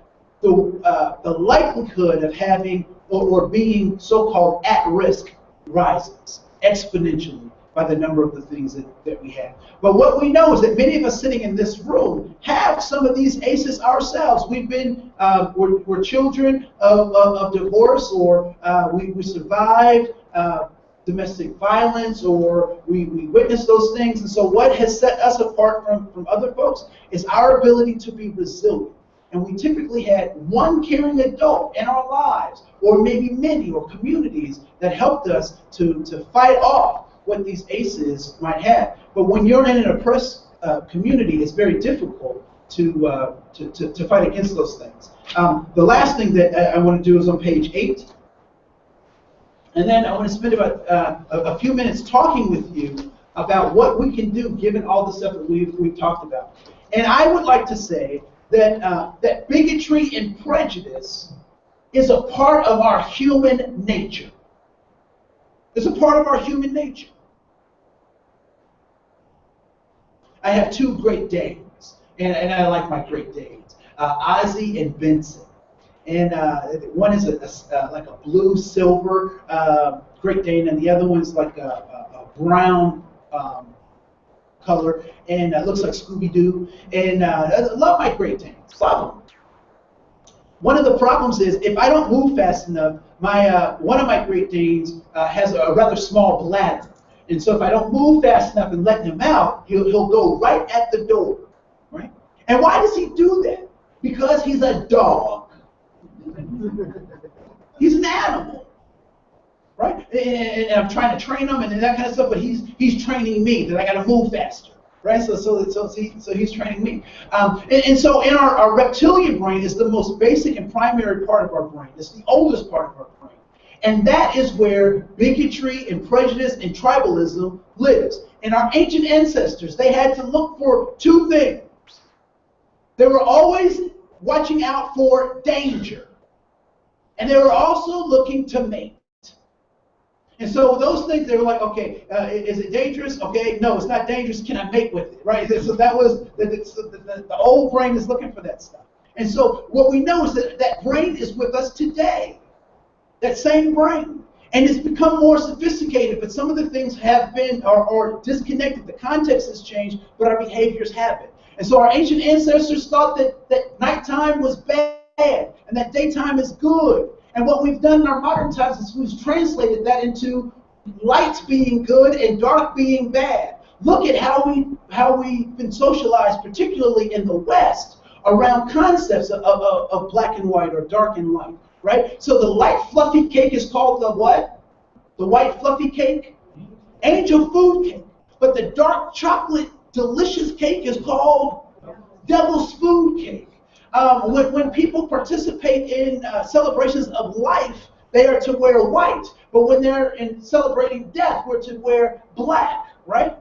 the likelihood of having or being so-called at risk rises exponentially by the number of the things that we have. But what we know is that many of us sitting in this room have some of these ACEs ourselves. We've been, we're children of divorce, or we survived domestic violence, or we witnessed those things. And so what has set us apart from other folks is our ability to be resilient. And we typically had one caring adult in our lives, or maybe many, or communities that helped us to fight off what these ACEs might have. But when you're in an oppressed community, it's very difficult to fight against those things. The last thing that I want to do is on page 8. And then I want to spend about a few minutes talking with you about what we can do given all the stuff that we've talked about. And I would like to say that bigotry and prejudice is a part of our human nature. It's a part of our human nature. I have 2 Great Danes, and I like my Great Danes, Ozzy and Benson. And one is like a blue silver Great Dane, and the other one's like a brown color, and it looks like Scooby-Doo. And I love my Great Danes, love them. One of the problems is if I don't move fast enough, one of my Great Danes has a rather small bladder. And so if I don't move fast enough and let him out, he'll go right at the door, right? And why does he do that? Because he's a dog. He's an animal, right? And I'm trying to train him and that kind of stuff, but he's training me that I got to move faster, right? So he's training me. And so in our reptilian brain is the most basic and primary part of our brain. It's the oldest part of our brain. And that is where bigotry and prejudice and tribalism lives. And our ancient ancestors, they had to look for two things. They were always watching out for danger. And they were also looking to mate. And so those things, they were like, okay, is it dangerous? Okay, no, it's not dangerous. Can I mate with it? Right? So that was, the old brain is looking for that stuff. And so what we know is that that brain is with us today. That same brain. And it's become more sophisticated, but some of the things have been are disconnected. The context has changed, but our behaviors haven't. And so our ancient ancestors thought that nighttime was bad and that daytime is good. And what we've done in our modern times is we've translated that into light being good and dark being bad. Look at how we've been socialized, particularly in the West, around concepts of black and white or dark and light. Right? So the light fluffy cake is called the what? The white fluffy cake? Angel food cake. But the dark chocolate delicious cake is called devil's food cake. When people participate in celebrations of life, they are to wear white. But when they're in celebrating death, we're to wear black, right?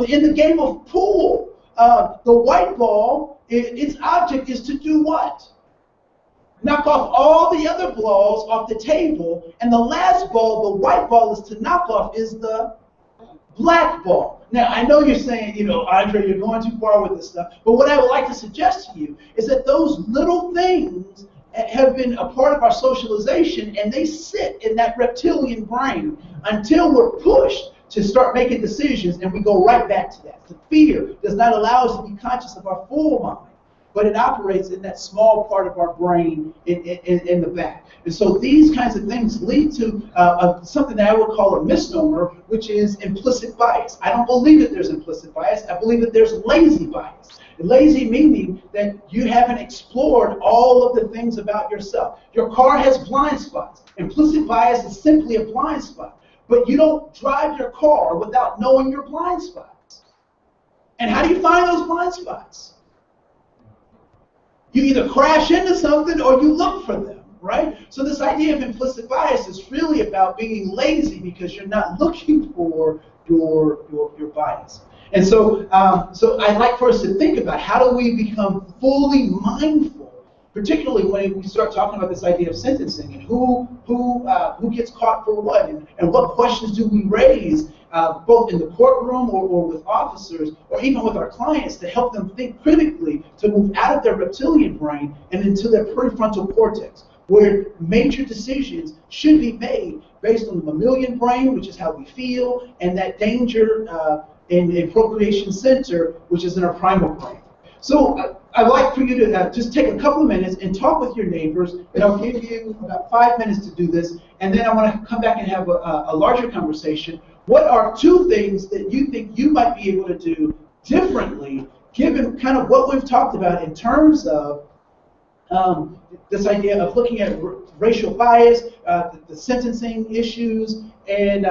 In the game of pool, the white ball, its object is to do what? Knock off all the other balls off the table, and the last ball, the white ball, is to knock off is the black ball. Now, I know you're saying, Andre, you're going too far with this stuff, but what I would like to suggest to you is that those little things have been a part of our socialization, and they sit in that reptilian brain until we're pushed to start making decisions, and we go right back to that. The fear does not allow us to be conscious of our full mind, but it operates in that small part of our brain in the back. And so these kinds of things lead to something that I would call a misnomer, which is implicit bias. I don't believe that there's implicit bias. I believe that there's lazy bias. Lazy meaning that you haven't explored all of the things about yourself. Your car has blind spots. Implicit bias is simply a blind spot. But you don't drive your car without knowing your blind spots. And how do you find those blind spots? You either crash into something or you look for them, right? So this idea of implicit bias is really about being lazy because you're not looking for your bias. And so I'd like for us to think about how do we become fully mindful, particularly when we start talking about this idea of sentencing and who gets caught for what and what questions do we raise both in the courtroom or with officers or even with our clients to help them think critically to move out of their reptilian brain and into their prefrontal cortex, where major decisions should be made based on the mammalian brain, which is how we feel, and that danger in procreation center, which is in our primal brain. So I'd like for you to just take a couple of minutes and talk with your neighbors, and I'll give you about 5 minutes to do this, and then I want to come back and have a larger conversation. What are two things that you think you might be able to do differently, given kind of what we've talked about in terms of this idea of looking at racial bias, the sentencing issues, and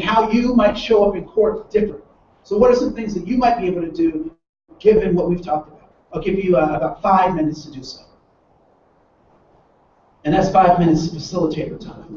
how you might show up in court differently? So what are some things that you might be able to do given what we've talked about? I'll give you about 5 minutes to do so. And that's 5 minutes facilitator time.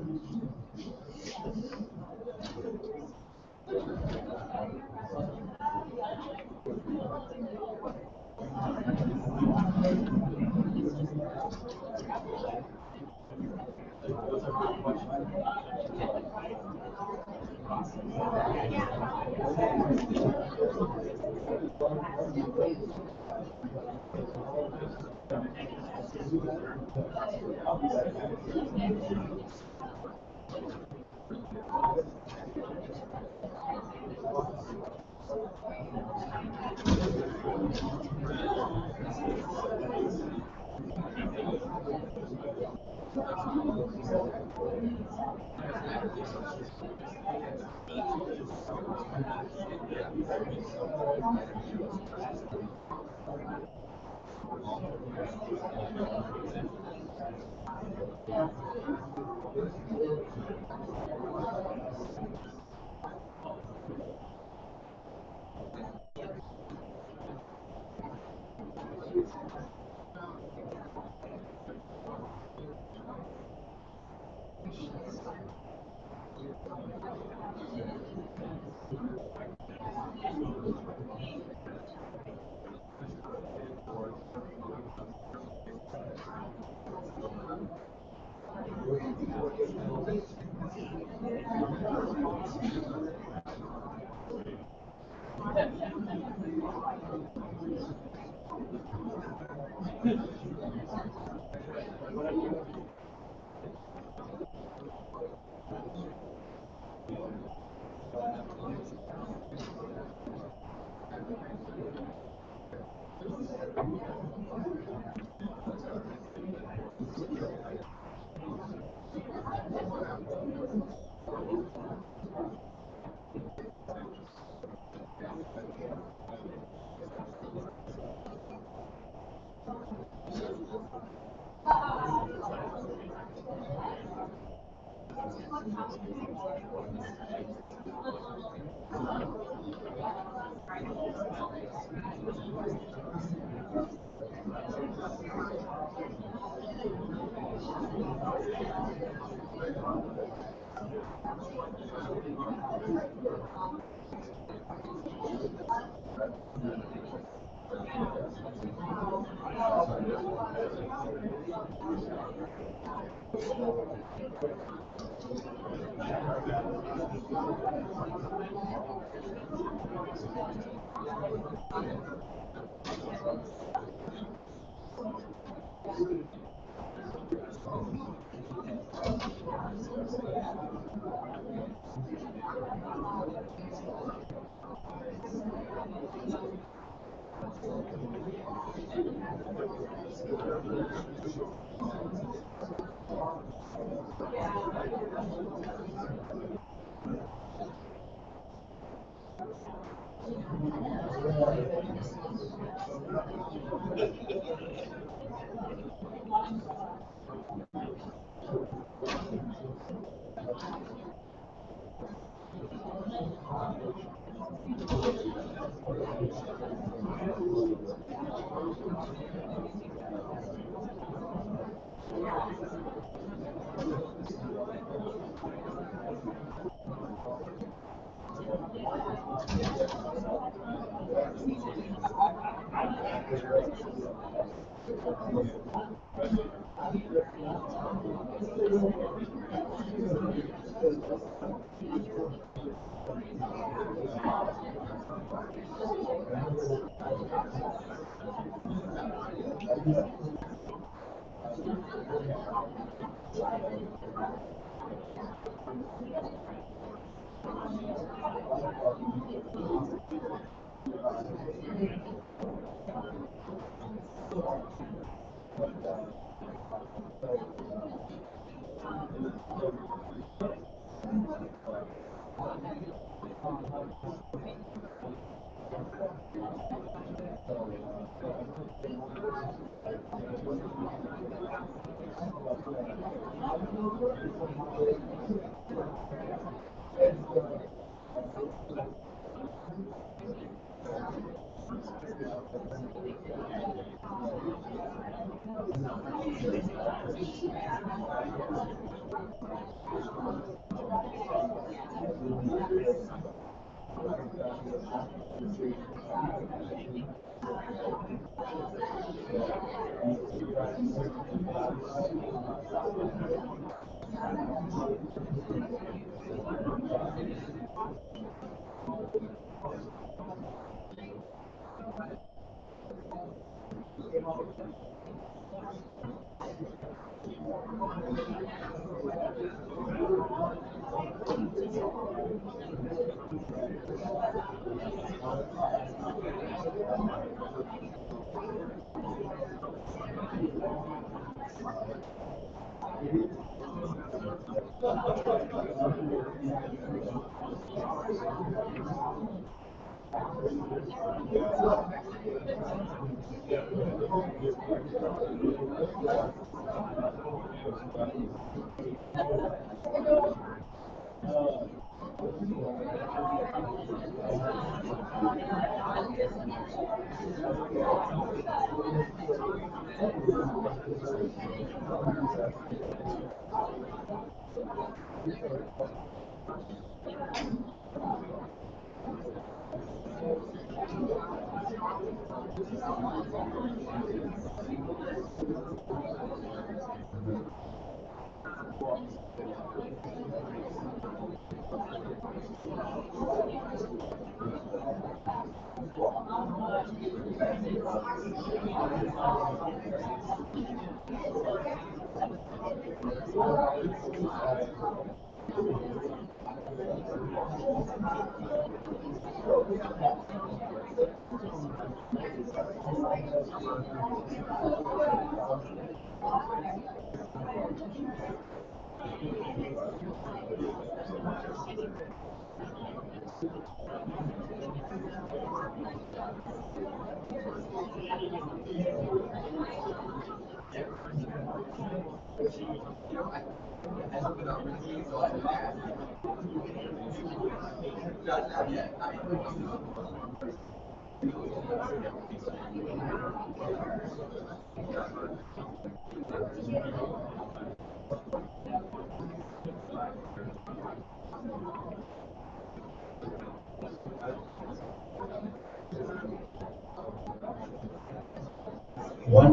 1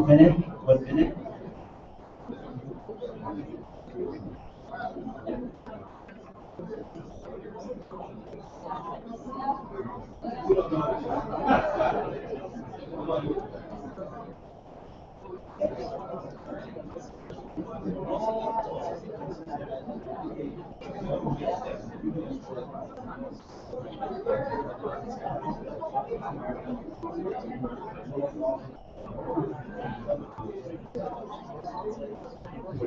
minute, 1 minute.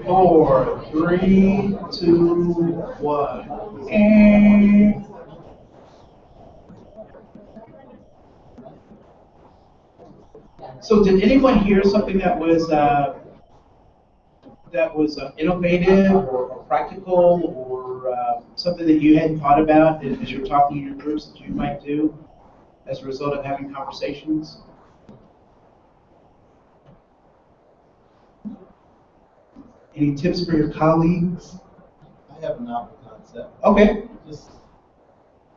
Four, three, two, one. And so, did anyone hear something that was innovative or practical or something that you hadn't thought about as you're talking in your groups that you might do as a result of having conversations? Any tips for your colleagues? I have a novel concept. Okay. Just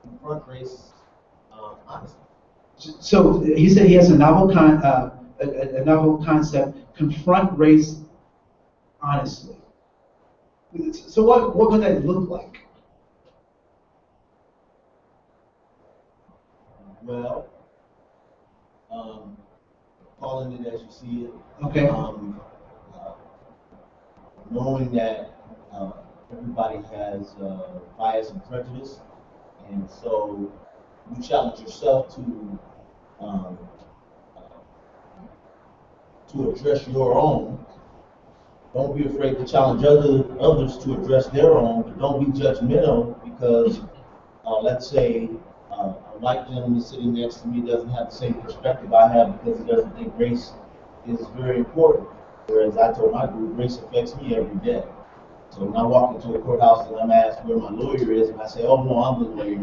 confront race honestly. So he said he has a novel concept: confront race honestly. So what would that look like? Well, calling it as you see it. Okay. Knowing that everybody has bias and prejudice, and so you challenge yourself to address your own. Don't be afraid to challenge others to address their own, but don't be judgmental because, let's say, a white gentleman sitting next to me doesn't have the same perspective I have because he doesn't think race is very important. Whereas I told my group, race affects me every day. So when I walk into a courthouse and I'm asked where my lawyer is, and I say, oh no, I'm the lawyer.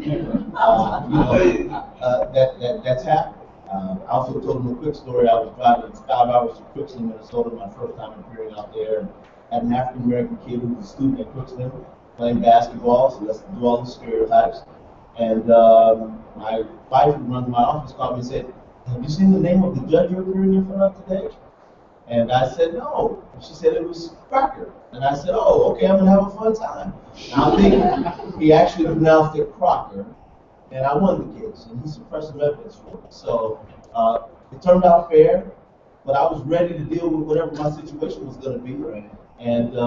That's happened. I also told them a quick story. I was driving 5 hours to Crookston, Minnesota, my first time appearing out there, and had an African American kid who was a student at Crookston playing basketball, so let's do all the stereotypes. And my wife who runs my office called me and said, have you seen the name of the judge you're appearing in front of today? And I said, no. She said it was Crocker. And I said, oh, okay, I'm going to have a fun time. And I think he actually pronounced it Crocker. And I won the case. And he suppressed some evidence for it. So it turned out fair. But I was ready to deal with whatever my situation was going to be. And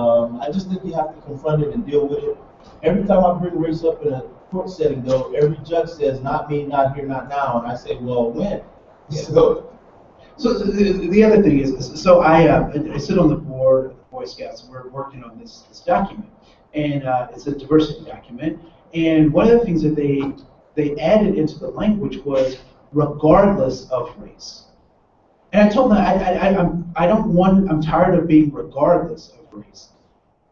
I just think you have to confront it and deal with it. Every time I bring race up in a court setting, though, every judge says, not me, not here, not now. And I say, well, when? So the other thing is, so I sit on the board of the Boy Scouts, and we're working on this document, and it's a diversity document. And one of the things that they added into the language was regardless of race. And I told them I'm tired of being regardless of race.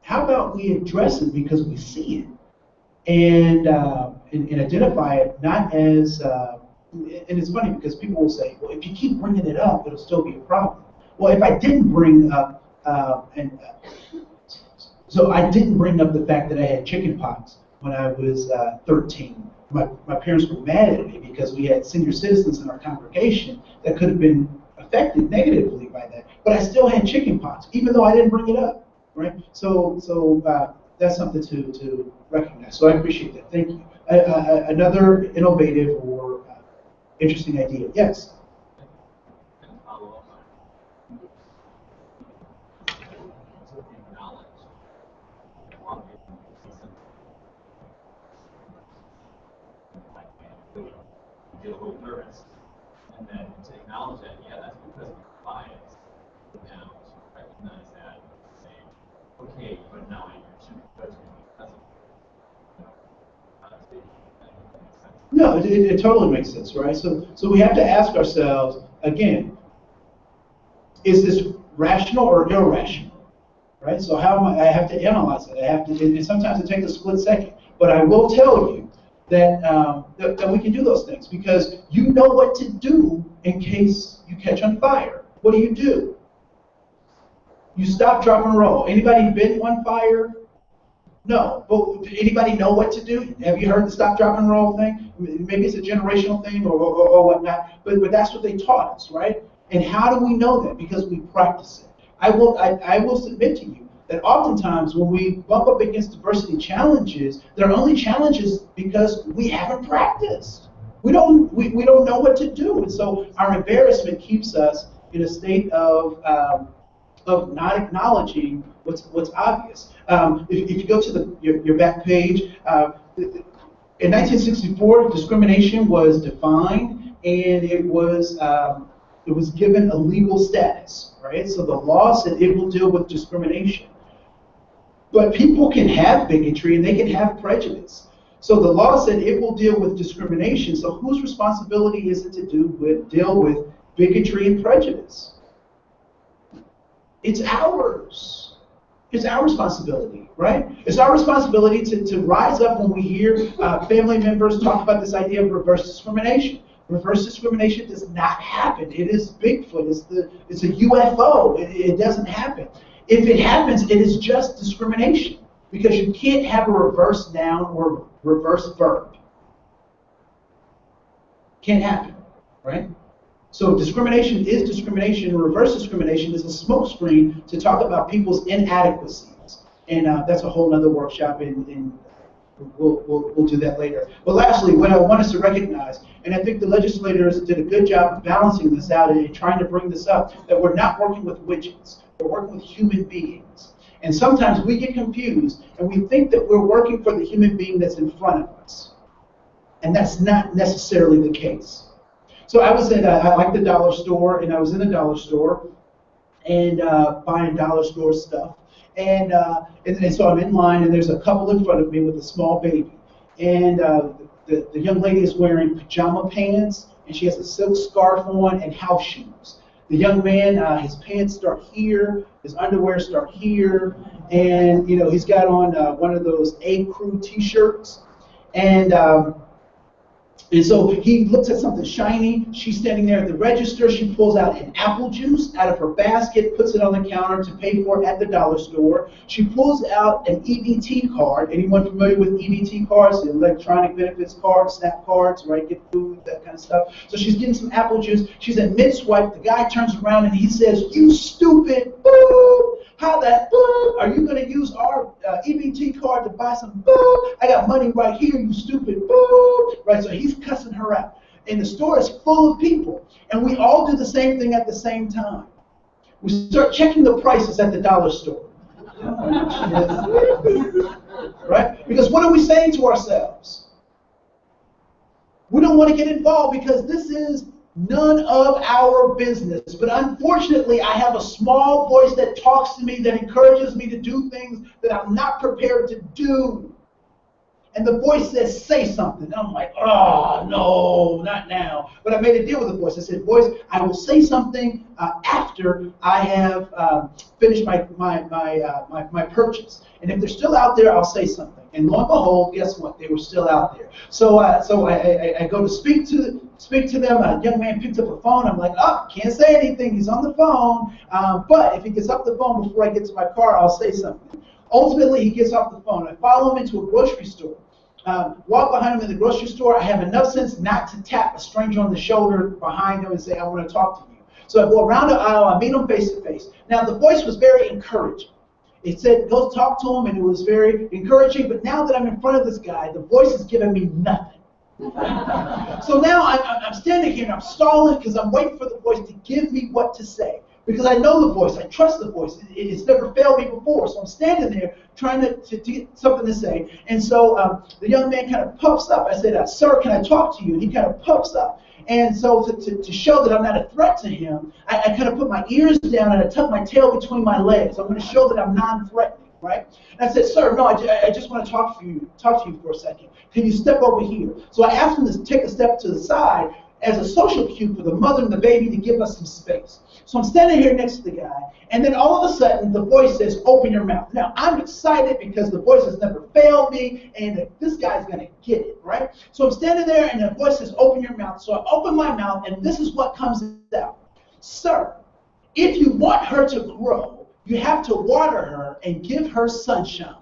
How about we address it because we see it, and identify it not as and it's funny because people will say, well, if you keep bringing it up, it'll still be a problem. Well, if I didn't bring up, so I didn't bring up the fact that I had chickenpox when I was 13. My parents were mad at me because we had senior citizens in our congregation that could have been affected negatively by that, but I still had chickenpox, even though I didn't bring it up, right? So that's something to recognize. So I appreciate that. Thank you. Another innovative or interesting idea. Yes. Feel a little nervous, and then to acknowledge that, yeah, that's because of bias. Now to recognize that, and say, okay, but now I shouldn't be judging because of No, it totally makes sense, right? So we have to ask ourselves again: is this rational or irrational, right? So how am I have to analyze it. I have to, and sometimes it takes a split second. But I will tell you that that we can do those things because you know what to do in case you catch on fire. What do? You stop, drop, and roll. Anybody been on fire? No. But anybody know what to do? Have you heard the stop, drop, and roll thing? Maybe it's a generational thing or whatnot, but that's what they taught us, right? And how do we know that? Because we practice it. I will submit to you that oftentimes when we bump up against diversity challenges, they're only challenges because we haven't practiced. We don't know what to do, and so our embarrassment keeps us in a state of not acknowledging what's obvious. If you go to your back page, in 1964, discrimination was defined and it was given a legal status, right? So the law said it will deal with discrimination. But people can have bigotry and they can have prejudice. So the law said it will deal with discrimination. So whose responsibility is it to deal with bigotry and prejudice? It's ours. It's our responsibility, right? It's our responsibility to rise up when we hear family members talk about this idea of reverse discrimination. Reverse discrimination does not happen. It is Bigfoot. It's a UFO. It doesn't happen. If it happens, it is just discrimination because you can't have a reverse noun or reverse verb. Can't happen, right? So discrimination is discrimination. Reverse discrimination is a smokescreen to talk about people's inadequacies, and that's a whole other workshop. We'll do that later. But lastly, what I want us to recognize, and I think the legislators did a good job of balancing this out and trying to bring this up, that we're not working with widgets. We're working with human beings. And sometimes we get confused and we think that we're working for the human being that's in front of us. And that's not necessarily the case. So I was at, I like the dollar store, and I was in a dollar store and buying dollar store stuff. And so I'm in line, and there's a couple in front of me with a small baby. And the young lady is wearing pajama pants, and she has a silk scarf on and house shoes. The young man, his pants start here, his underwear start here, and he's got on one of those A-Crew t-shirts. And so he looks at something shiny. She's standing there at the register. She pulls out an apple juice out of her basket, puts it on the counter to pay for it at the dollar store. She pulls out an EBT card. Anyone familiar with EBT cards? The electronic benefits cards, SNAP cards, right? Get food, that kind of stuff. So she's getting some apple juice. She's at mid-swipe. The guy turns around and he says, "You stupid, boo! How that, boo? Are you going to use our EBT card to buy some, boo? I got money right here, you stupid, boo!" Right, so he's cussing her out. And the store is full of people. And we all do the same thing at the same time. We start checking the prices at the dollar store. Right? Because what are we saying to ourselves? We don't want to get involved because this is none of our business. But unfortunately, I have a small voice that talks to me, that encourages me to do things that I'm not prepared to do. And the voice says, "Say something." And I'm like, "Oh, no, not now." But I made a deal with the voice. I said, "Voice, I will say something after I have finished my purchase. And if they're still out there, I'll say something." And lo and behold, guess what? They were still out there. So I go to speak to them. A young man picked up a phone. I'm like, "Oh, can't say anything. He's on the phone. But if he gets off the phone before I get to my car, I'll say something." Ultimately, he gets off the phone. I follow him into a grocery store. Walk behind him in the grocery store. I have enough sense not to tap a stranger on the shoulder behind him and say, "I want to talk to you." So I go around the aisle, I meet him face to face. Now the voice was very encouraging. It said, go talk to him, and it was very encouraging. But now that I'm in front of this guy, the voice is giving me nothing. So now I'm standing here and I'm stalling because I'm waiting for the voice to give me what to say. Because I know the voice, I trust the voice. It's never failed me before. So I'm standing there trying to get something to say. And so the young man kind of puffs up. I said, sir, can I talk to you? And he kind of puffs up. And so to show that I'm not a threat to him, I kind of put my ears down and I tuck my tail between my legs. I'm going to show that I'm non-threatening, right? And I said, sir, no, I just want to talk to you for a second. Can you step over here? So I asked him to take a step to the side as a social cue for the mother and the baby to give us some space. So I'm standing here next to the guy, and then all of a sudden the voice says, open your mouth. Now I'm excited because the voice has never failed me, and this guy's gonna get it, right? So I'm standing there, and the voice says, open your mouth. So I open my mouth, and this is what comes out. Sir, if you want her to grow, you have to water her and give her sunshine.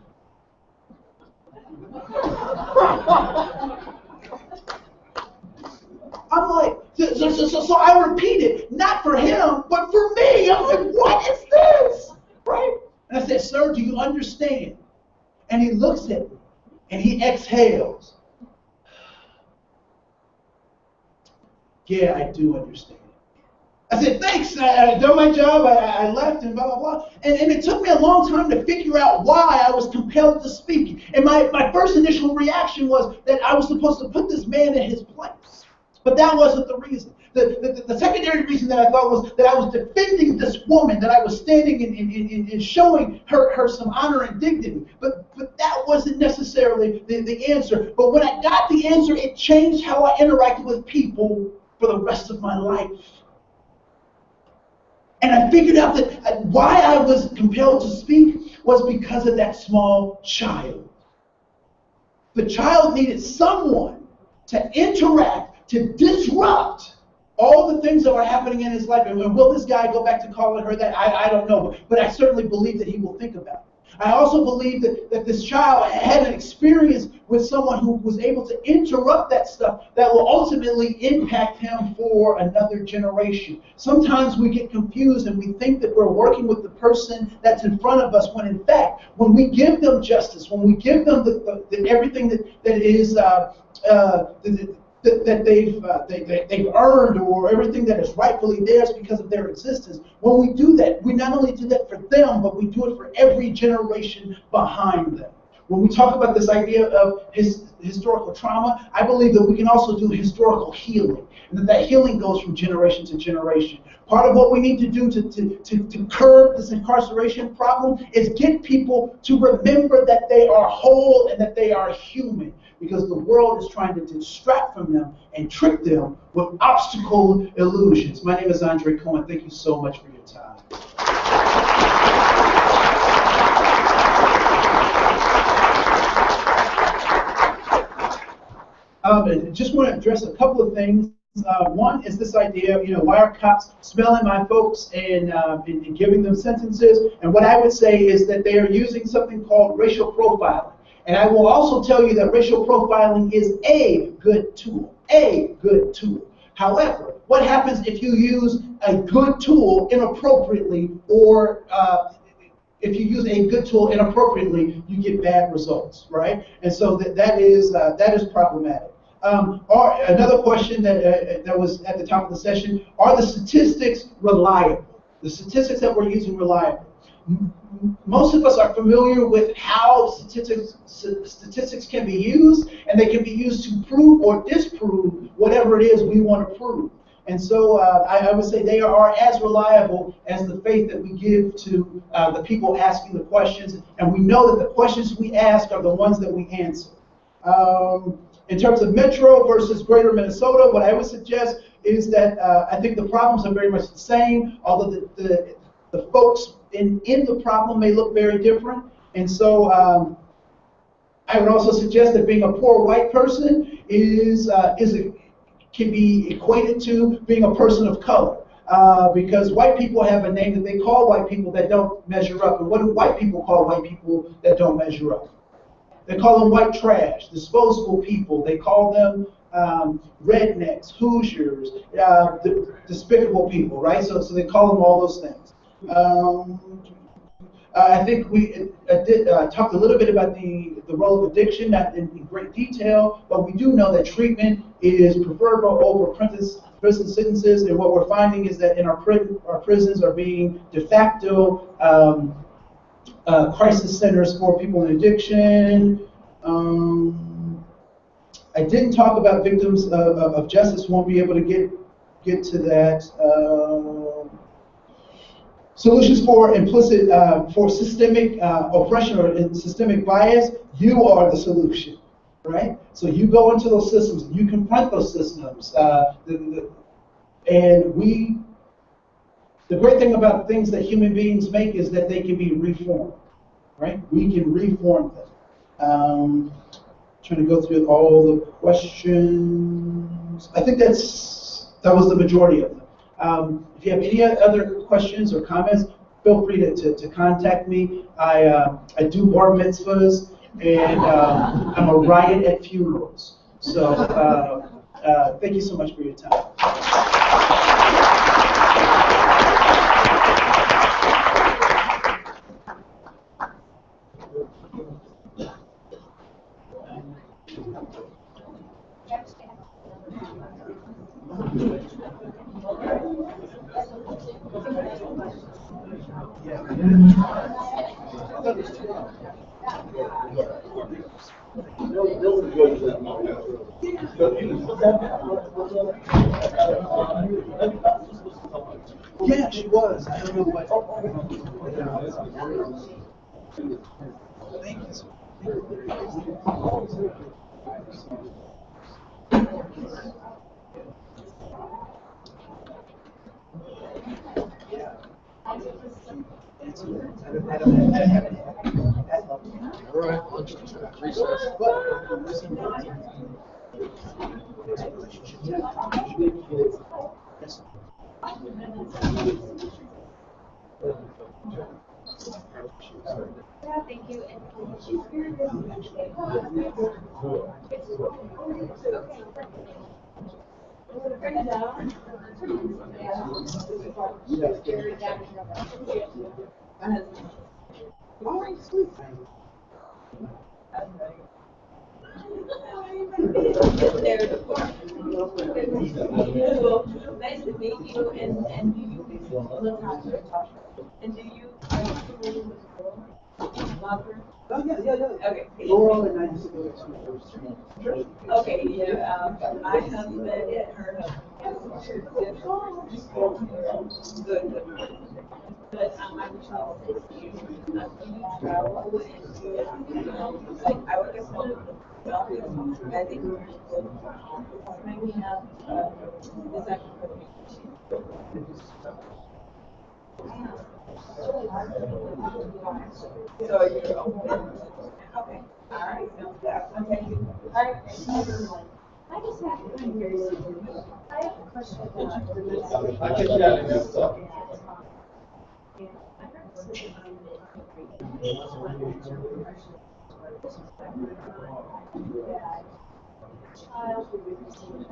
I'm like, so I repeated, not for him, but for me. I'm like, what is this? Right? And I said, sir, do you understand? And he looks at me, and he exhales. Yeah, I do understand. I said, thanks, I've done my job, I left, and blah, blah, blah. And it took me a long time to figure out why I was compelled to speak. And my first initial reaction was that I was supposed to put this man in his place. But that wasn't the reason. The secondary reason that I thought was that I was defending this woman, that I was standing and showing her some honor and dignity. But that wasn't necessarily the answer. But when I got the answer, it changed how I interacted with people for the rest of my life. And I figured out that why I was compelled to speak was because of that small child. The child needed someone to interact, to disrupt all the things that were happening in his life. And will this guy go back to calling her that? I don't know. But I certainly believe that he will think about it. I also believe that this child had an experience with someone who was able to interrupt that stuff that will ultimately impact him for another generation. Sometimes we get confused and we think that we're working with the person that's in front of us, when in fact, when we give them justice, when we give them everything that is that they've earned, or everything that is rightfully theirs because of their existence. When we do that, we not only do that for them, but we do it for every generation behind them. When we talk about this idea of historical trauma, I believe that we can also do historical healing, and that healing goes from generation to generation. Part of what we need to do to curb this incarceration problem is get people to remember that they are whole and that they are human, because the world is trying to distract from them and trick them with obstacle illusions. My name is Andre Cohen. Thank you so much for your time. I just want to address a couple of things. One is this idea of, why are cops smelling my folks and giving them sentences? And what I would say is that they are using something called racial profiling. And I will also tell you that racial profiling is a good tool, However, what happens if you use a good tool inappropriately, or if you use a good tool inappropriately, you get bad results, right? And so that is problematic. Or another question that was at the top of the session: are the statistics reliable? The statistics that we're using reliable? Most of us are familiar with how statistics can be used, and they can be used to prove or disprove whatever it is we want to prove. And so I would say they are as reliable as the faith that we give to the people asking the questions, and we know that the questions we ask are the ones that we answer. In terms of Metro versus Greater Minnesota, what I would suggest is that I think the problems are very much the same, although the folks in the problem may look very different. And so I would also suggest that being a poor white person can be equated to being a person of color. Because white people have a name that they call white people that don't measure up. And what do white people call white people that don't measure up? They call them white trash, disposable people. They call them rednecks, Hoosiers, despicable people, right? So they call them all those things. I think we did talk a little bit about the role of addiction, not in great detail, but we do know that treatment is preferable over prison sentences, and what we're finding is that in our prisons are being de facto crisis centers for people in addiction. I didn't talk about victims of justice, won't be able to get to that. Solutions for implicit, for systemic oppression or systemic bias, you are the solution, right? So you go into those systems, you confront those systems, and the great thing about things that human beings make is that they can be reformed, right? We can reform them. Trying to go through all the questions. I think that was the majority of them. If you have any other questions or comments, feel free to contact me. I do bar mitzvahs, and I'm a riot at funerals. So thank you so much for your time. Yeah, she was. I don't know what. Thank you. All right, lunch, recess. Yeah, thank you. Nice to meet you, and do you, and do you, are you familiar with Walker? Oh, yeah. Okay. Laurel and I used to go to Okay, yeah, my husband and her husband. Good. But I was talking to you, travel and like I work at home. I think maybe have this actually for me. So you're open. Okay. All right. Okay. All right. I just have one very simple. I have a question about the I can tell you stuff. Child who received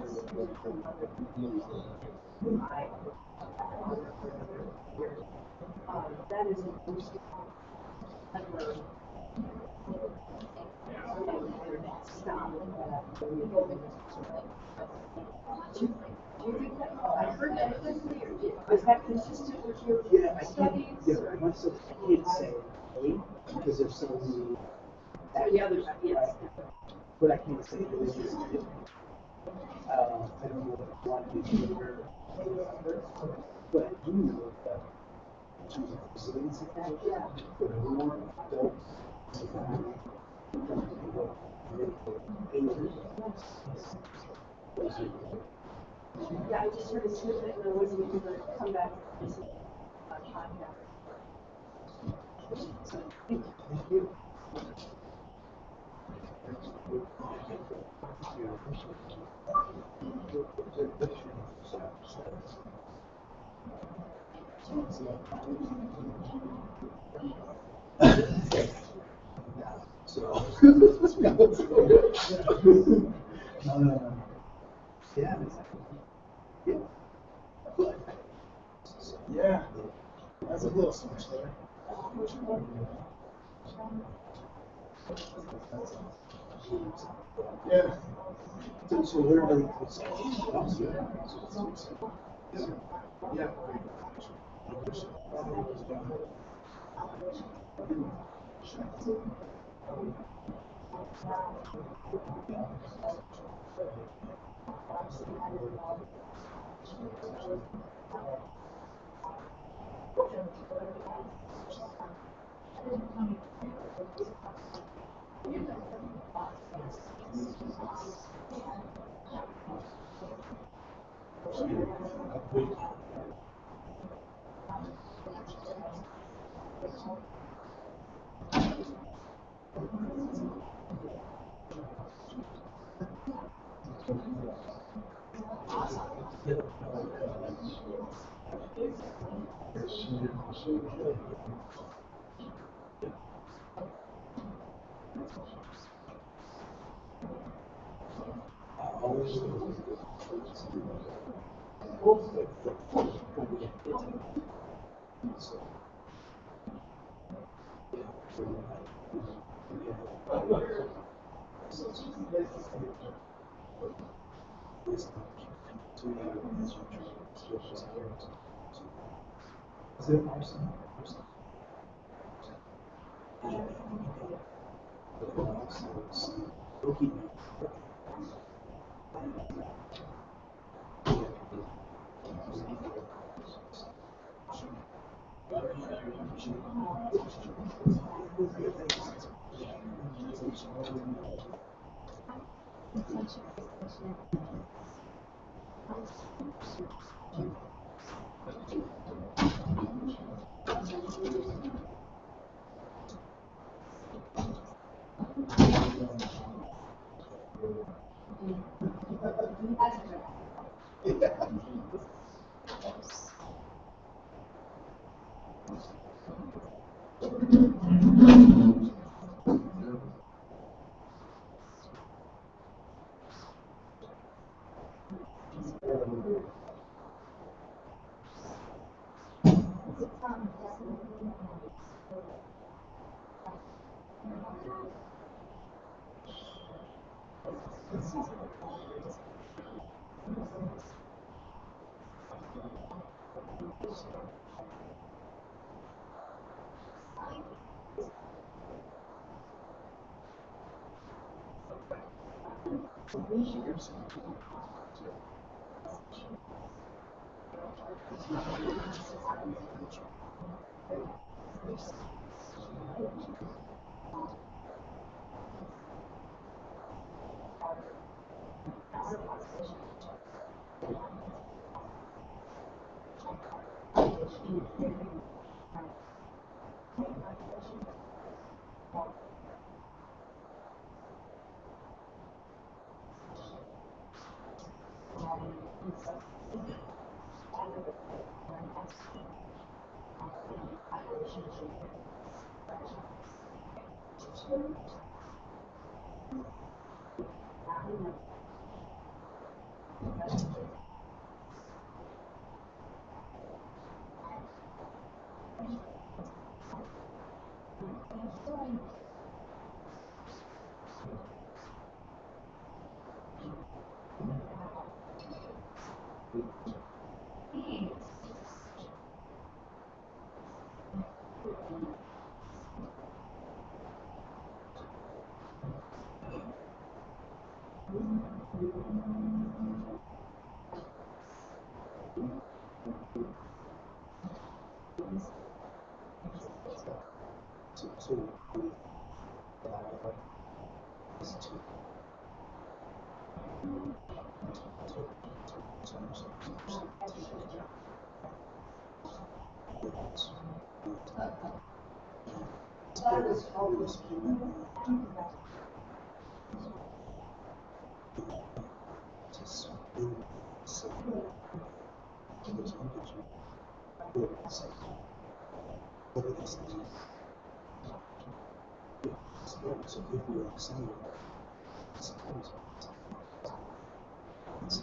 that is I heard that is that consistent with your studies? Myself, I can't say because there's so many. The others, yes. But I can't say that this is different. I don't know if I want to be here, but I do know that resilience of that, but more adults, Yeah, I just heard a snippet and I wasn't able to come back to this podcast. Thank you. No. Yeah. Yeah. Yeah, that's a little switch there. Yeah. So where are they? Yeah. So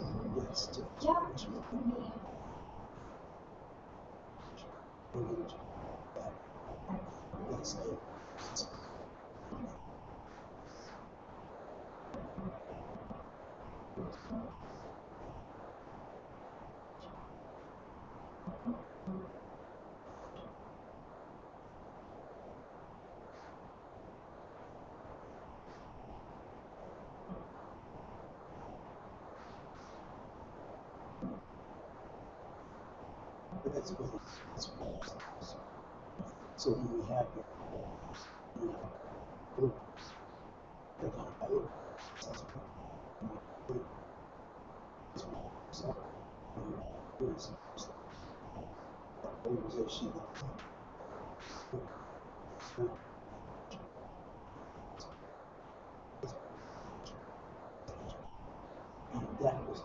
when we have organization that was